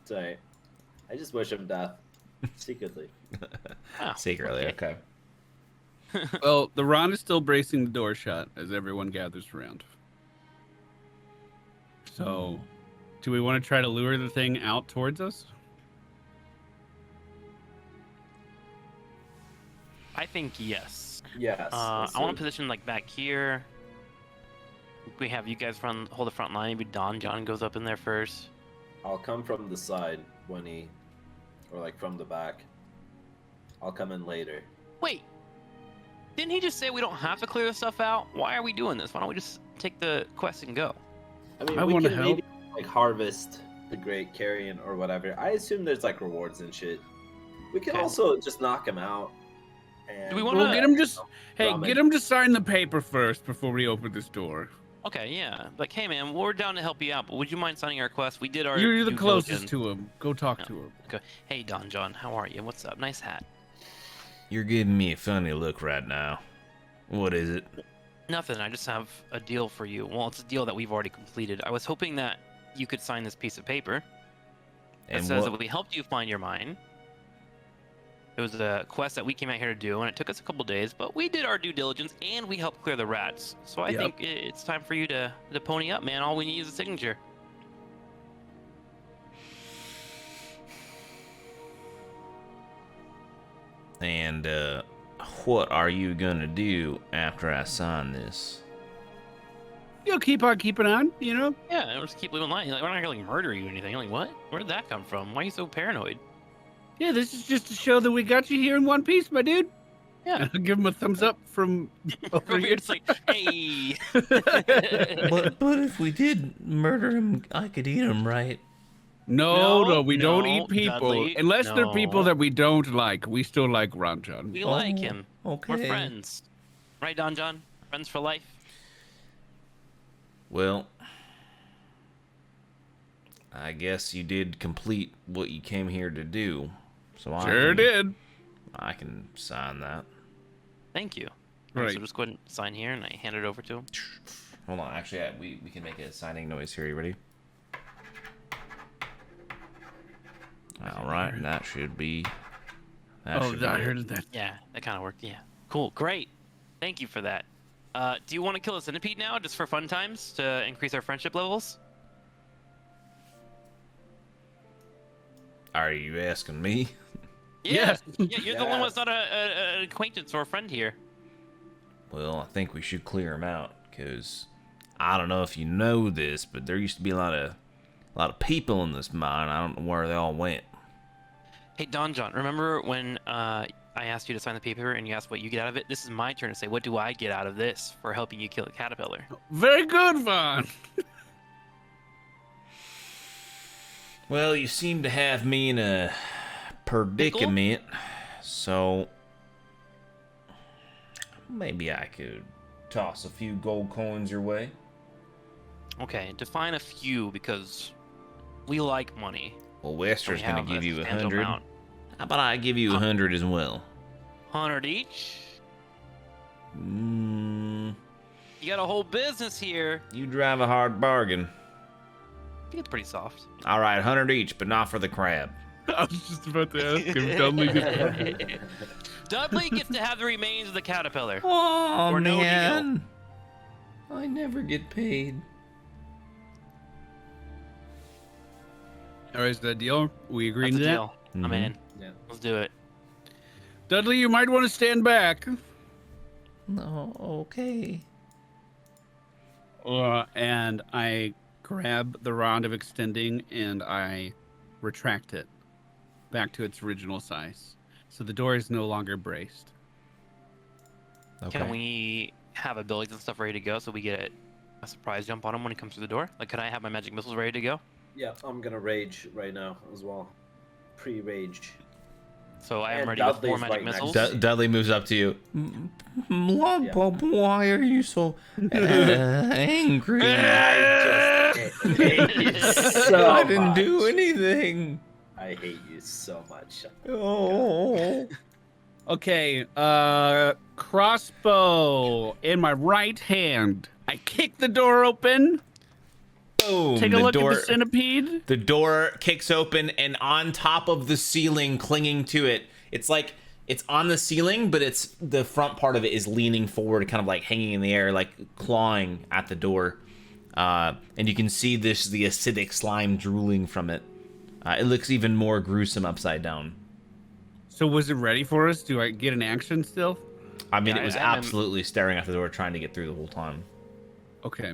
Sorry. I just wish him death. Secretly. Oh, Secretly, okay. Well, the Ron is still bracing the door shut as everyone gathers around. So, do we want to try to lure the thing out towards us? I think yes. Yes. I let's want do to position like back here. We have you guys hold the front line. Maybe Don John goes up in there first. I'll come from the side when he, or like from the back. I'll come in later. Wait, didn't he just say we don't have to clear this stuff out? Why are we doing this? Why don't we just take the quest and go? I mean, I we wanna can help. maybe like harvest the great carrion or whatever. I assume there's like rewards and shit. We can Okay. also just knock him out. And Do we wanna- Well, get him just. Hey, Ramen. get him to sign the paper first before we open this door. Okay, yeah. Like, hey man, we're down to help you out, but would you mind signing our quest? We did our. You're the due closest diligence. to him. Go talk Yeah. to him. Okay. Hey Don John, how are you? What's up? Nice hat. You're giving me a funny look right now. What is it? Nothing. I just have a deal for you. Well, it's a deal that we've already completed. I was hoping that you could sign this piece of paper that And says what? that we helped you find your mine. It was a quest that we came out here to do, and it took us a couple days, but we did our due diligence and we helped clear the rats. So I Yep. think it's time for you to pony up, man. All we need is a signature. And what are you gonna do after I sign this? You'll keep on keeping on, you know? Yeah, and we'll just keep living life. Like, we're not gonna like, murder you or anything. Like, what? Where did that come from? Why are you so paranoid? Yeah, this is just to show that we got you here in one piece, my dude. Yeah. I'll give him a thumbs up from over here. It's like, hey. But if we did murder him, I could eat him, right? No, we don't no, eat people. Dudley, Unless they're people no. that we don't like. We still like Ron John. We like him. Okay. We're friends. Right, Don John? Friends for life? Well, I guess you did complete what you came here to do. So Sure did. I can sign that. Thank you. Right. So just go ahead and sign here, and I hand it over to him. Hold on, actually, we can make a signing noise here. You ready? All right, that should be. I Should be it. heard that. Yeah, that kind of worked. Yeah. Cool. Great. Thank you for that. Do you want to kill a centipede now, just for fun times, to increase our friendship levels? Are you asking me? Yeah. Yes. Yeah, you're the one that's not an acquaintance or a friend here. Well, I think we should clear him out, because I don't know if you know this, but there used to be a lot of people in this mine. I don't know where they all went. Hey, Don John, remember when I asked you to sign the paper and you asked what you get out of it? This is my turn to say, what do I get out of this for helping you kill a caterpillar? Very good, Vaughn. Well, you seem to have me in a predicament, so maybe I could toss a few gold coins your way. Okay, define a few, because we like money. Well, Wester's We gonna have give you substantial 100. amount. How about I give you 100 as well? 100 each? Mm, You got a whole business here. you drive a hard bargain. I think it's pretty soft. All right, 100 each, but not for the crab. I was just about to ask him. Dudley gets Dudley gets to have the remains of the caterpillar. Oh, Or no man. I never get paid. All right, is that a deal? We agreeing That's a to that? deal. I'm Mhm. in. Yeah. Let's do it. Dudley, you might want to stand back. No, okay. And I grab the rod of extending and I retract it back to its original size. So the door is no longer braced. Okay. Can we have abilities and stuff ready to go so we get a surprise jump on him when he comes through the door? Like, can I have my magic missiles ready to go? Yeah, I'm gonna rage right now as well. Pre-rage. So I am And ready with 4 Dudley's magic right next missiles. to Dudley moves up to you. Lump, why are you so angry? I just hate you so I didn't much. do anything. I hate you so much. Oh. Okay, crossbow in my right hand. I kick the door open. Boom. Take a look at the centipede. The door kicks open, and on top of the ceiling, clinging to it, it's like it's on the ceiling, but it's the front part of it is leaning forward, kind of like hanging in the air, like clawing at the door. And you can see the acidic slime drooling from it. It looks even more gruesome upside down. So was it ready for us? Do I get an action still? I mean, Yeah, it was I haven't- absolutely staring at the door, trying to get through the whole time. Okay.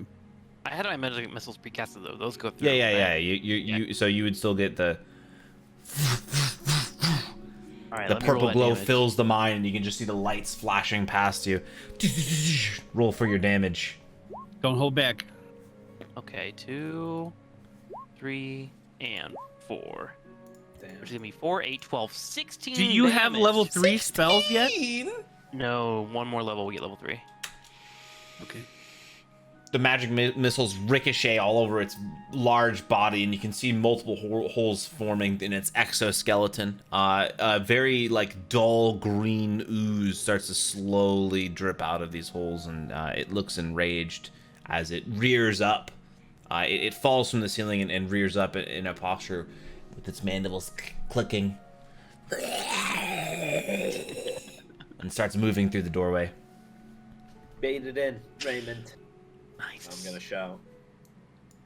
I had my magic missiles precasted though. Those go through. Yeah. right? You. So you would still get the All right, the let me roll purple that glow damage. fills the mine, and you can just see the lights flashing past you. Roll for your damage. Don't hold back. Okay, 2, 3, and 4. Damn. Which is gonna be 4, 8, 12, 16. Do you have damage. level 3 spells yet? No, one more level, we get level 3. Okay. The magic missiles ricochet all over its large body, and you can see multiple holes forming in its exoskeleton. A very like dull green ooze starts to slowly drip out of these holes, and it looks enraged as it rears up. It falls from the ceiling and rears up in a posture with its mandibles clicking, and starts moving through the doorway. Bait it in, Raymond. Nice. I'm gonna shout.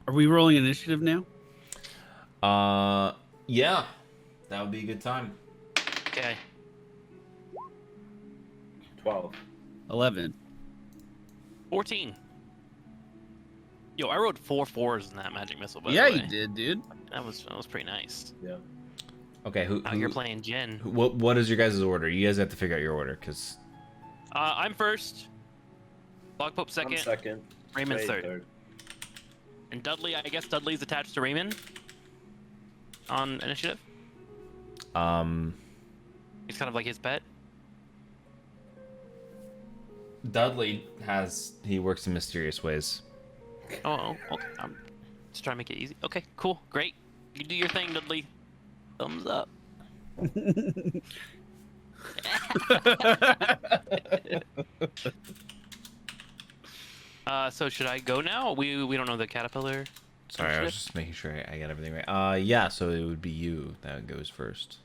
Are we rolling initiative now? Yeah, that would be a good time. Okay. 12. 11. 14. Yo, I rolled 4 4s in that magic missile. By Yeah, the way. you did, dude. That was pretty nice. Yeah. Okay, who You're playing Jen. what is your guys' order? You guys have to figure out your order, because I'm first. Log Pope second. I'm second. Raymond's Trey third. And Dudley, I guess Dudley's attached to Raymond on initiative. He's kind of like his pet. Dudley he works in mysterious ways. Oh, okay. I'm just trying to make it easy. Okay, cool, great. You do your thing, Dudley. Thumbs up. So should I go now? We don't know the caterpillar. Sorry, I was Shit. just making sure I got everything right. Yeah, so it would be you that goes first.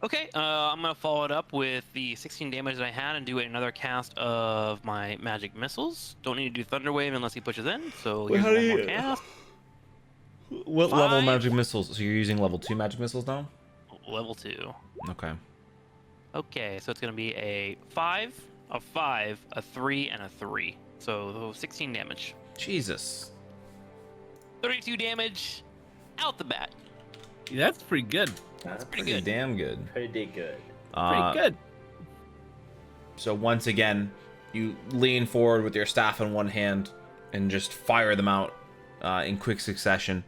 Okay, I'm gonna follow it up with the 16 damage that I had and do another cast of my magic missiles. Don't need to do Thunder Wave unless he pushes in. So here's one more cast. What level 5. magic missiles? So you're using level 2 magic missiles now? Level 2. Okay. Okay, so it's gonna be a 5, a 5, a 3, and a 3. So 16 damage. Jesus. 32 damage out the bat. That's pretty good. That's Pretty good. Damn good. pretty good. Pretty good. So once again, you lean forward with your staff in one hand and just fire them out in quick succession.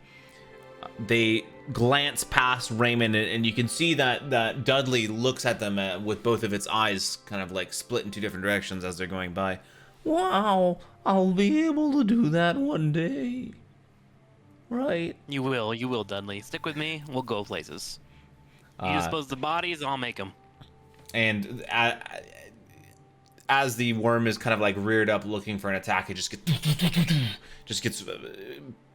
They glance past Raymond, and you can see that Dudley looks at them with both of its eyes kind of like split in two different directions as they're going by. Wow, I'll be able to do that one day. Right. You will, Dudley. Stick with me. We'll go places. You dispose the bodies, I'll make them. And as the worm is kind of like reared up looking for an attack, it just gets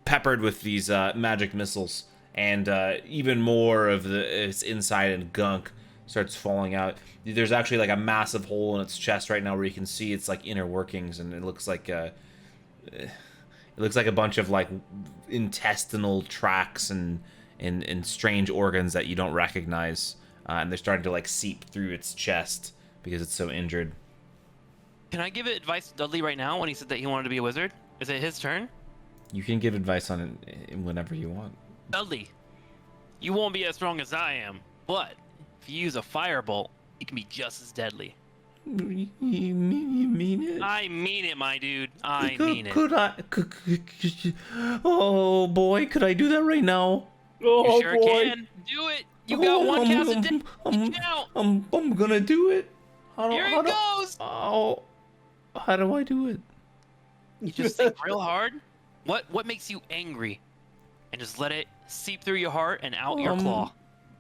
peppered with these magic missiles, and even more of its inside and gunk starts falling out. There's actually like a massive hole in its chest right now where you can see its like inner workings, and it looks like a bunch of like intestinal tracts and strange organs that you don't recognize. and they're starting to like seep through its chest because it's so injured. Can I give advice to Dudley right now when he said that he wanted to be a wizard? Is it his turn? You can give advice on it whenever you want. Dudley, you won't be as strong as I am, but if you use a firebolt, you can be just as deadly. You mean it? I mean it, my dude. I mean it. Oh boy, could I do that right now? You sure can. Do it. You got one cast a day. I'm gonna do it. Here it goes. How do I do it? You just think real hard. What makes you angry? And just let it seep through your heart and out your claw.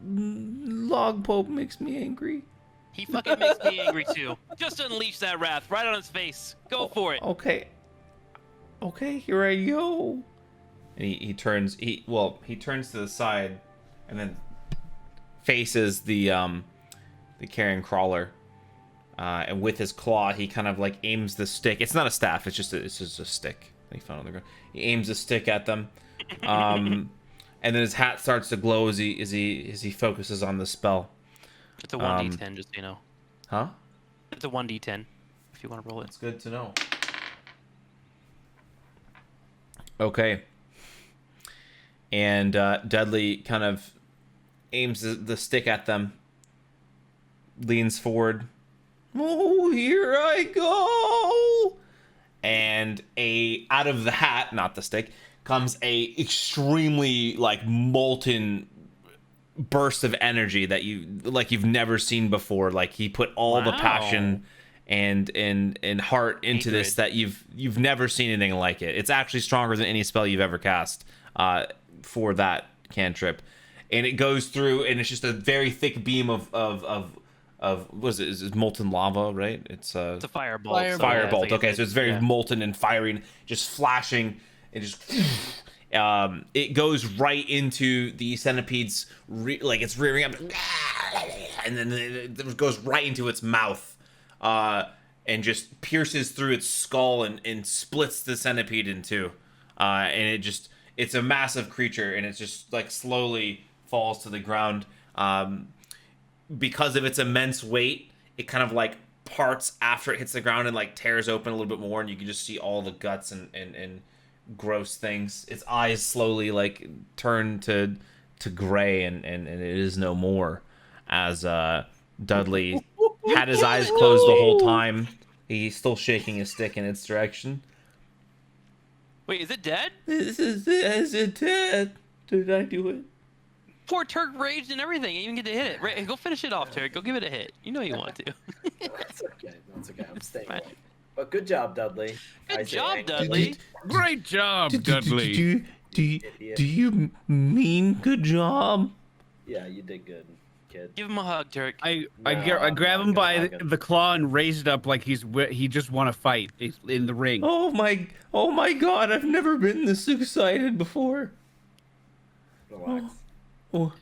Log Pope makes me angry. He fucking makes me angry too. Just unleash that wrath right on his face. Go for it. Okay, here I go. And he turns to the side and then faces the carrion crawler. And with his claw, he kind of like aims the stick. It's not a staff. It's just a stick that he found on the ground. He aims a stick at them, and then his hat starts to glow as he focuses on the spell. It's a 1d10, just so you know. Huh? It's a 1d10, if you want to roll it. It's good to know. Okay. And Dudley kind of aims the stick at them, leans forward. Oh, here I go! And out of the hat, not the stick, comes a extremely like molten burst of energy that you've never seen before. Like he put all the passion and heart into this that you've never seen anything like it. It's actually stronger than any spell you've ever cast for that cantrip. And it goes through, and it's just a very thick beam of what is it? Is it molten lava, right? It's a firebolt. Firebolt. Okay, so it's very molten and firing, just flashing, and just it goes right into the centipede's like it's rearing up, and then it goes right into its mouth, and just pierces through its skull and splits the centipede in two, and it's a massive creature, and it just like slowly falls to the ground. Because of its immense weight, it kind of like parts after it hits the ground and like tears open a little bit more, and you can just see all the guts and gross things. Its eyes slowly like turn to gray, and it is no more. As Dudley had his eyes closed the whole time, he's still shaking his stick in its direction. Wait, is it dead? Is it dead? Did I do it? Poor Turk raged and everything. You even get to hit it. Go finish it off, Turk. Go give it a hit. You know you want to. That's okay. I'm staying away. But good job, Dudley. Good job, Dudley. Great job, Dudley. Do you mean good job? Yeah, you did good, kid. Give him a hug, Turk. I grab him by the claw and raise it up like he just want to fight in the ring. Oh my God! I've never been this excited before. Relax. Oh,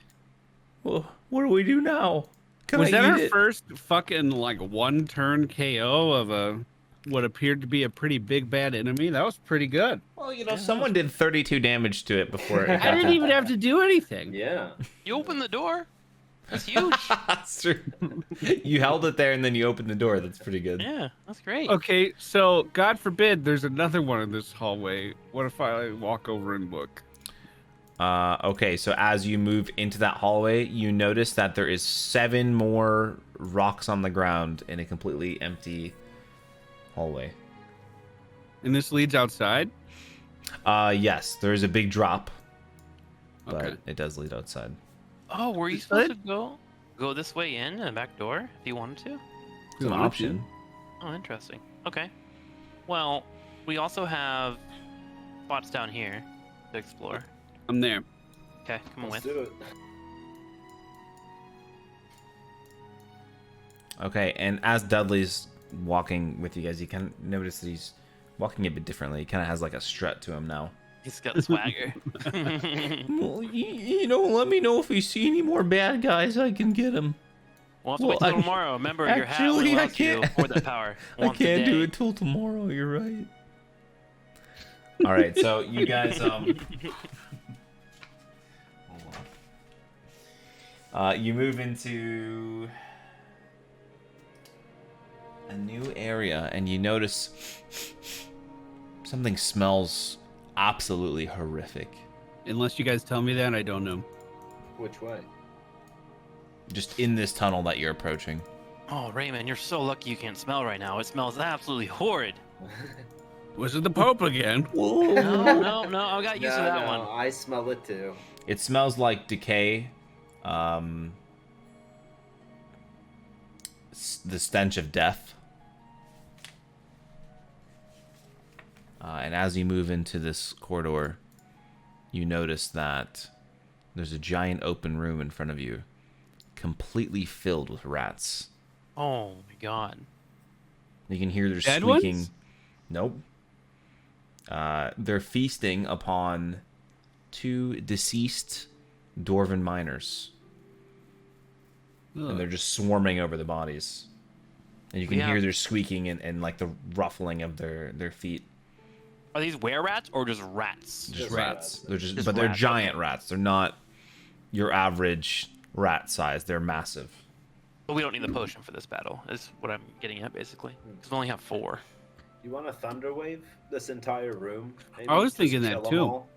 what do we do now? Was that our first fucking like one turn KO of what appeared to be a pretty big bad enemy? That was pretty good. Well, someone did 32 damage to it before. I didn't even have to do anything. Yeah. You opened the door. That's huge. That's true. You held it there and then you opened the door. That's pretty good. Yeah, that's great. Okay, so God forbid there's another one in this hallway. What if I walk over and look? Okay, so as you move into that hallway, you notice that there is 7 more rocks on the ground in a completely empty hallway. And this leads outside? Yes, there is a big drop, but Okay. it does lead outside. Oh, were you supposed to go this way in the back door if you wanted to? It's an option. Oh, interesting. Okay. Well, we also have spots down here to explore. I'm there. Okay, come on Let's with. do it. Okay, and as Dudley's walking with you guys, you can notice that he's walking a bit differently. He kind of has like a strut to him now. He's got swagger. Well, let me know if you see any more bad guys. I can get them. We'll have to wait till tomorrow. Remember, your hat actually, only I allows you can't- for that power. I once a can't do day. it till tomorrow. You're right. All right, so you guys hold on. You move into a new area, and you notice something smells absolutely horrific. Unless you guys tell me that, I don't know. Which way? Just in this tunnel that you're approaching. Oh, Raymond, you're so lucky you can't smell right now. It smells absolutely horrid. Was it the Pope again? No, I got used to that one. I smell it too. It smells like decay. The stench of death. And as you move into this corridor, you notice that there's a giant open room in front of you, completely filled with rats. Oh my god. You can hear their Dead squeaking. ones? Nope. They're feasting upon 2 deceased dwarven miners. And they're just swarming over the bodies. And you can hear their squeaking and like the ruffling of their feet. Are these were-rats or just rats? Just Just rats. rats. They're just Just but they're rats, giant okay. rats. They're not your average rat size. They're massive. But we don't need the potion for this battle, is what I'm getting at, basically. Because we only have 4. You want a thunder wave? This entire room? Maybe? I was Just thinking that kill 'em too. all?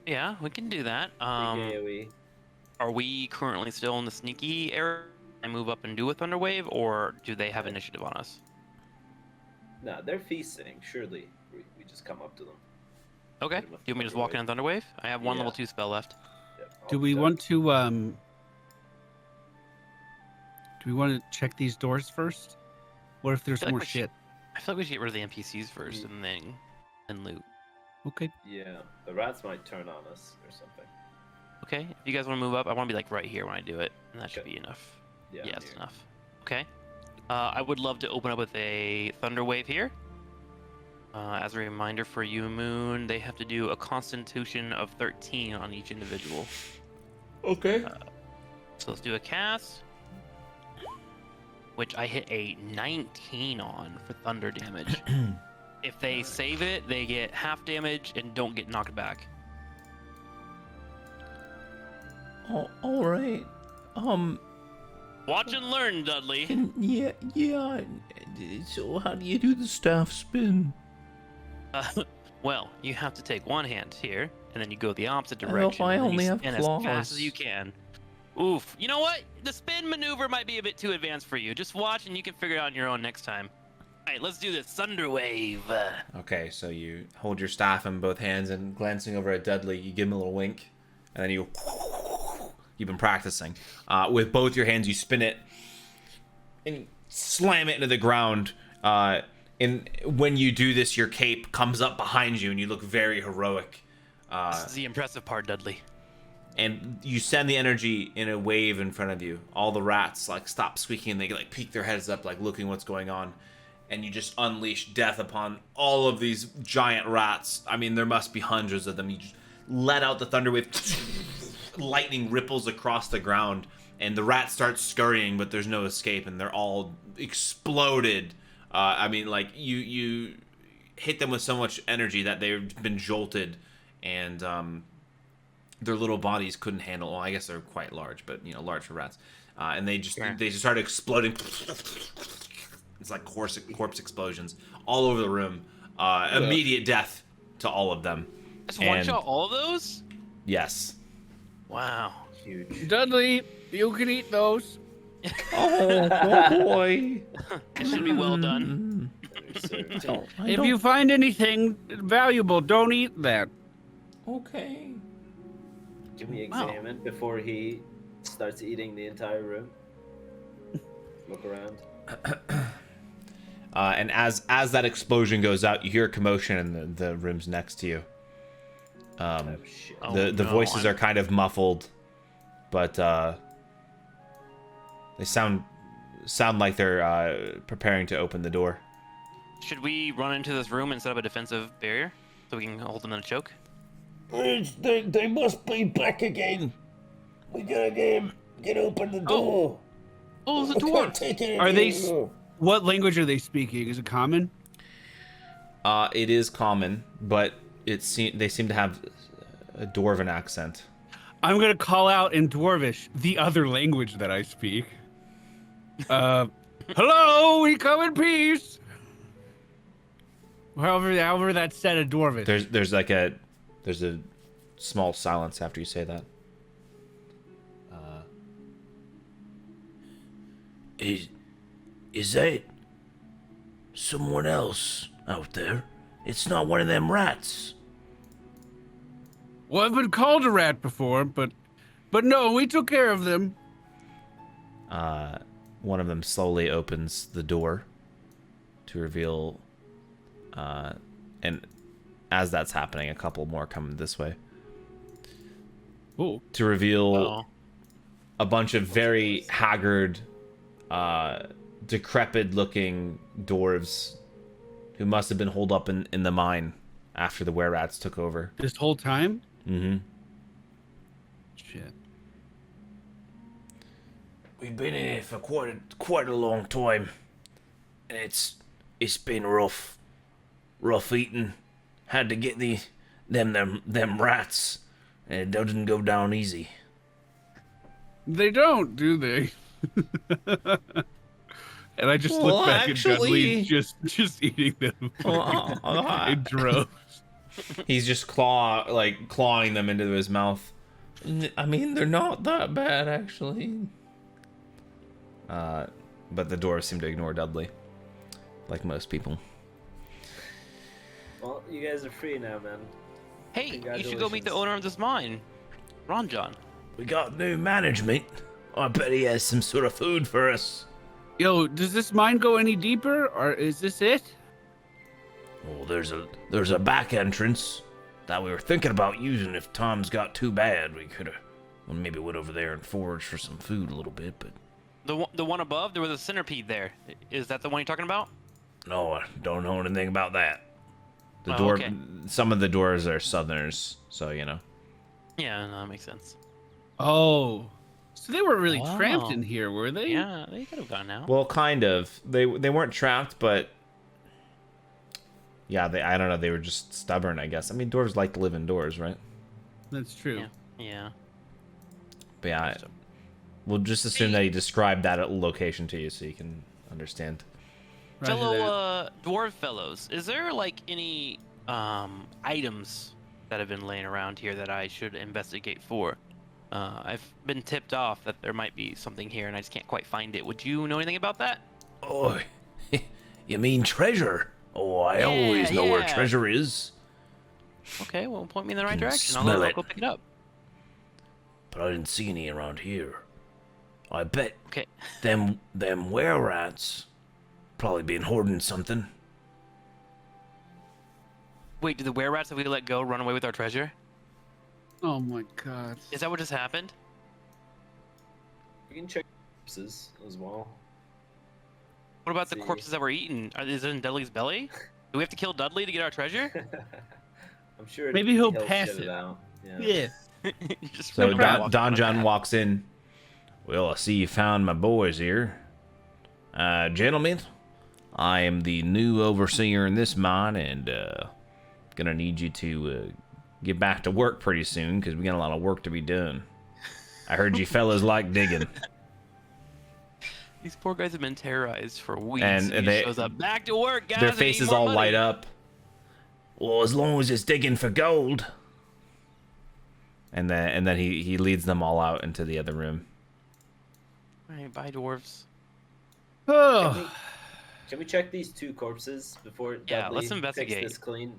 Yeah, we can do that. Big AoE. Are we currently still in the sneaky area and move up and do a thunder wave, or do they have initiative on us? Nah, they're feasting. Surely we just come up to them. Okay. Hit Do 'em with you want me to just thunder walk in wave. on thunder wave? I have 1 Yeah. level 2 spell left. Yep, I'll Do we that. want to check these doors first? What if there's feel like more we should- shit? I feel like we should get rid of the NPCs first and then loot. Okay. Yeah, the rats might turn on us or something. Okay. If you guys want to move up, I want to be like right here when I do it, and that should Okay. be enough. Yeah, Yeah, I'm it's here. enough. Okay. I would love to open up with a thunder wave here. As a reminder for you, Moon, they have to do a Constitution of 13 on each individual. Okay. So let's do a cast, which I hit a 19 on for thunder damage. If they save it, they get half damage and don't get knocked back. Oh, all right. Watch and learn, Dudley. Yeah. So how do you do the staff spin? Well, you have to take one hand here, and then you go the opposite Well, direction. I and then only you have spin as fast claws. as you can. Oof. You know what? The spin maneuver might be a bit too advanced for you. Just watch, and you can figure it out on your own next time. All right, let's do this thunder wave. Okay, so you hold your staff in both hands and glancing over at Dudley, you give him a little wink, and then you've been practicing. With both your hands, you spin it and you slam it into the ground. And when you do this, your cape comes up behind you, and you look very heroic. This is the impressive part, Dudley. And you send the energy in a wave in front of you. All the rats like stop squeaking, and they like peek their heads up, like looking what's going on. And you just unleash death upon all of these giant rats. I mean, there must be hundreds of them. You just let out the thunder wave. Lightning ripples across the ground, and the rats start scurrying, but there's no escape, and they're all exploded. I mean, like you hit them with so much energy that they've been jolted, and their little bodies couldn't handle. Well, I guess they're quite large, but large for rats. And they just started exploding. It's like corpse explosions all over the room. Immediate death to all of them. Just one shot all of those? Yes. Wow. Huge. Dudley, you can eat those. Oh boy. It should be well done. If you find anything valuable, don't eat that. Okay. Can we examine before he starts eating the entire room? Look around. And as that explosion goes out, you hear a commotion in the rooms next to you. Oh shit. Oh, The no, voices are kind of muffled, but they sound like they're preparing to open the door. Should we run into this room and set up a defensive barrier so we can hold them in a choke? They must be back again. We gotta get open the door. Oh, the I door! can't take it Are they? anymore. What language are they speaking? Is it common? It is common, but they seem to have a dwarven accent. I'm gonna call out in Dwarvish, the other language that I speak. Hello, we come in peace. However that's said in Dwarvish. There's a small silence after you say that. Is that someone else out there? It's not one of them rats. Well, I've been called a rat before, but no, we took care of them. One of them slowly opens the door to reveal, and as that's happening, a couple more come this way. Ooh. To reveal Oh. a bunch of very haggard, decrepit-looking dwarves who must have been holed up in the mine after the wererats took over. This whole time? Mm-hmm. Shit. We've been in here for quite a long time, and it's been rough eating. Had to get them rats, and it doesn't go down easy. They don't, do they? And I just look back at Dudley just eating them in droves. He's just clawing them into his mouth. I mean, they're not that bad, actually. But the dwarves seem to ignore Dudley, like most people. Well, you guys are free now, man. Hey, you should go meet the owner of this mine, Ron John. We got new management. I bet he has some sort of food for us. Yo, does this mine go any deeper, or is this it? Oh, there's a back entrance that we were thinking about using if times got too bad. We could have, maybe went over there and foraged for some food a little bit, but... The one above, there was a centipede there. Is that the one you're talking about? No, I don't know anything about that. Okay. Some of the dwarves are southerners, so you know. Yeah, no, that makes sense. Oh, so they weren't really Wow. trapped in here, were they? Yeah, they could have gone out. Well, kind of. They weren't trapped, but yeah, I don't know. They were just stubborn, I guess. I mean, dwarves like to live indoors, right? That's true. Yeah. But yeah, we'll just assume that he described that location to you so you can understand. Roger that. Fellow dwarf fellows, is there like any items that have been laying around here that I should investigate for? I've been tipped off that there might be something here and I just can't quite find it. Would you know anything about that? Oh, you mean treasure? Oh, I always know where yeah. treasure is. Okay, well, point me in the right Can direction. smell I'll it. go pick it up. But I didn't see any around here. I bet Okay. them wererats probably been hoarding something. Wait, did the wererats that we let go run away with our treasure? Oh my god. Is that what just happened? You can check corpses as well. What about the See. corpses that were eaten? Is it in Dudley's belly? Do we have to kill Dudley to get our treasure? I'm sure. Maybe he'll help pass get it. out. Yeah. Yeah. Just So run around walking Don on a John path. walks in. Well, I see you found my boys here. Gentlemen, I am the new overseer in this mine, and gonna need you to get back to work pretty soon, because we got a lot of work to be done. I heard you fellas like digging. These poor guys have been terrorized for weeks. And he they- shows up back to work, guys. Their I need faces more all money." light up. Well, as long as it's digging for gold. And then he leads them all out into the other room. All right, bye, dwarves. Oh, Can we check these two corpses before Yeah, Dudley let's investigate. picks this clean?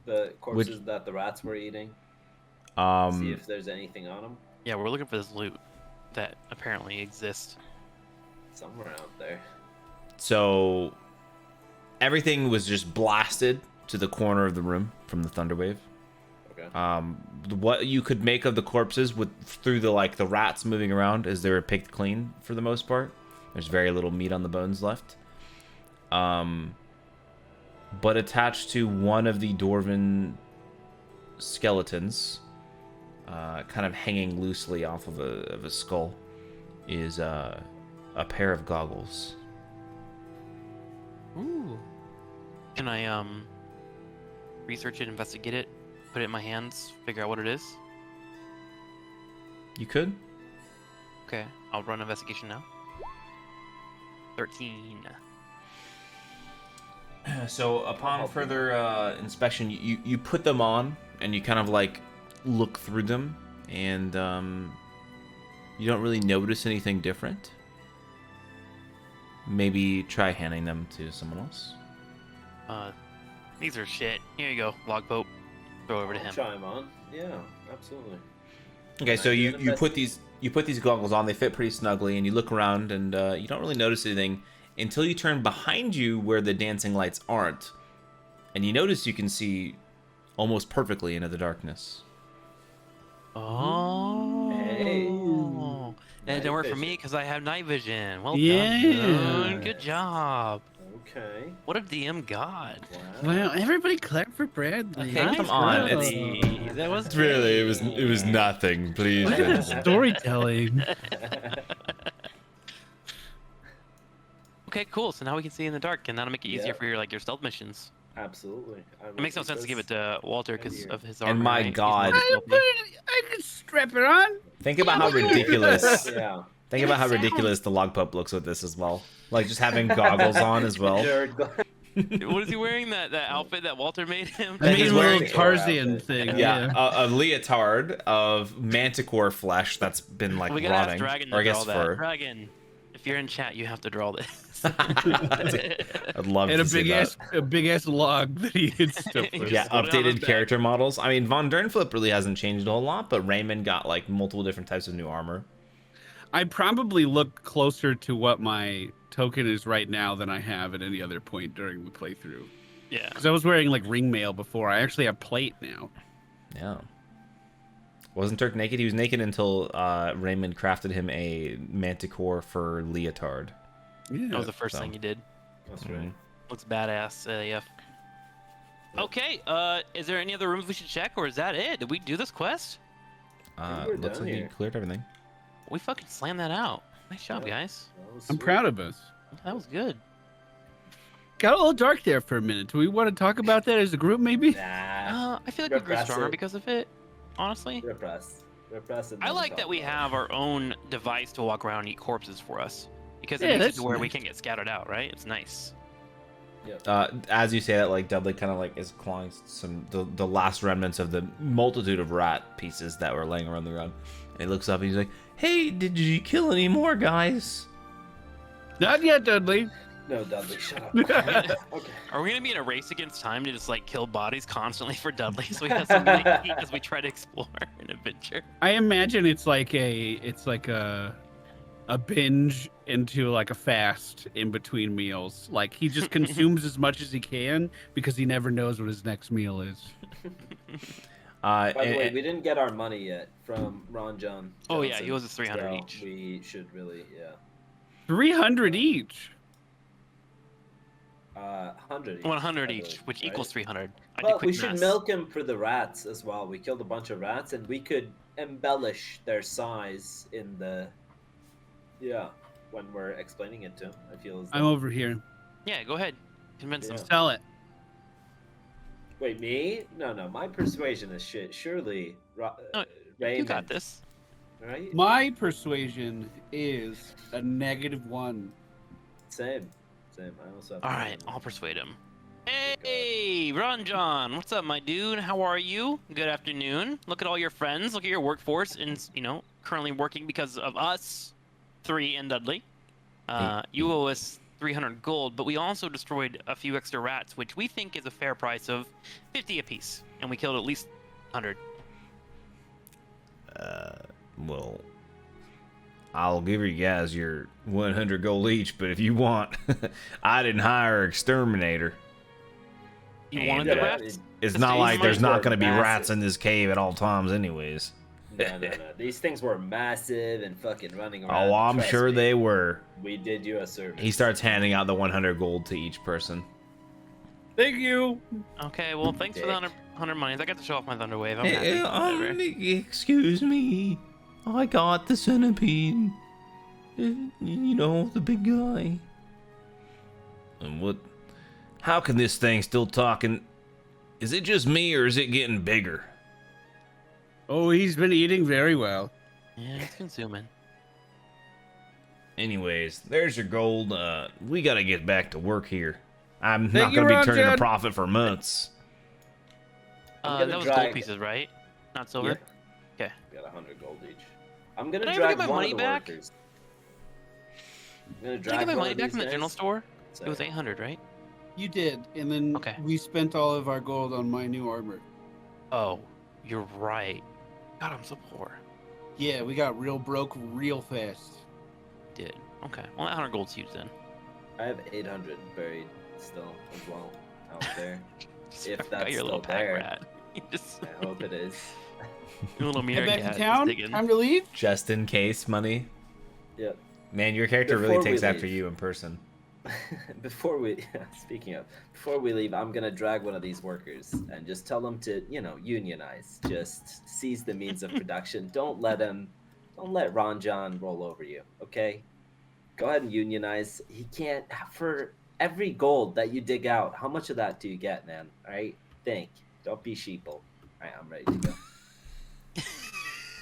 The corpses that the rats were eating. See if there's anything on them Yeah, we're looking for this loot that apparently exists. somewhere out there. So everything was just blasted to the corner of the room from the thunderwave. Okay. What you could make of the corpses through the rats moving around is they were picked clean for the most part. There's very little meat on the bones left. But attached to one of the dwarven skeletons, kind of hanging loosely off of a skull, is a pair of goggles. Ooh. Can I research it, investigate it, put it in my hands, figure out what it is? You could. Okay, I'll run investigation now. 13. So upon further inspection, you put them on and you kind of like look through them, and you don't really notice anything different. Maybe try handing them to someone else. These are shit. Here you go, logboat. Throw over to him. Try them on. Yeah, absolutely. Okay, so you put these goggles on. They fit pretty snugly, and you look around, and you don't really notice anything until you turn behind you where the dancing lights aren't, and you notice you can see almost perfectly into the darkness. Oh. Hey. And it Night didn't work for vision. me because I have night vision. Well Yeah. done, dude. Good job. Okay. What a DM god. Wow. Well, everybody clap for Bradley. Okay, Nice come on, job. it's- That was Really, it great. was nothing. Please. Look at that storytelling. Okay, cool. So now we can see in the dark, and that'll make it easier Yeah. for your stealth missions. Absolutely. It makes no sense to give it to Walter because of his armor. And my right? He's God. more I stealthy. can strap it on. Think about how ridiculous. Yeah. Think about how ridiculous the log pup looks with this as well. Like just having goggles on as well. Jared, What is he wearing? That outfit that Walter made him? I He's mean, a wearing- little Tarzan thing. Yeah, a leotard of manticore flesh that's been like We gotta ask rotting, Dragon or I to guess draw that. fur. Dragon, if you're in chat, you have to draw this. I'd love And to a see big ass log that he hit stuff Yeah. with. Yeah, Put it on his updated back. character models. I mean, Von Dernflip really hasn't changed a whole lot, but Raymond got like multiple different types of new armor. I probably look closer to what my token is right now than I have at any other point during the playthrough. Yeah. Because I was wearing like ring mail before. I actually have plate now. Yeah. Wasn't Turk naked? He was naked until Raymond crafted him a manticore fur leotard. Yeah. That was the first so. thing you did. That's Mhm. right. Looks badass. AF. Okay. Is there any other rooms we should check, or is that it? Did we do this quest? we're Looks done like you here. cleared everything. We fucking slammed that out. Nice job, Yeah. guys. That was I'm sweet. proud of us. That was good. Got a little dark there for a minute. Do we want to talk about that as a group, maybe? Nah. I feel like we grew Repress stronger it. because of it. Honestly, Repress. Repress it. I then like talk that we about it. have our own device to walk around and eat corpses for us, because it Yeah, makes it that's to where we nice. can get scattered out. Right? It's nice. As you say that, like Dudley kind of like is clawing the last remnants of the multitude of rat pieces that were laying around the ground. And he looks up and he's like, "Hey, did you kill any more guys?" Not yet, Dudley. No, Dudley, shut up. Okay. Are we gonna be in a race against time to just like kill bodies constantly for Dudley, so we have something to eat as we try to explore an adventure? I imagine it's like a binge into like a fast in between meals. Like he just consumes as much as he can because he never knows what his next meal is. By the way, we didn't get our money yet from Ron John. Oh, yeah, Johnson, he owes us 300 so each. We should really, 300 each. 100 each. 100 I each, believe, which right? equals 300. I did Well, quick we should maths. milk him for the rats as well. We killed a bunch of rats, and we could embellish their size in the, when we're explaining it to him. I feel as I'm though... over here. Yeah, go ahead. Convince Yeah. them. Sell it. Wait, me? No, my persuasion is shit. Surely, No, You Raymond, got this. right? My persuasion is a -1. Same. I also have All right, I'll persuade him. Hey, Ron John, what's up, my dude? How are you? Good afternoon. Look at all your friends. Look at your workforce, and currently working because of us, 3 and Dudley. You owe us 300 gold, but we also destroyed a few extra rats, which we think is a fair price of 50 apiece, and we killed at least 100. Well, I'll give you guys your 100 gold each, but if you want, I didn't hire an exterminator. You wanted Yeah, the rats? It's The not stage like there's might not work going to be massive. rats in this cave at all times anyways. No. These things were massive and fucking running around. Oh, I'm Trust sure me. they were. We did you a service. He starts handing out the 100 gold to each person. Thank you. Okay, well, thanks for the Dick. 100 monies. I got to show off my Thunder Wave. I'm happy. Whatever. Excuse me. I got the centipede. You know, the big guy. And what? How can this thing still talking? Is it just me or is it getting bigger? Oh, he's been eating very well. Yeah, it's consuming. Anyways, there's your gold. We gotta get back to work here. I'm Thank not you, gonna be turning a Ron-Jan. profit for months. I'm gonna That was drag- gold pieces, right? Not silver? Yep. Okay. Got 100 gold each. I'm gonna Can I ever drag get my one money of the back? workers. I'm gonna Did I drag get my one money of back these from the general guys. store? So- It was 800, right? You did, and then Okay. we spent all of our gold on my new armor. Oh, you're right. God, I'm so poor. Yeah, we got real broke real fast. Did. Okay. Well, that 100 gold's huge then. I have 800 buried still as well out there. If Got that's your little still pack there. rat. You just I hope it is. your little mirror Head back cat to just town. digging. Time to leave. Just in case money. Yep. Man, your character really Before we takes after leave. you in person. Before we before we leave, I'm gonna drag one of these workers and just tell them to, unionize. Just seize the means of production. Don't let Ron John roll over you, okay? Go ahead and unionize. He can't, for every gold that you dig out, how much of that do you get, man? All right? Think. Don't be sheeple. All right, I'm ready to go.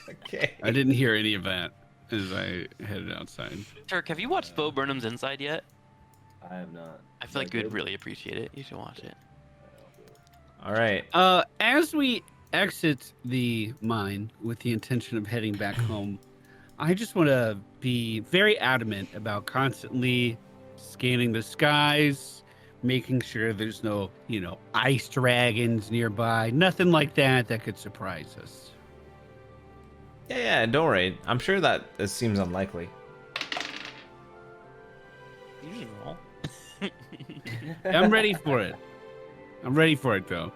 Okay. I didn't hear any of that as I headed outside. Turk, have you watched Bo Burnham's Inside yet? I have not. I feel like Is that you'd good? really appreciate it. You should watch it. All right. As we exit the mine with the intention of heading back home, I just want to be very adamant about constantly scanning the skies, making sure there's no, ice dragons nearby, nothing like that could surprise us. Yeah, don't worry. I'm sure that it seems unlikely. You should roll. I'm ready for it. I'm ready for it, though.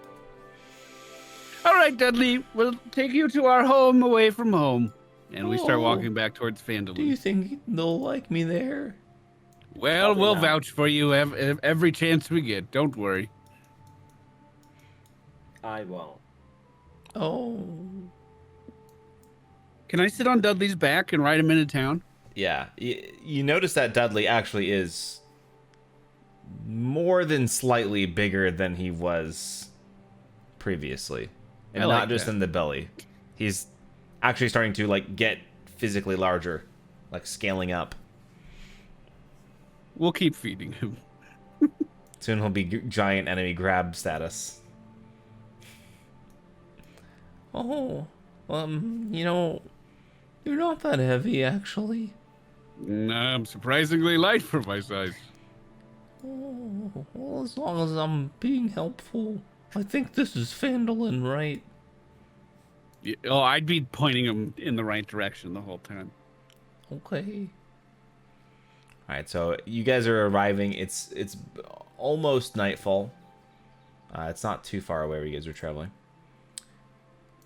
All right, Dudley, we'll take you to our home away from home. And we start Oh. walking back towards Fandolin. Do you think they'll like me there? Well, Probably we'll not. vouch for you every chance we get. Don't worry. I won't. Oh. Can I sit on Dudley's back and ride him into town? Yeah. You notice that Dudley actually is more than slightly bigger than he was previously. And I not like just that. in the belly. He's actually starting to get physically larger, scaling up. We'll keep feeding him. Soon he'll be giant enemy grab status. Oh, you're not that heavy, actually. I'm surprisingly light for my size. Oh, well, as long as I'm being helpful. I think this is Fandolin, right? Oh, I'd be pointing him in the right direction the whole time. Okay. All right, so you guys are arriving. It's almost nightfall. It's not too far away where you guys are traveling.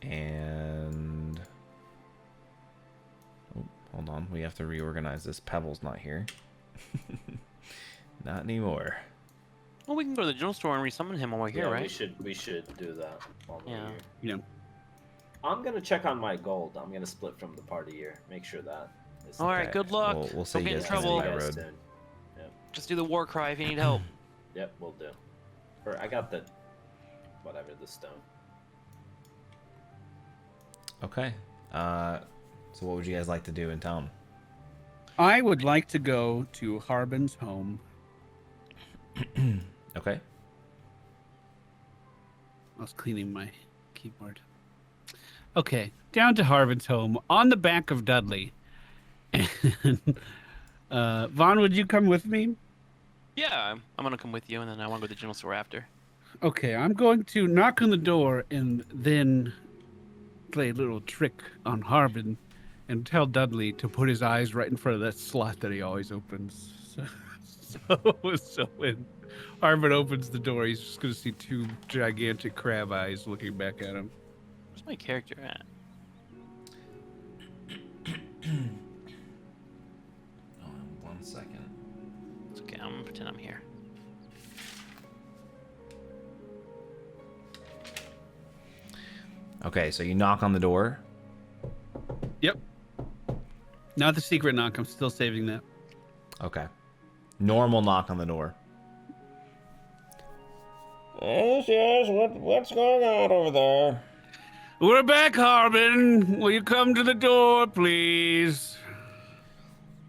And oh, hold on, we have to reorganize this. Pebble's not here. Not anymore. Well, we can go to the general store and resummon him while we're here, Yeah, right? we should do that while we're Yeah. here. I'm gonna check on my gold. I'm gonna split from the party here. Make sure that. Is All right, Okay, good luck. We'll see Don't you get in guys trouble. on the guys road. soon. Just do the war cry if you need help. Yep, we'll do. Or I got the stone. Okay. So what would you guys like to do in town? I would like to go to Harbin's home. Okay. I was cleaning my keyboard. Okay, down to Harbin's home on the back of Dudley. And, Vaughn, would you come with me? Yeah, I'm gonna come with you, and then I want to go to the general store after. Okay, I'm going to knock on the door and then play a little trick on Harbin and tell Dudley to put his eyes right in front of that slot that he always opens. So when Harbin opens the door, he's just going to see two gigantic crab eyes looking back at him. Where's my character at? Oh, 1 second. It's okay. I'm gonna pretend I'm here. Okay, so you knock on the door. Yep. Not the secret knock. I'm still saving that. Okay. Normal knock on the door. Yes, what's going on over there? We're back, Harbin. Will you come to the door, please?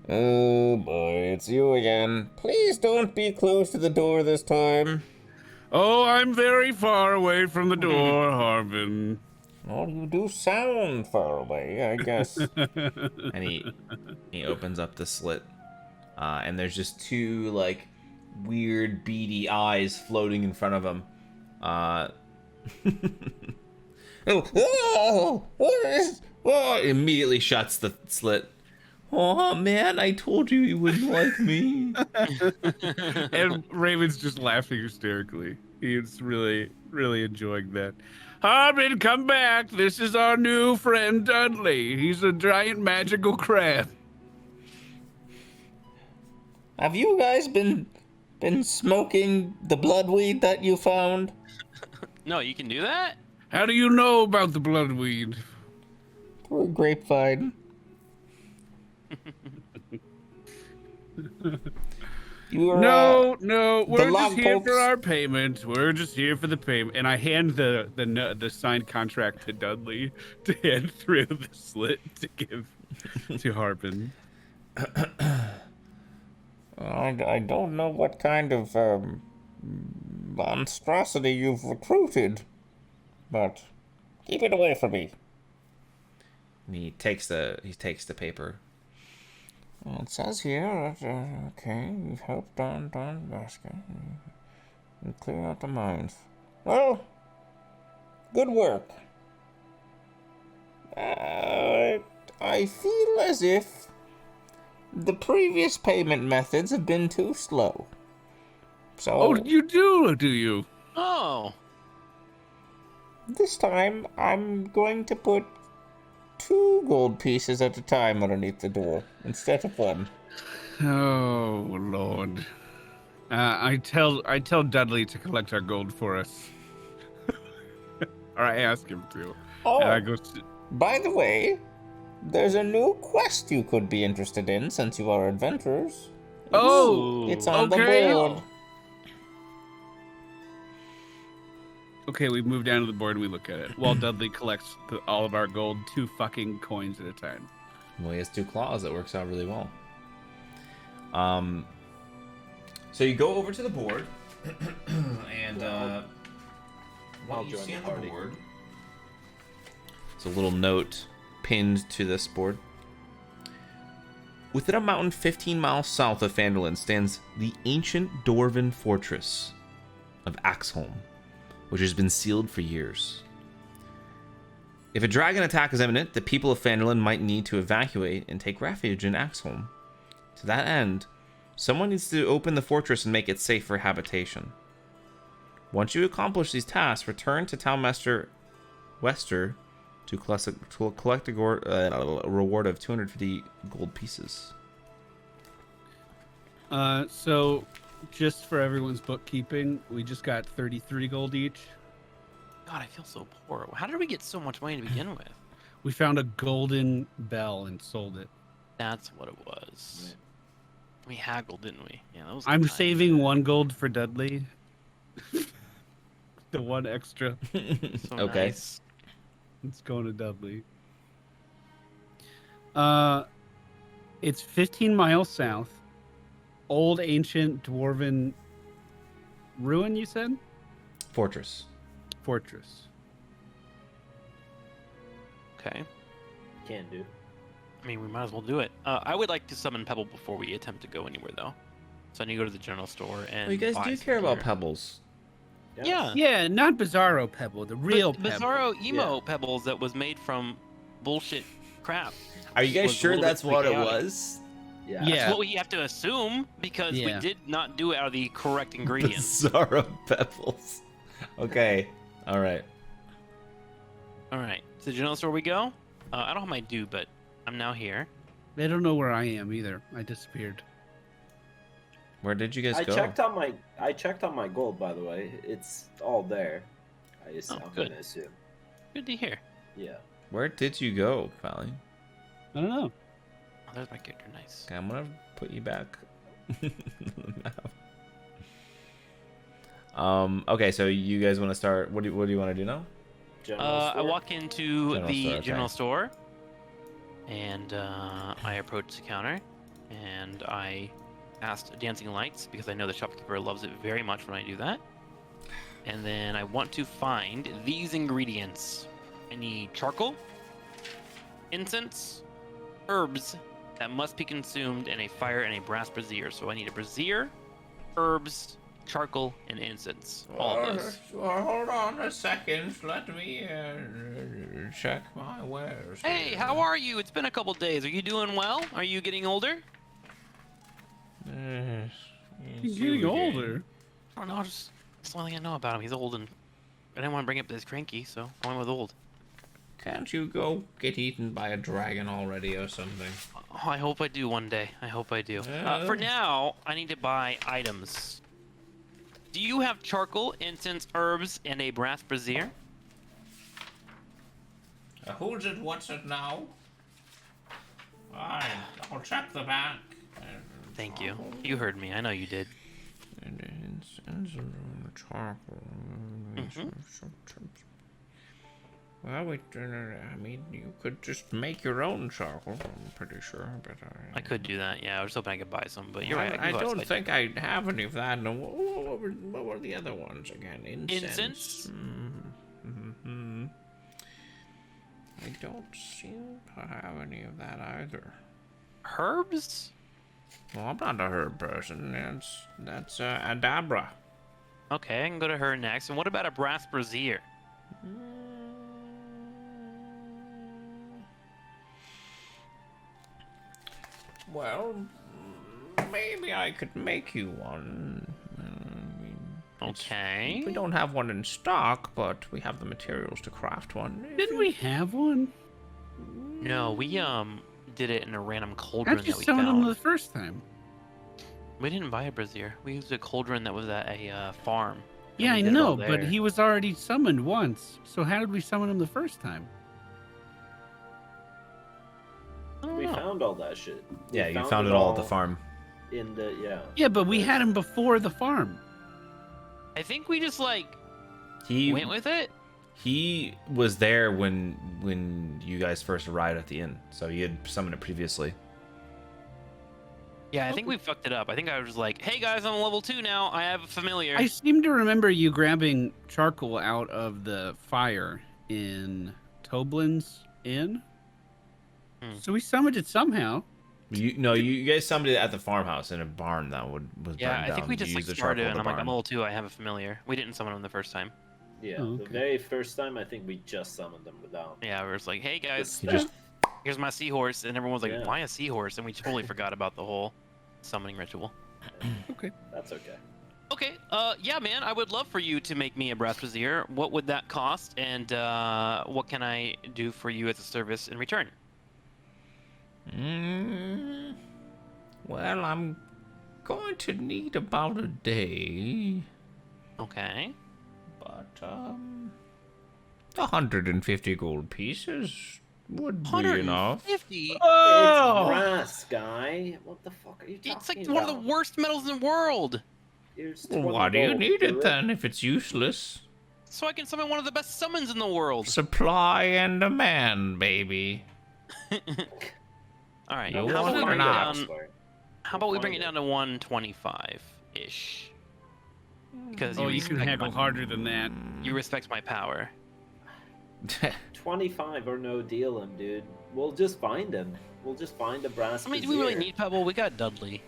Oh boy, it's you again. Please don't be close to the door this time. Oh, I'm very far away from the door, Harbin. Well, you do sound far away, I guess. And he opens up the slit, and there's just two like weird beady eyes floating in front of him. Immediately shuts the slit. Oh man, I told you you wouldn't like me. And Raven's just laughing hysterically. He's really, really enjoying that. Harbin, come back. This is our new friend, Dudley. He's a giant magical crab. Have you guys been smoking the bloodweed that you found? No, you can do that? How do you know about the bloodweed? Through a grapevine. You were, No, we're just here Log for our payment. We're just here for the payment. And I hand the signed contract to Dudley to hand through the slit to give to Harbin. I don't know what kind of monstrosity you've recruited, but keep it away from me. And he takes the paper. Well, it says here that okay, you've helped Don Basket and clear out the mines. Well, good work. I feel as if the previous payment methods have been too slow. So Oh, you do you? Oh. this time I'm going to put 2 gold pieces at a time underneath the door instead of 1. Oh, Lord. I tell Dudley to collect our gold for us. Or I ask him to. Oh, And I go, by the way, there's a new quest you could be interested in since you are adventurers. It's on the okay. board. Okay, we move down to the board and we look at it. While Dudley collects all of our gold 2 fucking coins at a time. Well, he has 2 claws. That works out really well. So you go over to the board, and what you join see the on the party. board. It's a little note pinned to this board. Within a mountain 15 miles south of Phandalin stands the ancient Dwarven fortress of Axholm, which has been sealed for years. If a dragon attack is imminent, the people of Phandalin might need to evacuate and take refuge in Axholm. To that end, someone needs to open the fortress and make it safe for habitation. Once you accomplish these tasks, return to Townmaster Wester to collect a reward of 250 gold pieces. So, just for everyone's bookkeeping, we just got 33 gold each. God, I feel so poor. How did we get so much money to begin with? We found a golden bell and sold it. That's what it was. We haggled, didn't we? Yeah, that was. I'm nice. saving 1 gold for Dudley. The 1 extra. So Okay. nice. It's going to Dudley. It's 15 miles south. Old ancient dwarven ruin, you said? Fortress. Fortress. Okay. Can do. I mean, we might as well do it. I would like to summon Pebble before we attempt to go anywhere, though. So I need to go to the general store and. Well, you guys buy do some care about gear. pebbles. Yeah. Yeah, not Bizarro Pebble, the real But Pebble. Bizarro emo Pebbles that was made from bullshit crap. Are you guys Was a sure little bit that's what it chaotic. was? Yeah. Yeah. That's what we have to assume because Yeah. we did not do it out of the correct ingredients. Bizarro pebbles. Okay. All right. All right. To the general store we go. I don't have my due, but I'm now here. They don't know where I am either. I disappeared. Where did you guys I go? checked on my gold, by the way. It's all there. I'm good. gonna assume. Good to hear. Yeah. Where did you go, Pally? I don't know. Oh, there's my character. Nice. Okay, I'm gonna put you back. Okay, so you guys want to start? What do you want to do now? General I store? walk into General the store, okay. general store, and I approach the counter, and I ask Dancing Lights because I know the shopkeeper loves it very much when I do that. And then I want to find these ingredients. I need charcoal, incense, herbs that must be consumed in a fire and a brass brazier. So I need a brazier, herbs, charcoal, and incense. All of those. Well, hold on a second. Let me check my wares. Hey, how are you? It's been a couple days. Are you doing well? Are you getting older? He's getting older. I don't know. Just that's the only thing I know about him. He's old, and I didn't want to bring up that he's cranky, so I went with old. Can't you go get eaten by a dragon already or something? Oh, I hope I do one day. I hope I do. Yeah. For now, I need to buy items. Do you have charcoal, incense, herbs, and a brass brazier? Who's it? What's it now? I'll check the back. Thank you. You heard me. I know you did. Well, I mean, you could just make your own charcoal, I'm pretty sure, but I could do that. Yeah, I was hoping I could buy some, but you're right. I can go don't outside. think I have any of that. No, what were the other ones again? Incense? Mm-hmm. I don't seem to have any of that either. Herbs? Well, I'm not a herb person. That's Adabra. Okay, I can go to her next. And what about a brass brazier? Well, maybe I could make you one. I mean, Okay. we don't have one in stock, but we have the materials to craft one. Didn't we have one? No, we did it in a random cauldron How'd you that we summon found. him the first time? We didn't buy a brazier. We used a cauldron that was at a farm. and Yeah, we I did it all know, but there. he was already summoned once. So how did we summon him the first time? I don't We know. found all that shit. We Yeah, you found it all at the all farm. In the Yeah, but we had him before the farm. I think we just like He went with it. he was there when you guys first arrived at the inn, so he had summoned it previously. Yeah, I think we fucked it up. I think I was just like, "Hey guys, I'm level 2 now. I have a familiar." I seem to remember you grabbing charcoal out of the fire in Toblin's Inn. So we summoned it somehow. You guys summoned it at the farmhouse in a barn that was Yeah, burned I down. think we just You like used the started, charcoal in and the I'm like, barn. "I'm level 2. I have a familiar." We didn't summon him the first time. Yeah, Oh, the okay. very first time I think we just summoned them without. Yeah, we were just like, "Hey guys, He just here's my seahorse," and everyone was like, Yeah. "Why a seahorse?" And we totally forgot about the whole summoning ritual. That's okay. Okay, yeah, man, I would love for you to make me a brass brazier. What would that cost, and what can I do for you as a service in return? Well, I'm going to need about a day, Okay. but 150 gold pieces would be enough. 150? It's Oh! brass, guy. What the fuck are you talking It's like about? one of the worst metals in the world. Here's Well, 20 why do you gold, need do it then if it's useless? So I can summon one of the best summons in the world. Supply and demand, baby. All right. You How want about we it or bring it not? down? How about we bring it down to 125-ish? Because Oh, you respect can haggle my- harder than that. You respect my power. 25 or no deal him, dude. We'll just find him. We'll just find a brass I mean, do we really brazier. need Pebble? We got Dudley.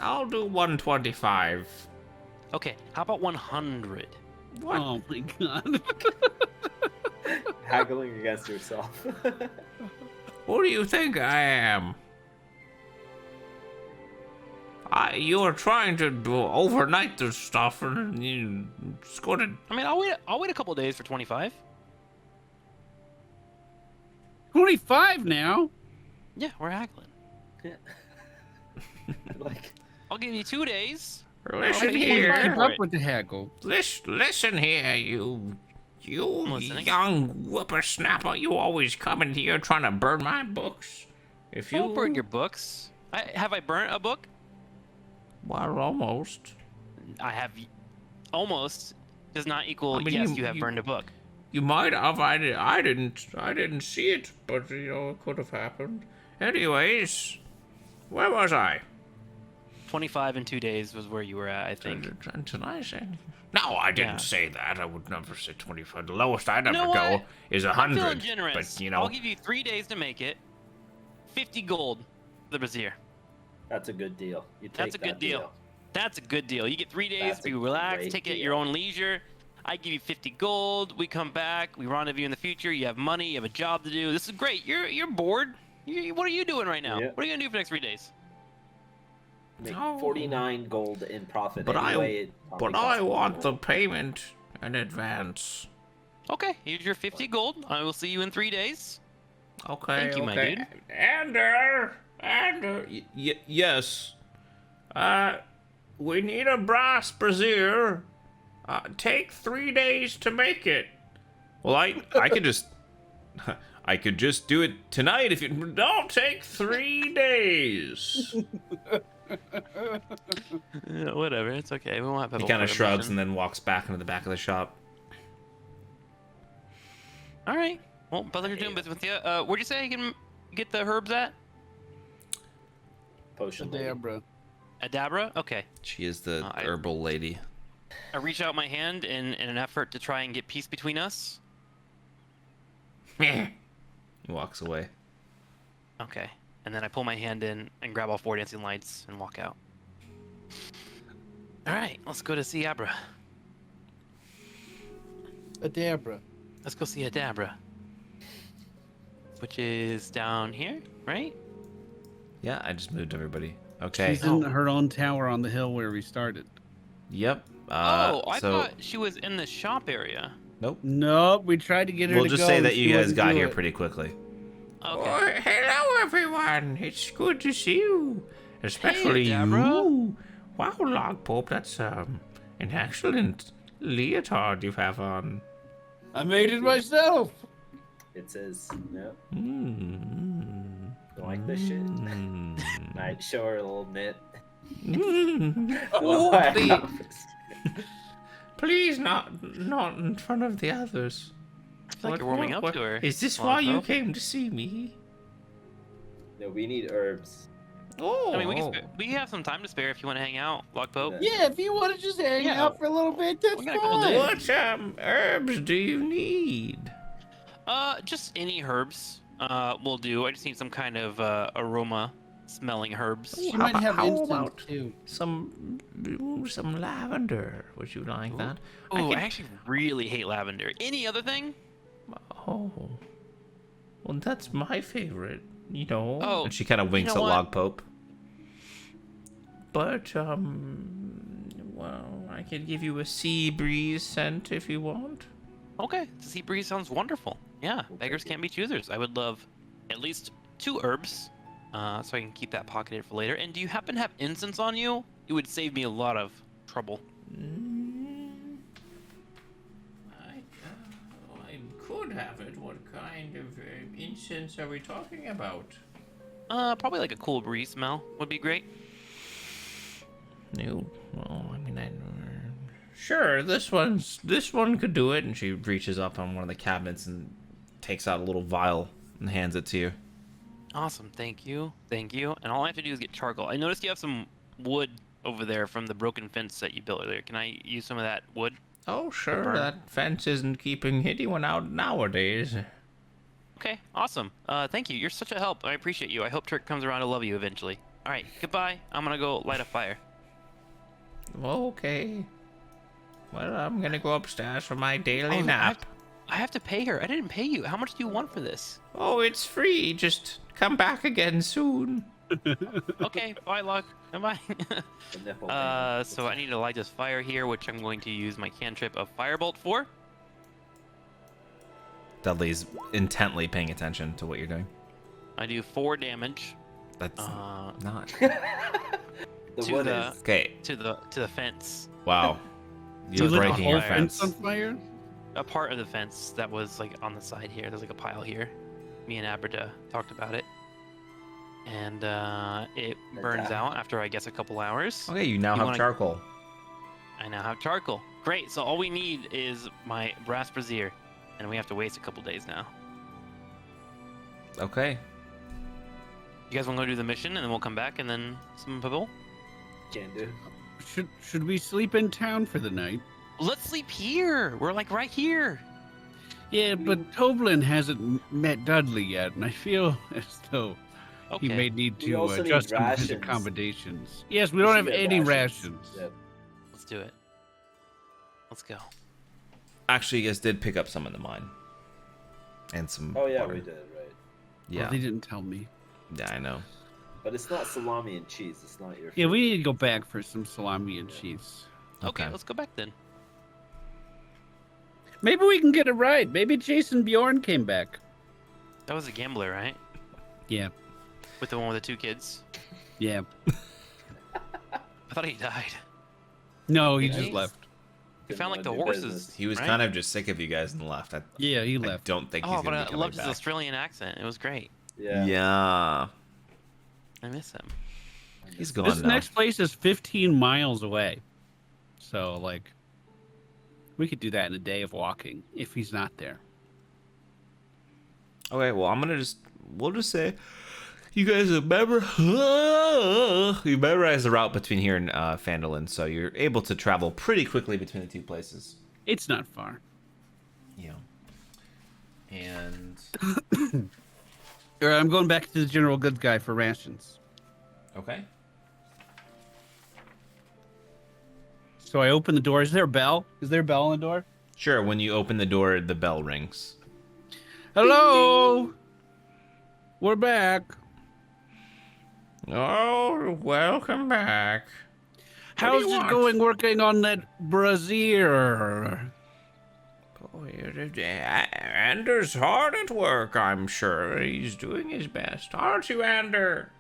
I'll do 125. Okay, how about 100? What? Oh my god. Haggling against yourself. Who do you think I am? You were trying to do overnight this stuff, and you scored. I mean, I'll wait a couple days for 25. 25 now? Yeah, we're haggling. like, I'll give you 2 days. Listen Okay, here. fine. Keep up with the haggle. Listen here, you listening. young whippersnapper. You always come in here trying to burn my books. If you Don't burn your books. Have I burnt a book? well, almost. I have. Almost does not equal I mean, yes, you- you have you- burned a book. You might have. I didn't see it, but it could have happened. Anyways, where was I? 25 in 2 days was where you were at, I think. Did I say? No, I didn't Yeah. say that. I would never say 25. The lowest I'd You know ever go what? is I'm 100. feeling generous. But I'll give you 3 days to make it. 50 gold for the brazier. That's a good deal. You take That's a that good deal. That's a good deal. You get 3 days That's to be a relaxed, great take it at deal. your own leisure. I give you 50 gold. We come back. We rendezvous in the future. You have money. You have a job to do. This is great. You're bored. What are you doing right now? Yeah. What are you gonna do for the next 3 days? Make No. 49 gold in profit. But anyway, it probably I costs want more. the payment in advance. Okay, here's your 50 gold. I will see you in 3 days. Okay. Thank you, my dude. Yes. We need a brass brazier. Take 3 days to make it. Well, I could just I could just do it tonight if you Don't take 3 days. Whatever, it's okay. We won't have He people kind of for shrugs admission. and then walks back into the back of the shop. All right. Well, pleasure doing business with you. Where'd you say you can get the herbs at? Potion lady. Adabra. Adabra? Okay. She is the I- herbal lady. I reach out my hand in an effort to try and get peace between us. He walks away. Okay. And then I pull my hand in and grab all 4 dancing lights and walk out. All right, let's go to see Abra. Adabra. Let's go see Adabra. Which is down here, right? Yeah, I just moved everybody. Okay. She's in her own tower on the hill where we started. Yep. I so thought she was in the shop area. nope. Nope, we tried to get her We'll to just go. say and that she you guys wouldn't got do here it. pretty quickly. Okay. Hello, everyone. It's good to see you. Especially Adabra. you. Wow, Logpope, that's an excellent leotard you have on. I made it myself. It says, no, Mm. don't like this shit. Mm. Night show her a little knit. Oh, Why? please, please, not in front of the others. I feel like you're warming up to her. Is this why you Logpope. came to see me? No, we need herbs. Oh, I mean, we have some time to spare if you want to hang out, Logpope. Yeah. Yeah, if you want to just hang Yeah. out for a little bit, that's We got a couple fine. days. what herbs do you need? Just any herbs will do. I just need some kind of aroma smelling herbs. She How might about- have how incense about- too. Some lavender. Would you like that? Oh, I actually really hate lavender. Any other thing? Oh, well, that's my favorite. You know. Oh, And she kind of winks know at what? Logpope. But well, I could give you a sea breeze scent if you want. Okay, the sea breeze sounds wonderful. Yeah, beggars can't be choosers. I would love at least 2 herbs, so I can keep that pocketed for later. And do you happen to have incense on you? It would save me a lot of trouble. I could have it. What kind of incense are we talking about? Probably like a cool breeze smell would be great. No, well, I mean, sure, this one could do it. And she reaches up on one of the cabinets and takes out a little vial and hands it to you. Awesome, thank you. And all I have to do is get charcoal. I noticed you have some wood over there from the broken fence that you built earlier. Can I use some of that wood? Oh, sure, burn. that fence isn't keeping anyone out nowadays. Okay, awesome. Thank you. You're such a help. I appreciate you. I hope Turk comes around to love you eventually. All right, goodbye. I'm gonna go light a fire. Okay. Well, I'm gonna go upstairs for my daily nap. I have to pay her. I didn't pay you. How much do you want for this? Oh, it's free. Just come back again soon. Okay, bye, Locke. Bye. The nipple thing. So I need to light this fire here, which I'm going to use my cantrip of Firebolt for. Dudley's intently paying attention to what you're doing. I do 4 damage That's not. The to wood the is. Okay. to the fence. Wow. You You're lit the breaking whole your fence fence. on fire? A part of the fence that was like on the side here. There's like a pile here. Me and Aberda talked about it. And it burns out after, I guess, a couple hours. Okay, you now You have wanna- charcoal. I now have charcoal. Great. So all we need is my brass brazier. and we have to waste a couple days now. Okay. You guys want to go do the mission, and then we'll come back, and then some people? Can do. Should we sleep in town for the night? Let's sleep here. We're like right here. Yeah, but Toblin hasn't met Dudley yet, and I feel as though Okay. he may need We to also need adjust him to his rations. accommodations. Yes, we don't have should get any rations. Yep. Let's do it. Let's go. Actually, you guys did pick up some in the mine. And some Oh yeah, water. we did, right. Yeah. Well, they didn't tell me. Yeah, I know. But it's not salami and cheese. It's not your. Yeah, we favorite. need to go back for some salami and cheese. Okay, Okay. let's go back then. Maybe we can get a ride. Maybe Jason Bjorn came back. That was a gambler, right? Yeah, With the one with the 2 kids. yeah. I thought he died. No, he Yeah, just he's- left. We Didn't found like wanna the do horses. business. He was right? kind of just sick of you guys and left. Yeah, he I left. don't think he's Oh, but gonna I be coming loved his back. Australian accent. It was great. Yeah. Yeah. I miss him. He's gone This now. next place is 15 miles away. So, like, we could do that in a day of walking if he's not there. Okay, well, we'll just say, you guys remember, you memorize the route between here and Phandalin, so you're able to travel pretty quickly between the 2 places. It's not far. Yeah. And All right, I'm going back to the general goods guy for rations. okay. So I open the door. Is there a bell? Is there a bell on the door? Sure, when you open the door, the bell rings. Hello. We're back. Oh, welcome back. How's do you it want? going working on that brazier? Oh, Ander's hard at work, I'm sure. He's doing his best. Aren't you, Ander?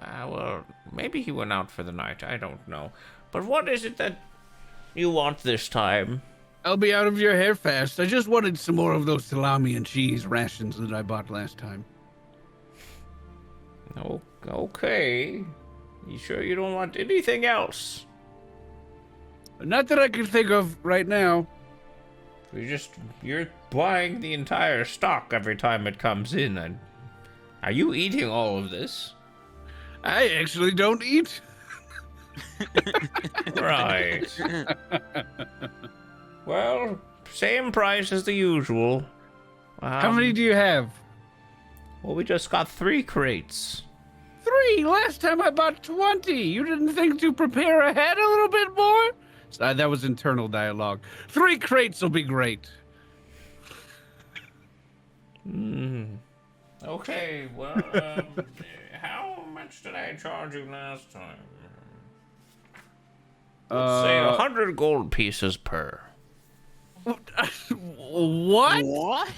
Well, maybe he went out for the night. I don't know. But what is it that you want this time? I'll be out of your hair fast. I just wanted some more of those salami and cheese rations that I bought last time. Oh, okay. You sure you don't want anything else? Not that I can think of right now. You're buying the entire stock every time it comes in. And are you eating all of this? I actually don't eat. Right. Well, same price as the usual. How many do you have? Well, we just got 3 crates. 3. Last time I bought 20. You didn't think to prepare ahead a little bit more? That was internal dialogue. 3 crates will be great. Okay, well, how much did I charge you last time? Say 100 gold pieces per. What? What?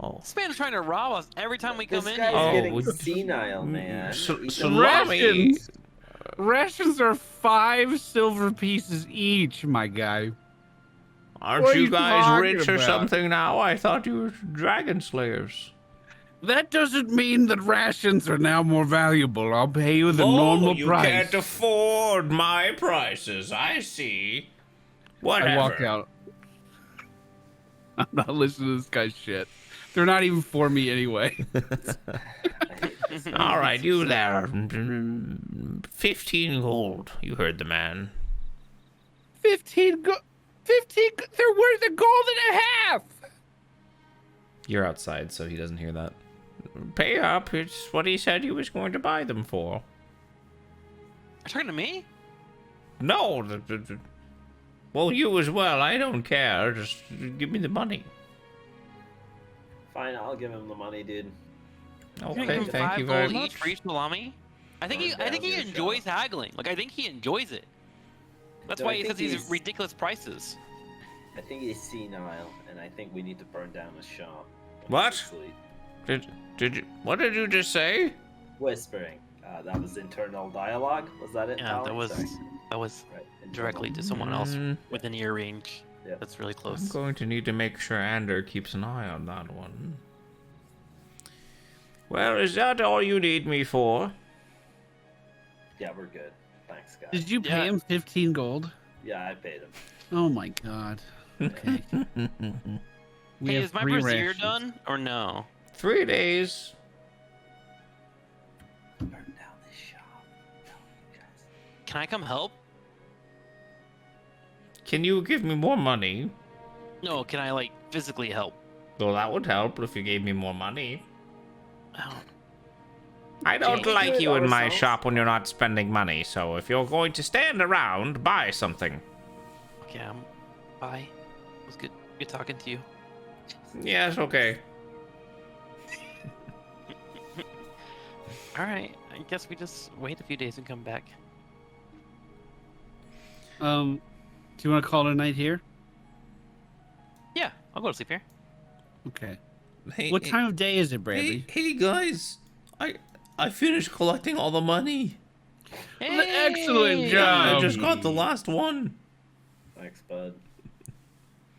Oh. This man's trying to rob us every time we come This in guy's here. Oh, getting would- senile, man. Salami. Rations are 5 silver pieces each, my guy. Aren't What are you you guys talking rich or about? something now? I thought you were dragon slayers. That doesn't mean that rations are now more valuable. I'll pay you the Oh, normal you price. can't afford my prices. I see. Whatever. I walk out. I'm not listening to this guy's shit. They're not even for me anyway. All right, you there. 15 gold. You heard the man. 15 they're worth a gold and a half. You're outside, so he doesn't hear that. Pay up. It's what he said he was going to buy them for. You're talking to me? No. Well, you as well. I don't care. Just give me the money. Fine, I'll give him the money, dude. You're gonna Okay, give him thank 5 you very gold much. each for each salami? I think Burn down he your enjoys shop. haggling. Like I think he enjoys it. That's No, why I he think says these he's- ridiculous prices. I think he's senile, and I think we need to burn down the shop. What? Sleep. Did you? What did you just say? Whispering. That was internal dialogue. Was that it? Yeah, Tyler? that was Sorry. right, Internal. directly to someone else Mm, within ear range. Yeah. That's really I'm close. going to need to make sure Ander keeps an eye on that one. Well, is that all you need me for? Yeah, we're good. Thanks, guys. Did you pay Yeah. him 15 gold? Yeah, I paid him. Oh my god. Okay. We Hey, have is my 3 brazier rations. done or no? 3 days. Burn down this shop. No, you guys. Can I come help? Can you give me more money? No, can I like physically help? Well, that would help if you gave me more money. Oh, I don't Jay, like do it you in my ourselves. shop when you're not spending money, so if you're going to stand around, buy something. okay. Bye. It was good talking to you. Yes, okay. All right. I guess we just wait a few days and come back. Do you want to call it a night here? Yeah, I'll go to sleep here. Okay. Hey, What time of day is it, Hey, Bradley? hey guys, I finished collecting all the money. Excellent Hey! job. I just got the last one. Thanks, bud.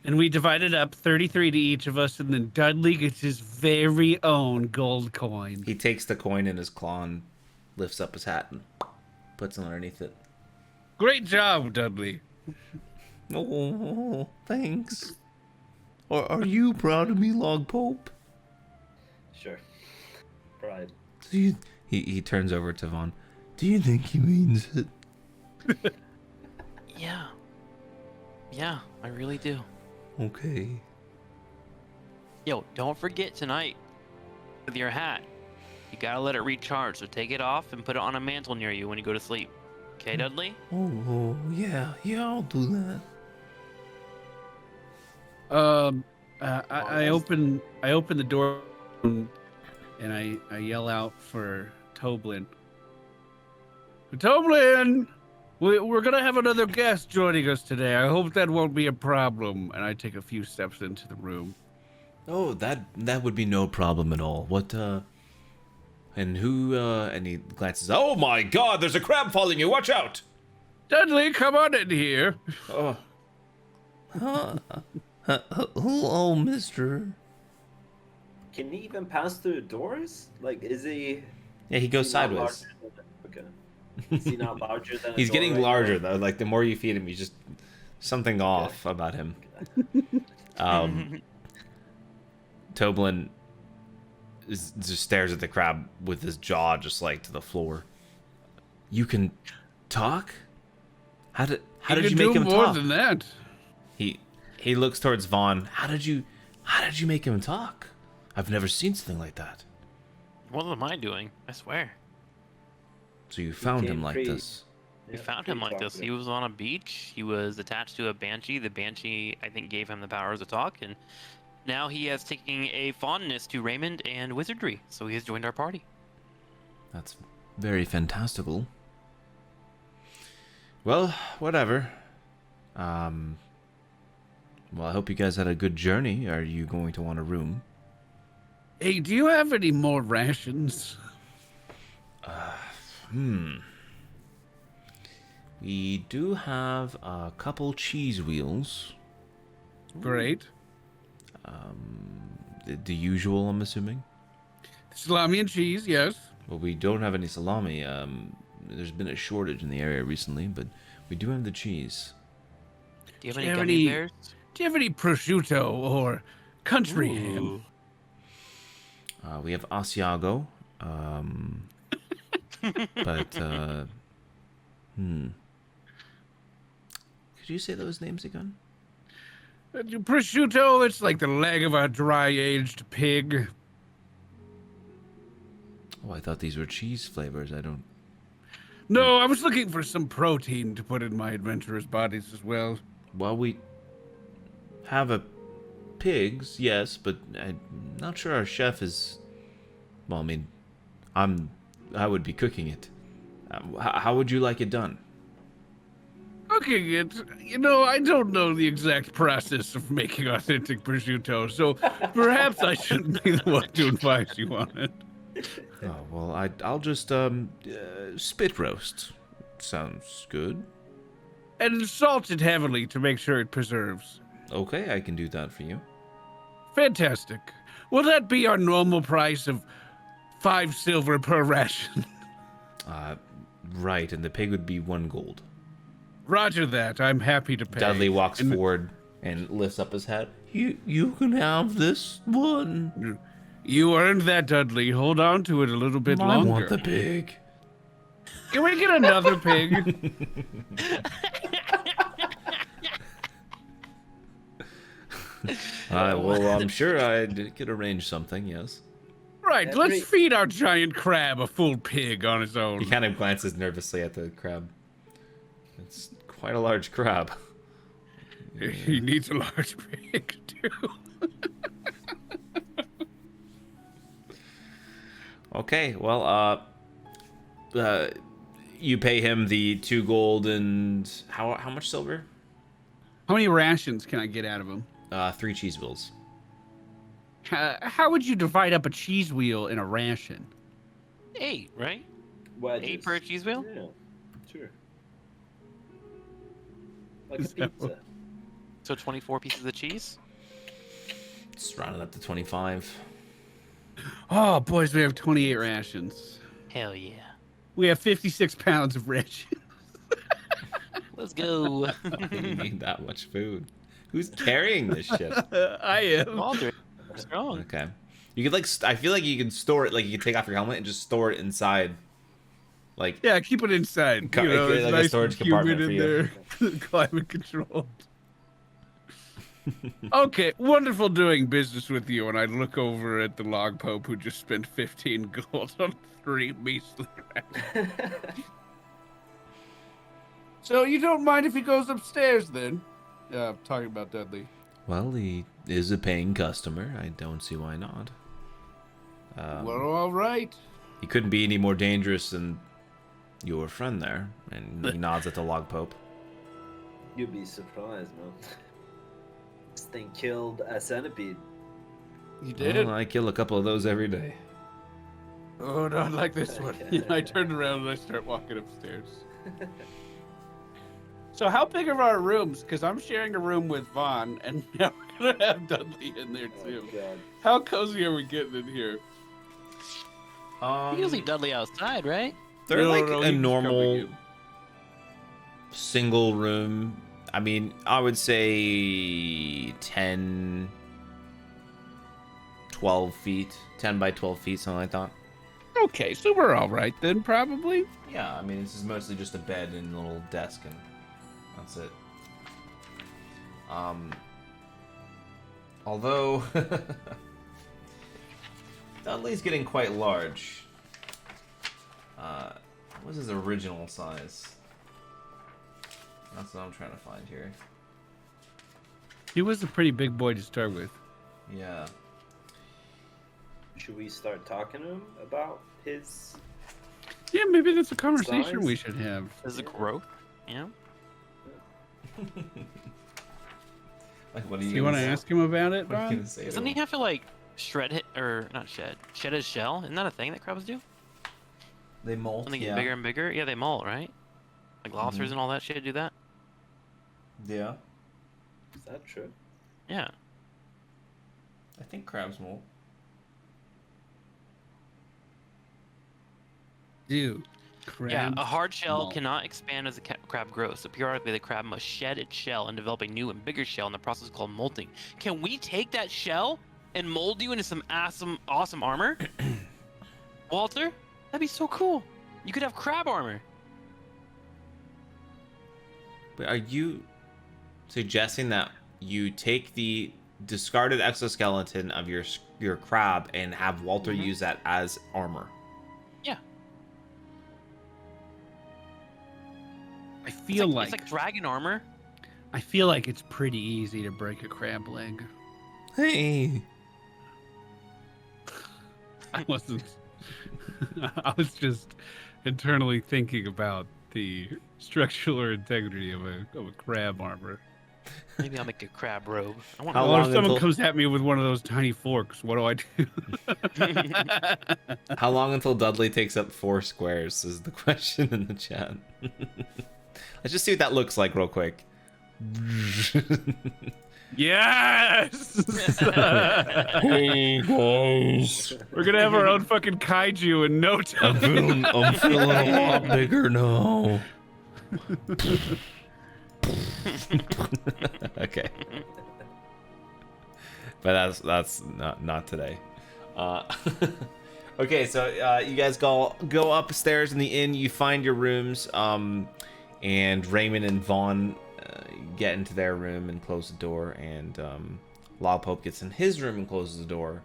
And we divided up 33 to each of us, and then Dudley gets his very own gold coin. He takes the coin in his claw and lifts up his hat and puts it underneath it. Great job, Dudley. Oh, thanks. Are you proud of me, Log Pope? Sure. Pride. He turns over to Vaughn. Do you think he means it? Yeah. Yeah, I really do. Okay. Yo, don't forget tonight with your hat. You gotta let it recharge, so take it off and put it on a mantle near you when you go to sleep. Okay, Dudley? Oh, yeah, I'll do that. I open the door and I yell out for Toblin. Toblin, we're gonna have another guest joining us today. I hope that won't be a problem. And I take a few steps into the room. Oh, that would be no problem at all. What, and who, and he glances, oh my god, there's a crab following you, watch out! Dudley, come on in here. Oh, Hello, mister. Can he even pass through doors? Like, is he? yeah, he goes is he not sideways. larger than- Okay. Is he not larger than? a He's door getting right now? larger, though. Like, the more you feed him, he's just something off about him. Toblin just stares at the crab with his jaw just like to the floor. You can talk? How did you can make do him more talk? than that. He looks towards Vaughn. How did you make him talk? I've never seen something like that. What am I doing? I swear. So you found him came like pretty- this. We Yeah, found him pretty like this. He talkative. was on a beach. He was attached to a banshee. The banshee, I think, gave him the powers to talk, and now he has taken a fondness to Raymond and wizardry. So he has joined our party. That's very fantastical. Well, whatever. Well, I hope you guys had a good journey. Are you going to want a room? Hey, do you have any more rations? We do have a couple cheese wheels. Great. The usual, I'm assuming. Salami and cheese, yes. Well, we don't have any salami. There's been a shortage in the area recently, but we do have the cheese. Do you have Do any you have gummy any- bears? Do you have any prosciutto or country ham? We have Asiago. But, Could you say those names again? Prosciutto, it's like the leg of a dry-aged pig. Oh, I thought these were cheese flavors. I don't... No, I was looking for some protein to put in my adventurers' bodies as well. Well, we have a pigs, yes, but I'm not sure our chef is... Well, I mean, I would be cooking it. How would you like it done? Cooking it, I don't know the exact process of making authentic prosciutto, so perhaps I shouldn't be the one to advise you on it. Oh, well, I'll just, spit roast. Sounds good. And salt it heavily to make sure it preserves. Okay, I can do that for you. Fantastic. Will that be our normal price of 5 silver per ration? Right, and the pig would be 1 gold. Roger that. I'm happy to pay. Dudley walks And- forward and lifts up his head. You can have this one. You earned that, Dudley. Hold on to it a little bit I longer. want the pig. Can we get another pig? Well, I'm sure I could arrange something, yes. Right, let's feed our giant crab a full pig on his own. He kind of glances nervously at the crab. It's quite a large crab. He needs a large pig, too. Okay, well, you pay him the 2 gold and how much silver? How many rations can I get out of him? 3 cheese wheels. How would you divide up a cheese wheel in a ration? 8, right? Wedges. 8 per cheese wheel? Yeah, sure. Like a pizza. So 24 pieces of cheese? Just round it up to 25. Oh, boys, we have 28 rations. Hell yeah. We have 56 pounds of rations. Let's go. You need that much food. Who's carrying this shit? I am. Walter, strong. Okay. You could like, I feel like you can store it, like you can take off your helmet and just store it inside. Like, Yeah, keep it inside. You know, like it's a nice storage and humid compartment in for there. Climate controlled. Okay, wonderful doing business with you. And I look over at the log pope who just spent 15 gold on 3 measly rations. So you don't mind if he goes upstairs then? Talking about Dudley. well, he is a paying customer. I don't see why not. Well, all right. He couldn't be any more dangerous than your friend there. And he nods at the log pope. You'd be surprised, man. This thing killed a centipede. You did? Well, I kill a couple of those every day. Oh, not like this one. I turned around and I start walking upstairs. So how big are our rooms? Because I'm sharing a room with Vaughn, and now we're going to have Dudley in there, too. Oh, God. How cozy are we getting in here? You can leave Dudley outside, right? They're No, like no, a he's normal covering single room. I mean, I would say 10, 12 feet. 10 by 12 feet, something like that. you. Okay, so we're all right then, probably. Yeah, I mean, this is mostly just a bed and a little desk, and that's it. Although Dudley's getting quite large. What's his original size? That's what I'm trying to find here. He was a pretty big boy to start with. Yeah. Should we start talking to him about his... Yeah, maybe that's a conversation Size? we should have. There's a growth, you know? Like, what do You want to ask him about it, What are you Ron? gonna say to Doesn't him? he have to, like, shred it, or not shed his shell? Isn't that a thing that crabs do? They molt. When they get bigger and bigger? Yeah, they molt, right? Like lobsters and all that shit do that? Yeah. Is that true? Yeah. I think crabs molt. Dude. Yeah, Crabs a hard shell molt. cannot expand as the crab grows. So periodically, the crab must shed its shell and develop a new and bigger shell in the process called molting. Can we take that shell and mold you into some awesome armor? Walter? That'd be so cool. You could have crab armor. But are you suggesting that you take the discarded exoskeleton of your crab and have Walter use that as armor? Yeah. I feel It's like dragon armor. I feel like it's pretty easy to break a crab leg. Hey. I wasn't. I was just internally thinking about the structural integrity of a crab armor. Maybe I'll make a crab robe. I want How Well, if long someone until- comes at me with one of those tiny forks, what do I do? How long until Dudley takes up 4 squares is the question in the chat. Let's just see what that looks like real quick. Yes! Hey guys, We're gonna have our own fucking kaiju in no time. I'm feeling a lot bigger now. Okay. But that's not today. Okay, so you guys go upstairs in the inn. You find your rooms, and Raymond and Vaughn get into their room and close the door, and Logpope gets in his room and closes the door,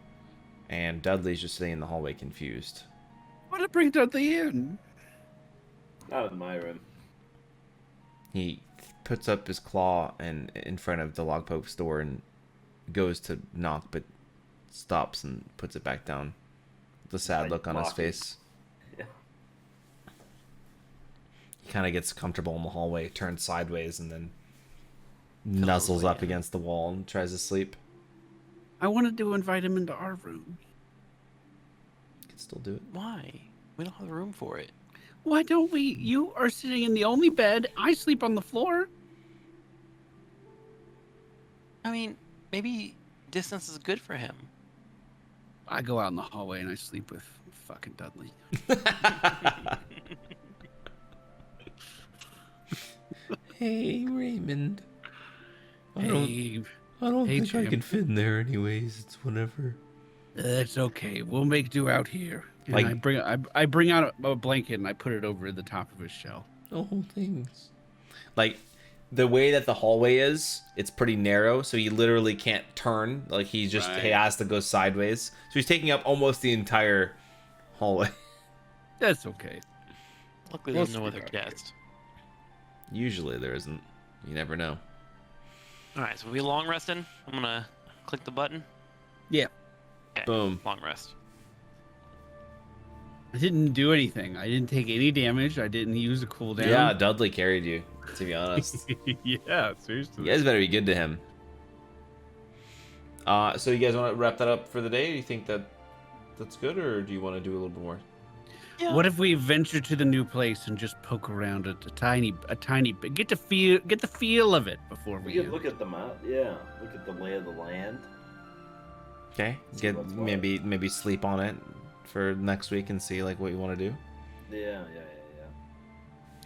and Dudley's just sitting in the hallway confused. What did bring Dudley in? Not in my room. He puts up his claw and in front of the Logpope's door and goes to knock, but stops and puts it back down. The sad Like look on his mocking. face. Yeah. He kind of gets comfortable in the hallway, turns sideways, and then nuzzles up against the wall and tries to sleep. I wanted to invite him into our room. You can still do it. Why? We don't have the room for it. Why don't we? You are sitting in the only bed. I sleep on the floor. I mean, maybe distance is good for him. I go out in the hallway and I sleep with fucking Dudley. Hey, Raymond. I don't Hey, think I Jim. can fit in there anyways. It's whatever. that's okay. We'll make do out here. And Like- I bring out a blanket and I put it over the top of his shell. Oh, thanks. Like, the way that the hallway is, it's pretty narrow, so he literally can't turn. Like, he Right. has to go sideways. So he's taking up almost the entire hallway. That's okay. Luckily, We'll there's no other sleep out here. guest. Usually there isn't. You never know. All right, so we long resting. I'm gonna click the button. Yeah. Okay, Boom. long rest. I didn't do anything. I didn't take any damage. I didn't use a cooldown. Yeah, Dudley carried you, to be honest. Yeah, seriously. You guys better be good to him. So you guys want to wrap that up for the day? Do you think that's good, or do you want to do a little bit more? Yeah. What if we venture to the new place and just poke around a tiny bit, get the feel of it before We we could look at the map. Yeah, look at the lay of the land. Okay, See get what's what. maybe sleep on it for next week and see like what you want to do. Yeah.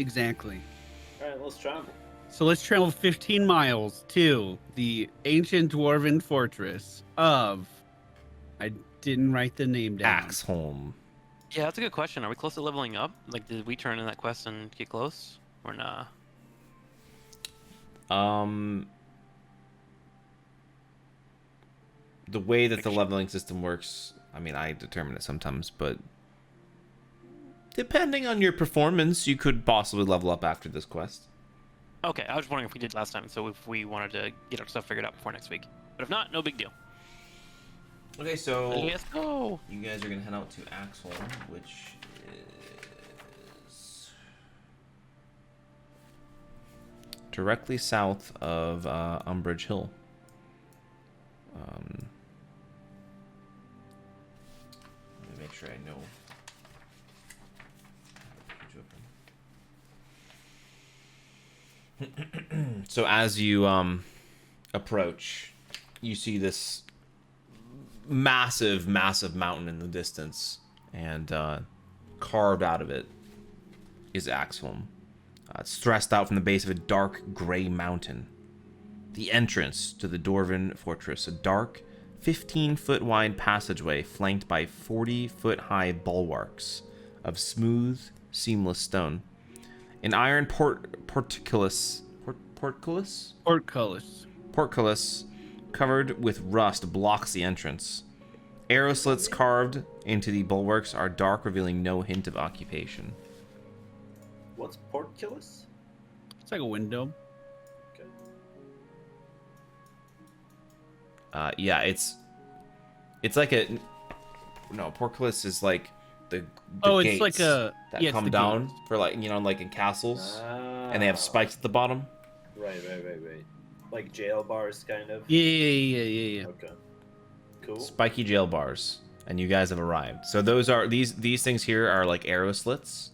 Exactly. All right, let's travel. So let's travel 15 miles to the ancient dwarven fortress of. I didn't write the name down. Axholm. Yeah, that's a good question. Are we close to leveling up? Like, did we turn in that quest and get close, or nah? The way that the leveling system works, I mean, I determine it sometimes, but depending on your performance, you could possibly level up after this quest. Okay, I was wondering if we did last time. So if we wanted to get our stuff figured out before next week, but if not, no big deal. Okay, so Let's go. you guys are gonna head out to Axholm, which is directly south of Umbridge Hill. Let me make sure I know. So as you approach, you see this massive mountain in the distance, and carved out of it is Axholm. It's thrust out from the base of a dark gray mountain. The entrance to the Dwarven fortress, a dark 15-foot wide passageway flanked by 40-foot high bulwarks of smooth, seamless stone. An iron portcullis covered with rust blocks the entrance. Arrow slits carved into the bulwarks are dark, revealing no hint of occupation. What's portcullis? It's like a window. Okay. Yeah, it's like a portcullis is like the It's gates like a that yeah, it's come the down gates. for like like in castles, and they have spikes at the bottom. Right. Like jail bars, kind of. Yeah. Okay. Cool. Spiky jail bars, and you guys have arrived. So those are these things here are like arrow slits.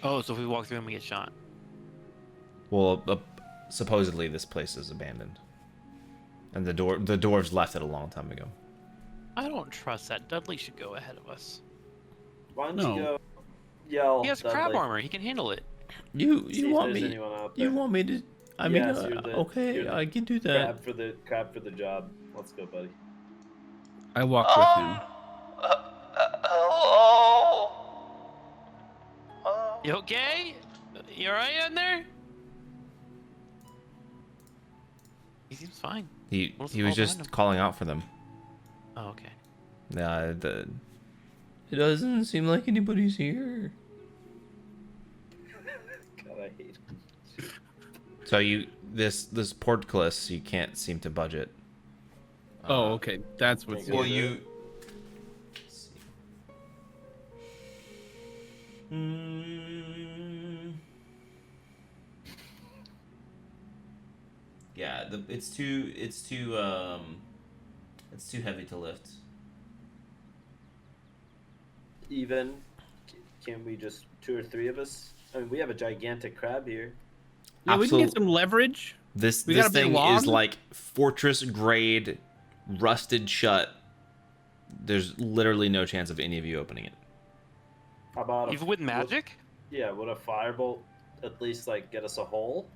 Oh, so if we walk through and we get shot. Well, supposedly this place is abandoned, and the dwarves left it a long time ago. I don't trust that. Dudley should go ahead of us. Why don't No. you go yell? He has Dudley. crab armor. He can handle it. You See if want there's me? anyone out You there. want me to? I mean, Yes, you're the- okay, you're the I can do that. Crab for the job. Let's go, buddy. I walk with him. Hello? You okay? You alright in there? He seems fine. He What's was all behind just him? calling out for them. Oh, okay. It doesn't seem like anybody's here. God, I hate him. So this portcullis, you can't seem to budget. Oh, okay. That's what's. Well, you. Yeah, it's too heavy to lift. Even, can we just 2 or 3 of us? I mean, we have a gigantic crab here. Yeah, we can get Absolute- some leverage. This We got a big thing log? is like fortress grade, rusted shut. There's literally no chance of any of you opening it. How about Even with magic? Yeah, would a firebolt at least like get us a hole?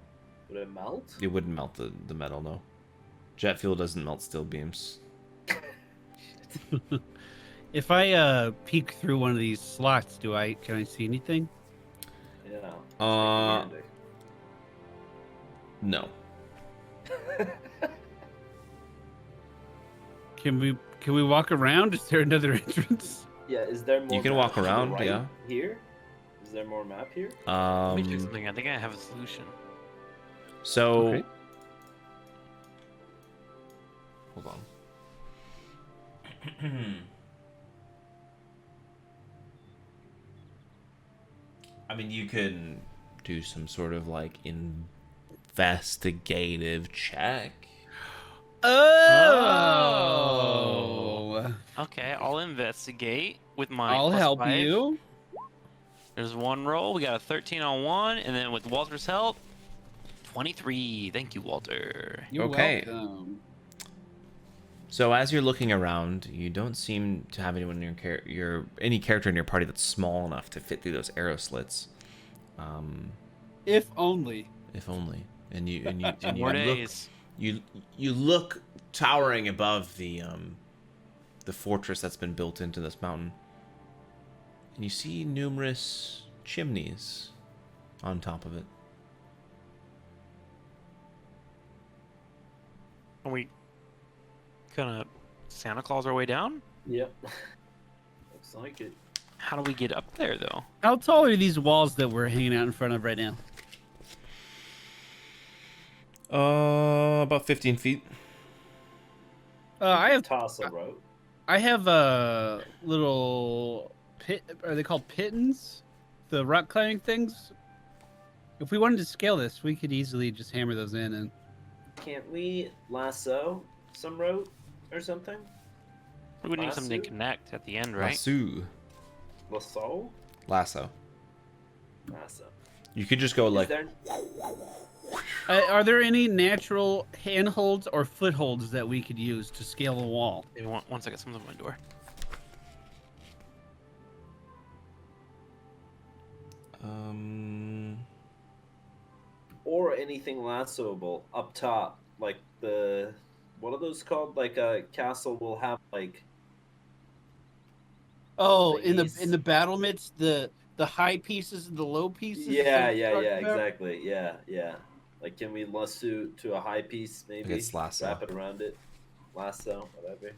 Would it melt? It wouldn't melt the metal, no. Jet fuel doesn't melt steel beams. If I peek through one of these slots, can I see anything? Yeah. No. Can we walk around? Is there another entrance? Yeah, is there more? You can map walk to the around, right yeah. Here? Is there more map here? Let me check something. I think I have a solution. So Okay. hold on. I mean, you can do some sort of like investigative check. Oh. Okay, I'll investigate with my. I'll plus help 5. you. There's one roll. We got a 13 on one, and then with Walter's help, 23. Thank you, Walter. You're Okay. welcome. So as you're looking around, you don't seem to have anyone in any character in your party that's small enough to fit through those arrow slits. If only. If only. And you More look, days. you look towering above the fortress that's been built into this mountain, and you see numerous chimneys on top of it. Are we gonna Santa Claus our way down? Yep. Looks like it. How do we get up there, though? How tall are these walls that we're hanging out in front of right now? About 15 feet. I have Toss a rope. I have a little pit. Are they called pittons? The rock climbing things. If we wanted to scale this, we could easily just hammer those in. And Can't we lasso some rope or something? We would need something to Lasso? connect at the end, right? Lasso? Lasso. Lasso. You could just go Is like there... are there any natural handholds or footholds that we could use to scale the wall? Maybe one second, someone's at my door. Or anything lassoable up top, like the... What are those called? Like a castle will have like... Oh, in Thingies. the battlements, the high pieces and the low pieces. Yeah, that you're talking about? exactly. Yeah. Like, can we lasso to a high piece, maybe? It's lasso. Wrap it around it. Lasso, whatever.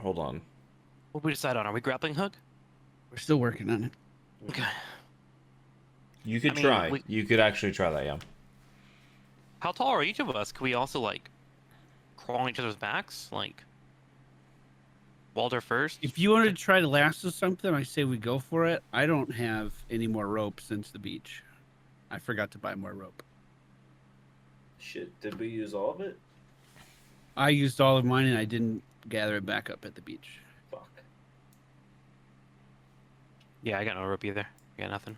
Hold on. What did we decide on? Are we grappling hook? We're still working on it. Okay. You could I mean, try. we- You could actually try that, yeah. How tall are each of us? Could we also, like, crawl on each other's backs? Like, Walter first? If you wanted to try to lasso something, I say we go for it. I don't have any more rope since the beach. I forgot to buy more rope. Shit, did we use all of it? I used all of mine and I didn't gather it back up at the beach. Fuck. Yeah, I got no rope either. I got nothing.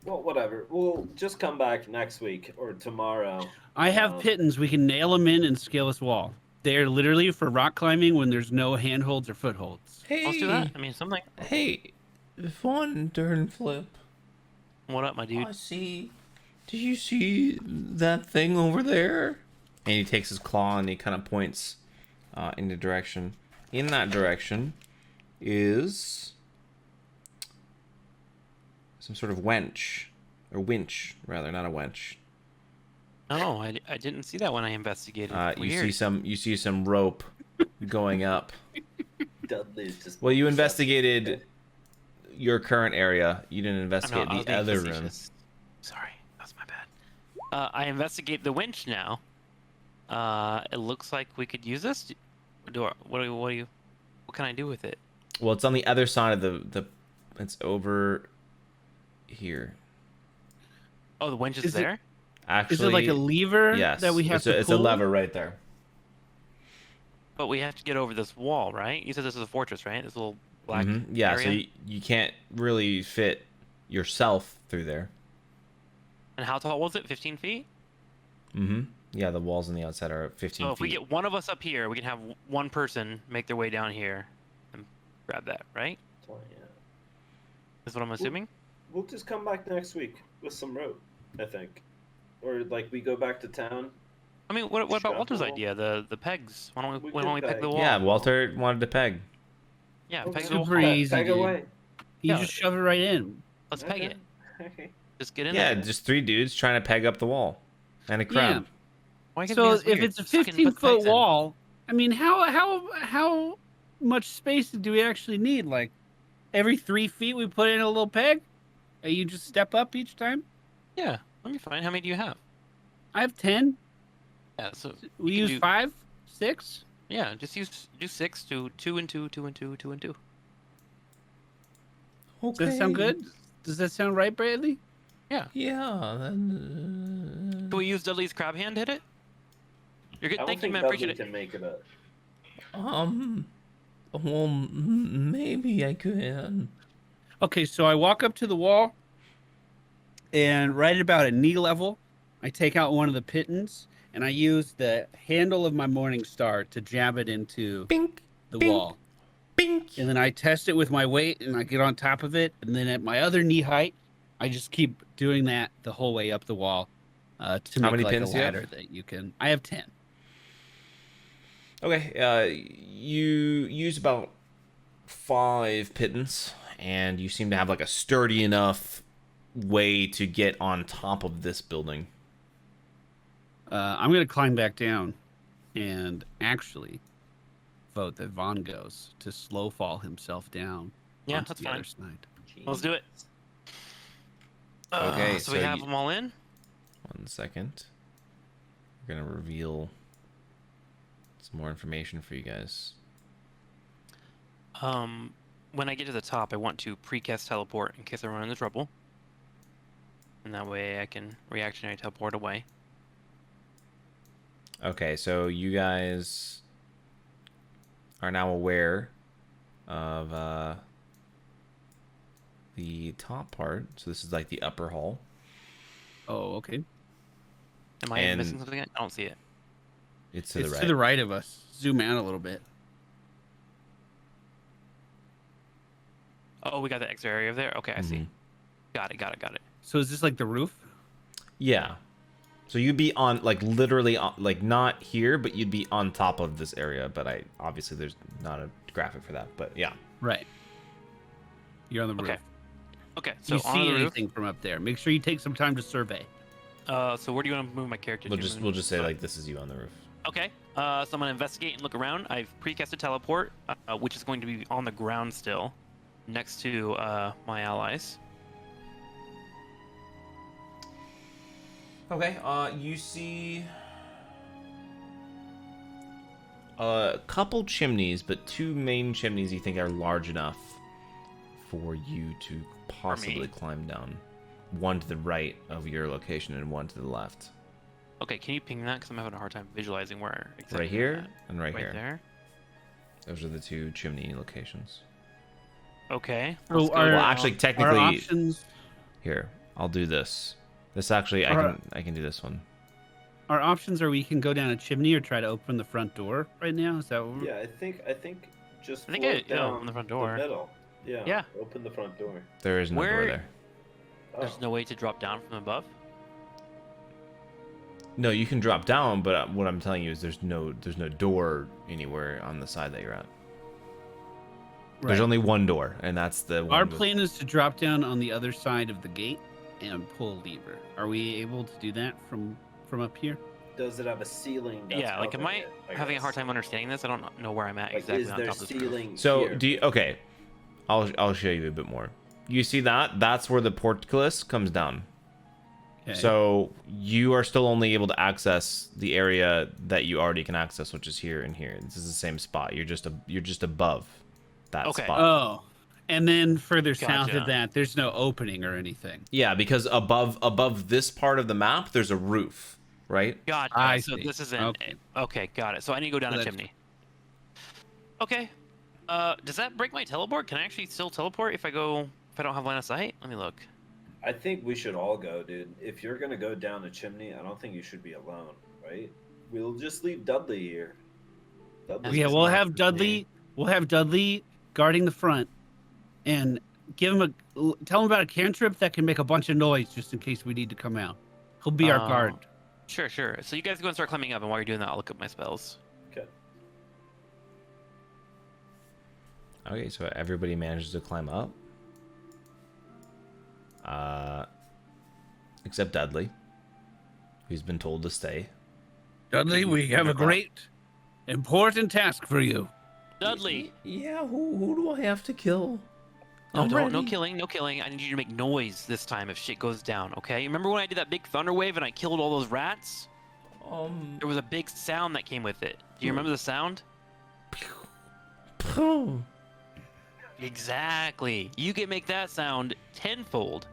Well, whatever. We'll just come back next week or tomorrow. I have pittons. We can nail them in and scale this wall. They're literally for rock climbing when there's no handholds or footholds. Hey, Let's do that. I mean, something. Hey, Vaughn Durnflip. What up, my dude? I see. Do you see that thing over there? And he takes his claw and he kind of points in the direction. In that direction is some sort of winch, rather, not a wench. No, I didn't see that when I investigated. You see some rope going up. Dudley's just. Well, you investigated your current area. You didn't investigate I was the being other room. facetious. Sorry, that's my bad. I investigate the winch now. It looks like we could use this. What can I do with it? Well, it's on the other side of the. It's over here. Oh, the winch is Is it- there. Actually, Is it like a lever yes, that we have to it's a pull? lever right there. But we have to get over this wall, right? You said this is a fortress, right? This little black Yeah, area. so you can't really fit yourself through there. And how tall was it? 15 feet? Yeah, the walls on the outside are 15 So if we feet. get one of us up here, we can have one person make their way down here and grab that, right? Yeah. Is what I'm assuming? We'll just come back next week with some rope, I think. Or like we go back to town. I mean, what about Strap Walter's wall. idea? The pegs. Why don't We we could peg peg. the wall? Yeah, Walter wanted to peg. Yeah, Okay. peg the Super wall. easy, Peg dude. away. You Yeah. just shove it right in. Let's peg it. Okay. Just get in Yeah, there. just 3 dudes trying to peg up the wall. And a crab. Why you gotta So be this if weird? it's a Just fucking put 15-foot pegs in. wall, I mean, how much space do we actually need? Like every 3 feet we put in a little peg, and you just step up each time. Yeah, let me find. How many do you have? I have 10. Yeah, so We you use can do- 5, 6. Yeah, just do 6 to 2 and 2, 2 and 2, 2 and 2. Does that sound good? Does that sound right, Bradley? Yeah, then, Can we use Dudley's crab hand to hit it? You're good. I don't Thank you, think man. Dudley Appreciate it. can make it up. well, maybe I could. Okay, so I walk up to the wall, and right at about a knee level, I take out one of the pittons, and I use the handle of my Morning Star to jab it into Bink, the bink, wall. bink. And then I test it with my weight, and I get on top of it. And then at my other knee height, I just keep doing that the whole way up the wall to How make many like pins a do you have? ladder that you can. I have 10. Okay, you use about 5 pittons, and you seem to have like a sturdy enough way to get on top of this building. I'm gonna climb back down, and actually vote that Vaughn goes to slow fall himself down. Yeah, onto that's the fine. other side. Let's do it. Okay, so we so have you- them all in. 1 second. We're gonna reveal some more information for you guys. When I get to the top, I want to precast teleport in case I run into trouble, and that way I can reactionary teleport away. Okay, so you guys are now aware of the top part. So this is like the upper hall. Oh, okay. Am I And- missing something? I don't see it. It's to It's the right. to the right of us. Zoom out a little bit. Oh, we got the extra area over there. Okay, I see. Mhm. Got it. So is this like the roof? Yeah. So you'd be on like literally on, like not here, but you'd be on top of this area. But I obviously there's not a graphic for that. But yeah. Right. You're on the roof. Okay. Okay, Do so you on see the roof. anything from up there? Make sure you take some time to survey. So where do you want to move my character? We'll to? just say like this is you on the roof. Okay. So I'm gonna investigate and look around. I've precasted teleport, which is going to be on the ground still, next to my allies. Okay. You see a couple chimneys, but 2 main chimneys you think are large enough for you to possibly climb down. One to the right of your location and one to the left. Okay, can you ping that? Because I'm having a hard time visualizing where exactly. Right here I'm at. and right here. There. Those are the 2 chimney locations. Okay. So let's go are- Well, down. actually, Our technically, options. here. I'll do this. This actually, I can do this one. Our options are we can go down a chimney or try to open the front door right now. Is that what Yeah, I think just I think float down open the front door. middle. Yeah. Yeah. Open the front door. There is no door Where- there. There's Oh. no way to drop down from above. No, you can drop down, but what I'm telling you is there's no door anywhere on the side that you're at. There's Right. only one door, and that's the one. Our with- plan is to drop down on the other side of the gate and pull a lever. Are we able to do that from up here? Does it have a ceiling? That's Yeah, like, am covering I it, having a guess? hard time understanding this? I don't know where I'm at Like, exactly is on there top of this roof. ceiling? So here? do you? Okay, I'll show you a bit more. You see that? That's where the portcullis comes down. Okay. So you are still only able to access the area that you already can access, which is here and here. This is the same spot. You're just above that Okay. spot. Oh, and then further south Gotcha. of that, there's no opening or anything. Yeah, because above this part of the map, there's a roof, right? Gotcha. I So see. this isn't. Okay. Okay, got it. So I need to go down So a that's- chimney. Okay. Does that break my teleport? Can I actually still teleport if I don't have line of sight? Let me look. I think we should all go, dude. If you're gonna go down a chimney, I don't think you should be alone, right? We'll just leave Dudley here. Dudley's Yeah, just we'll not have for me. Dudley. We'll have Dudley guarding the front, and tell him about a cantrip that can make a bunch of noise just in case we need to come out. He'll be our Oh. guard. Sure, sure. So you guys go and start climbing up, and while you're doing that, I'll look up my spells. Okay. Okay, so everybody manages to climb up. Except Dudley, who's been told to stay. Dudley, we have a great, important task for you. Dudley. Yeah, who do I have to kill? No, no Already? killing, no killing. I need you to make noise this time if shit goes down, okay? Remember when I did that big thunder wave and I killed all those rats? There was a big sound that came with it. Do you remember the sound? Exactly. You can make that sound tenfold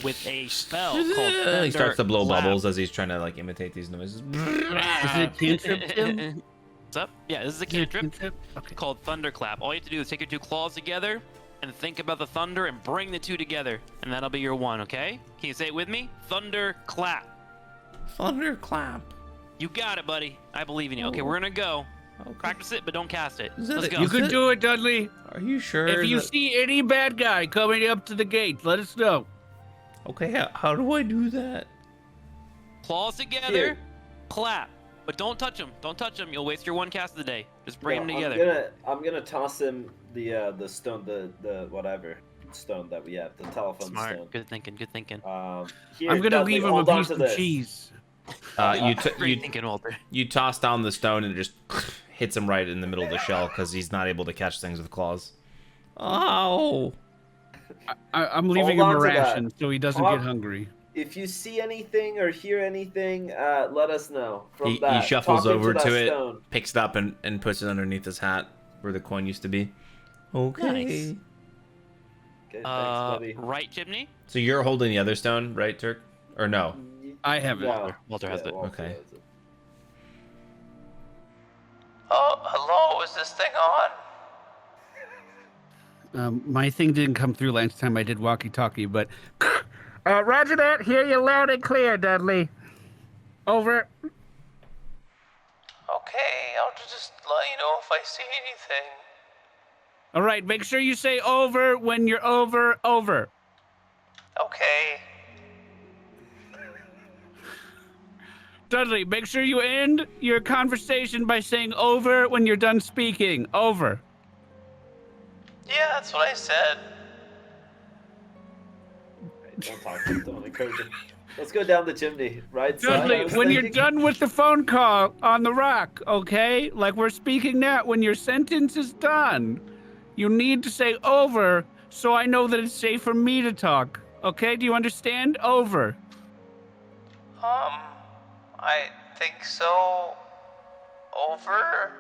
with a spell called He starts to blow Thunderclap. bubbles as he's trying to like imitate these noises. Is it a cantrip, Tim? What's up? Yeah, this is a cantrip Okay. called Thunderclap. All you have to do is take your two claws together and think about the thunder and bring the two together, and that'll be your one, okay? Can you say it with me? Thunderclap. Thunderclap. You got it, buddy. I believe in you. Okay, we're gonna go. Okay. Practice it, but don't cast it. Is that Let's it? go. You can do it, Dudley. Are you sure? If you that- see any bad guy coming up to the gate, let us know. Okay, how do I do that? Claws together, Here. clap. But don't touch them. Don't touch them. You'll waste your one cast of the day. Just bring No, them together. I'm gonna toss him the stone, the whatever stone that we have, the telephone Smart. stone. Good thinking. Good thinking. Here, I'm gonna Dudley, leave him a hold on piece to of this. cheese. Great thinking, Walter. You toss down the stone and it just hits him right in the middle of the shell because he's not able to catch things with claws. Oh. I'm leaving Hold him a on to that. ration so he doesn't Hold- get hungry. If you see anything or hear anything, let us know. From He that. shuffles Talk into over that to it, stone. picks it up, and puts it underneath his hat where the coin used to be. Okay. Nice. Okay, thanks, buddy. Right, chimney. So you're holding the other stone, right, Turk? Or no? I have it. No. Walter has it. Walter Okay. has it. Oh, hello. Is this thing on? My thing didn't come through last time I did walkie-talkie, but... Roger that. Hear you loud and clear, Dudley. Over. Okay, I'll just let you know if I see anything. All right, make sure you say over when you're over. Okay. Dudley, make sure you end your conversation by saying over when you're done speaking. Over. Yeah, that's what I said. Don't talk to him. Don't encourage him. Let's go down the chimney, right? side, I Dudley, was when you're thinking. done with the phone call on the rock, okay? Like we're speaking now, when your sentence is done, you need to say over so I know that it's safe for me to talk. Okay? Do you understand? Over. I think so. Over?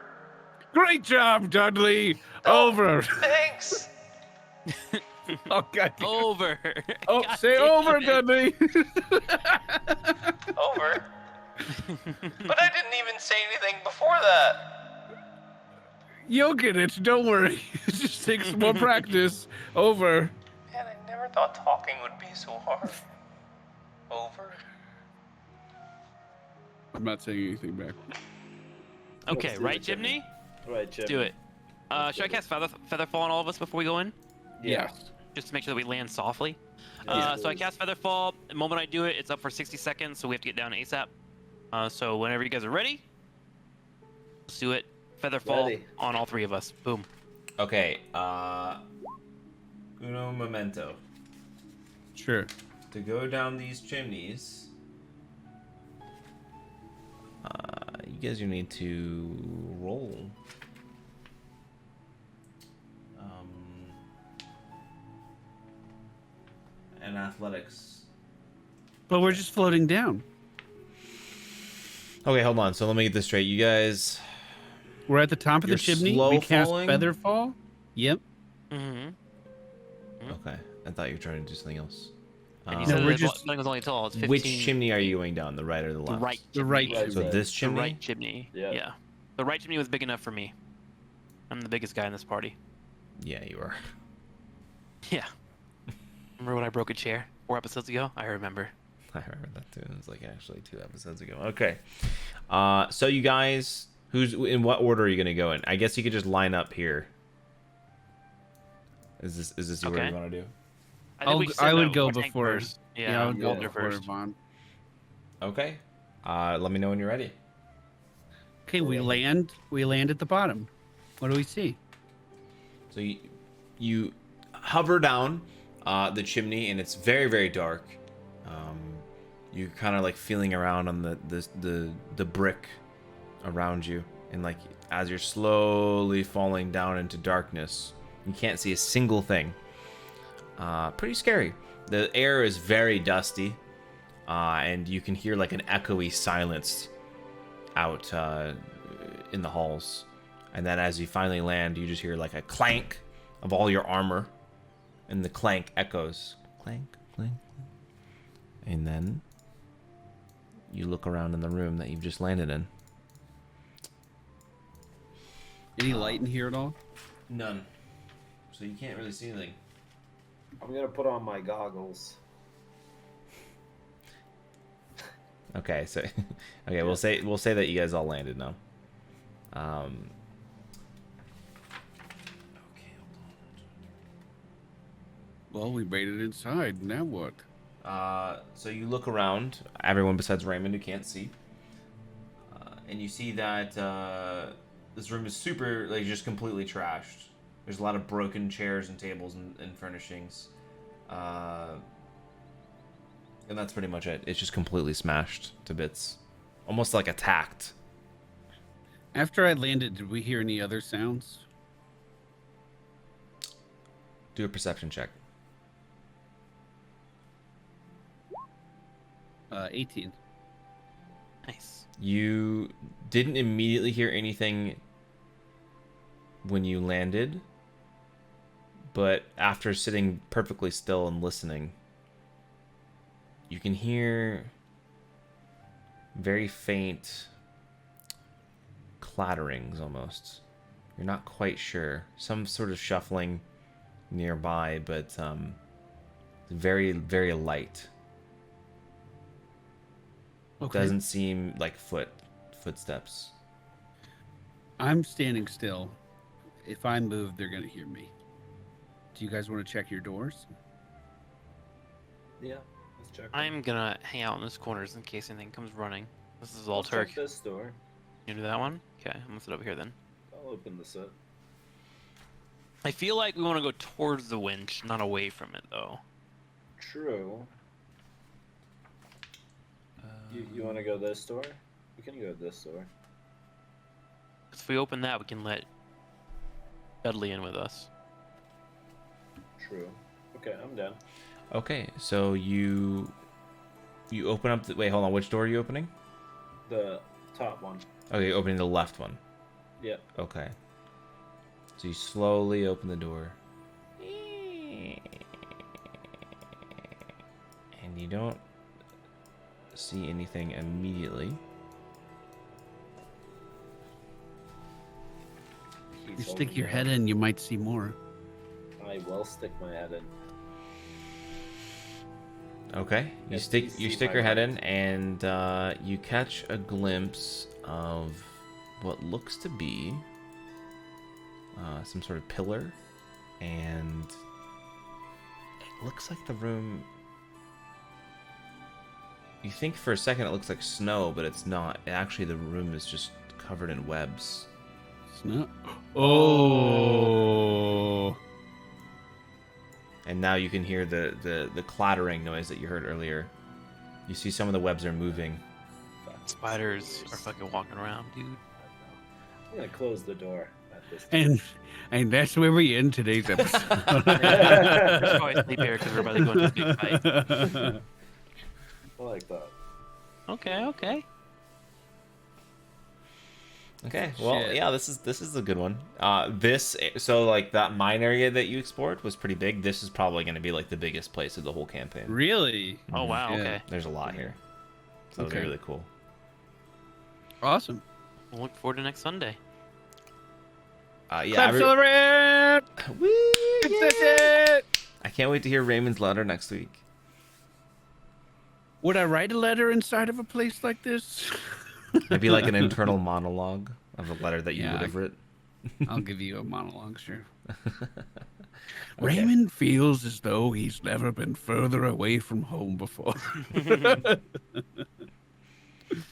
Great job, Dudley. Over. Thanks. Oh, God. Over. Oh, God say damn over, it. Dudley. Over. But I didn't even say anything before that. You'll get it. Don't worry. It just takes more practice. Over. Man, I never thought talking would be so hard. over. I'm not saying anything back. Okay, Let's do right, it, Jimmy. Chimney? Right, Chip. Do it. Let's Should I do it. cast Featherfall on all of us before we go in? Yes. Just to make sure that we land softly. Yeah, So I please. cast Featherfall. The moment I do it, it's up for 60 seconds, so we have to get down ASAP. So whenever you guys are ready, let's do it. Featherfall Ready. on all 3 of us. Boom. Okay. Uno momento. Sure. To go down these chimneys, you guys need to roll. And athletics. But we're just floating down. Okay, hold on. So let me get this straight. You guys. We're at the top of the You're chimney. slow We cast falling? Featherfall. Yep. Mm-hmm. Okay, I thought you were trying to do something else. And you No, said we're the just- building was only tall. It's 15. Which chimney are you going down? The right or the The left? right. The right chimney. Right, So right. this The chimney. right chimney. Yeah. Yeah. The right chimney was big enough for me. I'm the biggest guy in this party. Yeah, you are. Yeah. Remember when I broke a chair 4 episodes ago? I remember. I remember that too. It was like actually 2 episodes ago. Okay. So you guys, who's in what order are you gonna go in? I guess you could just line up here. Is this the order Okay. you want to do? I, think we should I send would out go more tank before. first. Yeah, I would go Yeah. before first. Vaughn. Okay. Let me know when you're ready. Okay, we land. We land at the bottom. What do we see? So you hover down the chimney, and it's very, very dark. You're kind of like feeling around on the brick around you, and like as you're slowly falling down into darkness, you can't see a single thing. Pretty scary. The air is very dusty, and you can hear like an echoey silence out in the halls. And then as you finally land, you just hear like a clank of all your armor, and the clank echoes. Clank, clank, clank. And then you look around in the room that you've just landed in. Any light in here at all? None. So you can't really see anything. I'm gonna put on my goggles. Okay, so okay, we'll say that you guys all landed now. Okay, Well, we made it inside. Now what? so you look around, everyone besides Raymond who can't see, and you see that this room is super, like, just completely trashed. There's a lot of broken chairs and tables and furnishings, and that's pretty much it. It's just completely smashed to bits, almost like attacked. After I landed, did we hear any other sounds? Do a perception check. 18. Nice. You didn't immediately hear anything when you landed, but after sitting perfectly still and listening, you can hear very faint clatterings almost. You're not quite sure. Some sort of shuffling nearby, but very, very light. Okay. Doesn't seem like footsteps. I'm standing still. If I move, they're going to hear me. Do you guys want to check your doors? Yeah, let's check. I'm gonna hang out in this corners in case anything comes running. This is all Let's Turk. check this door. You do that one? Okay, I'm gonna sit over here then. I'll open this up. I feel like we want to go towards the winch, not away from it, though. True. You want to go this door? We can go this door. 'Cause if we open that, we can let Dudley in with us. True. Okay, I'm down. Okay, so you open up the, wait, hold on, which door are you opening? The top one. Okay, you're opening the left one. Yeah. Okay. So you slowly open the door. And you don't see anything immediately. You stick your head in, you might see more. I will stick my head in. Okay, you Yes, stick please you see stick my your head in, mind. and you catch a glimpse of what looks to be some sort of pillar, and it looks like the room. You think for a second it looks like snow, but it's not. Actually, the room is just covered in webs. Snap. Oh. And now you can hear the clattering noise that you heard earlier. You see some of the webs are moving. Spiders are fucking walking around, dude. I'm gonna close the door at this time. And that's where we end today's episode. That's why I sleep here, because we're about to go into a big fight. I like that. Okay, okay. Okay, well, Shit. yeah, this is a good one. So like that mine area that you explored was pretty big. This is probably going to be like the biggest place of the whole campaign. Really? Oh, wow, Yeah. okay. There's a lot here, so it'll Okay. be really cool. Awesome. We'll look forward to next Sunday. Yeah, Clap celebrate! Woo, Success yeah! it! I can't wait to hear Raymond's letter next week. Would I write a letter inside of a place like this? Maybe like an internal monologue of a letter that you Yeah, would have written. I'll give you a monologue, sure. Raymond feels as though he's never been further away from home before.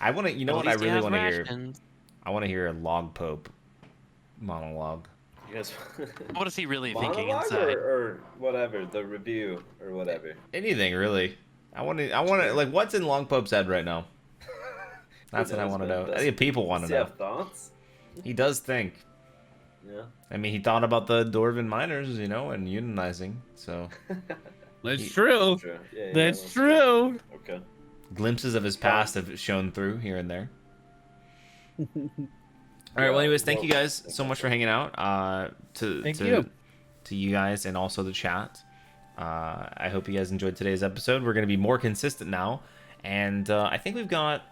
I want to. You know At what I least he really has want to hear? rations. I want to hear a log pope monologue. You guys What is he really thinking monologue inside? or whatever, the review or whatever. Anything really. I want to like what's in Long Pope's head right now. That's Who what I knows, want to man? know. I think people want to Does he know. have thoughts? He does think. Yeah. I mean, he thought about the Dwarven miners, you know, and unionizing. So That's true. True. Yeah, That's true. Okay. glimpses of his past have shown through here and there. All right. Well, anyways, thank you guys so much for hanging out. Thank you. To you guys and also the chat. I hope you guys enjoyed today's episode. We're going to be more consistent now, and I think we've got.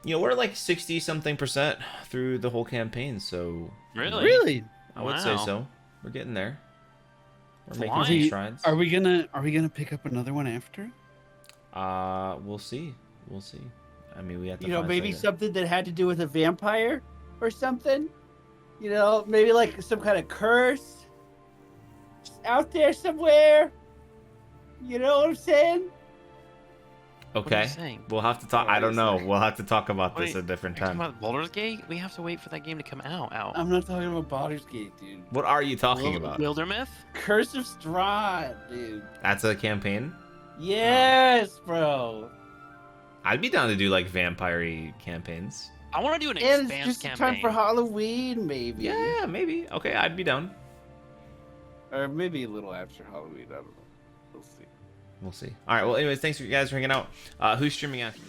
You know, we're like 60-something% through the whole campaign, so Really? Really? I would say Wow. so. We're getting there. We're Flying. making some strides. Are we gonna pick up another one after? We'll see. We'll see. I mean, we have to. You know, find maybe something. something that had to do with a vampire or something. You know, maybe like some kind of curse just out there somewhere. You know what I'm saying? What are you Okay. saying? We'll have to talk. I don't know. We'll have to talk about this Wait, at a different Are you talking time. about Baldur's Gate? We have to wait for that game to come out. I'm not talking about Baldur's Gate, dude. What are you talking about? Wildermyth? Curse of Strahd, dude. That's a campaign. Yes, bro. I'd be down to do like vampire campaign. I want to do an And expand it's just in campaign. time for Halloween, maybe. Yeah, maybe. Okay, I'd be down. Or maybe a little after Halloween. I don't know. We'll see. We'll see. All right. Well, anyways, thanks for you guys for hanging out. Who's streaming after?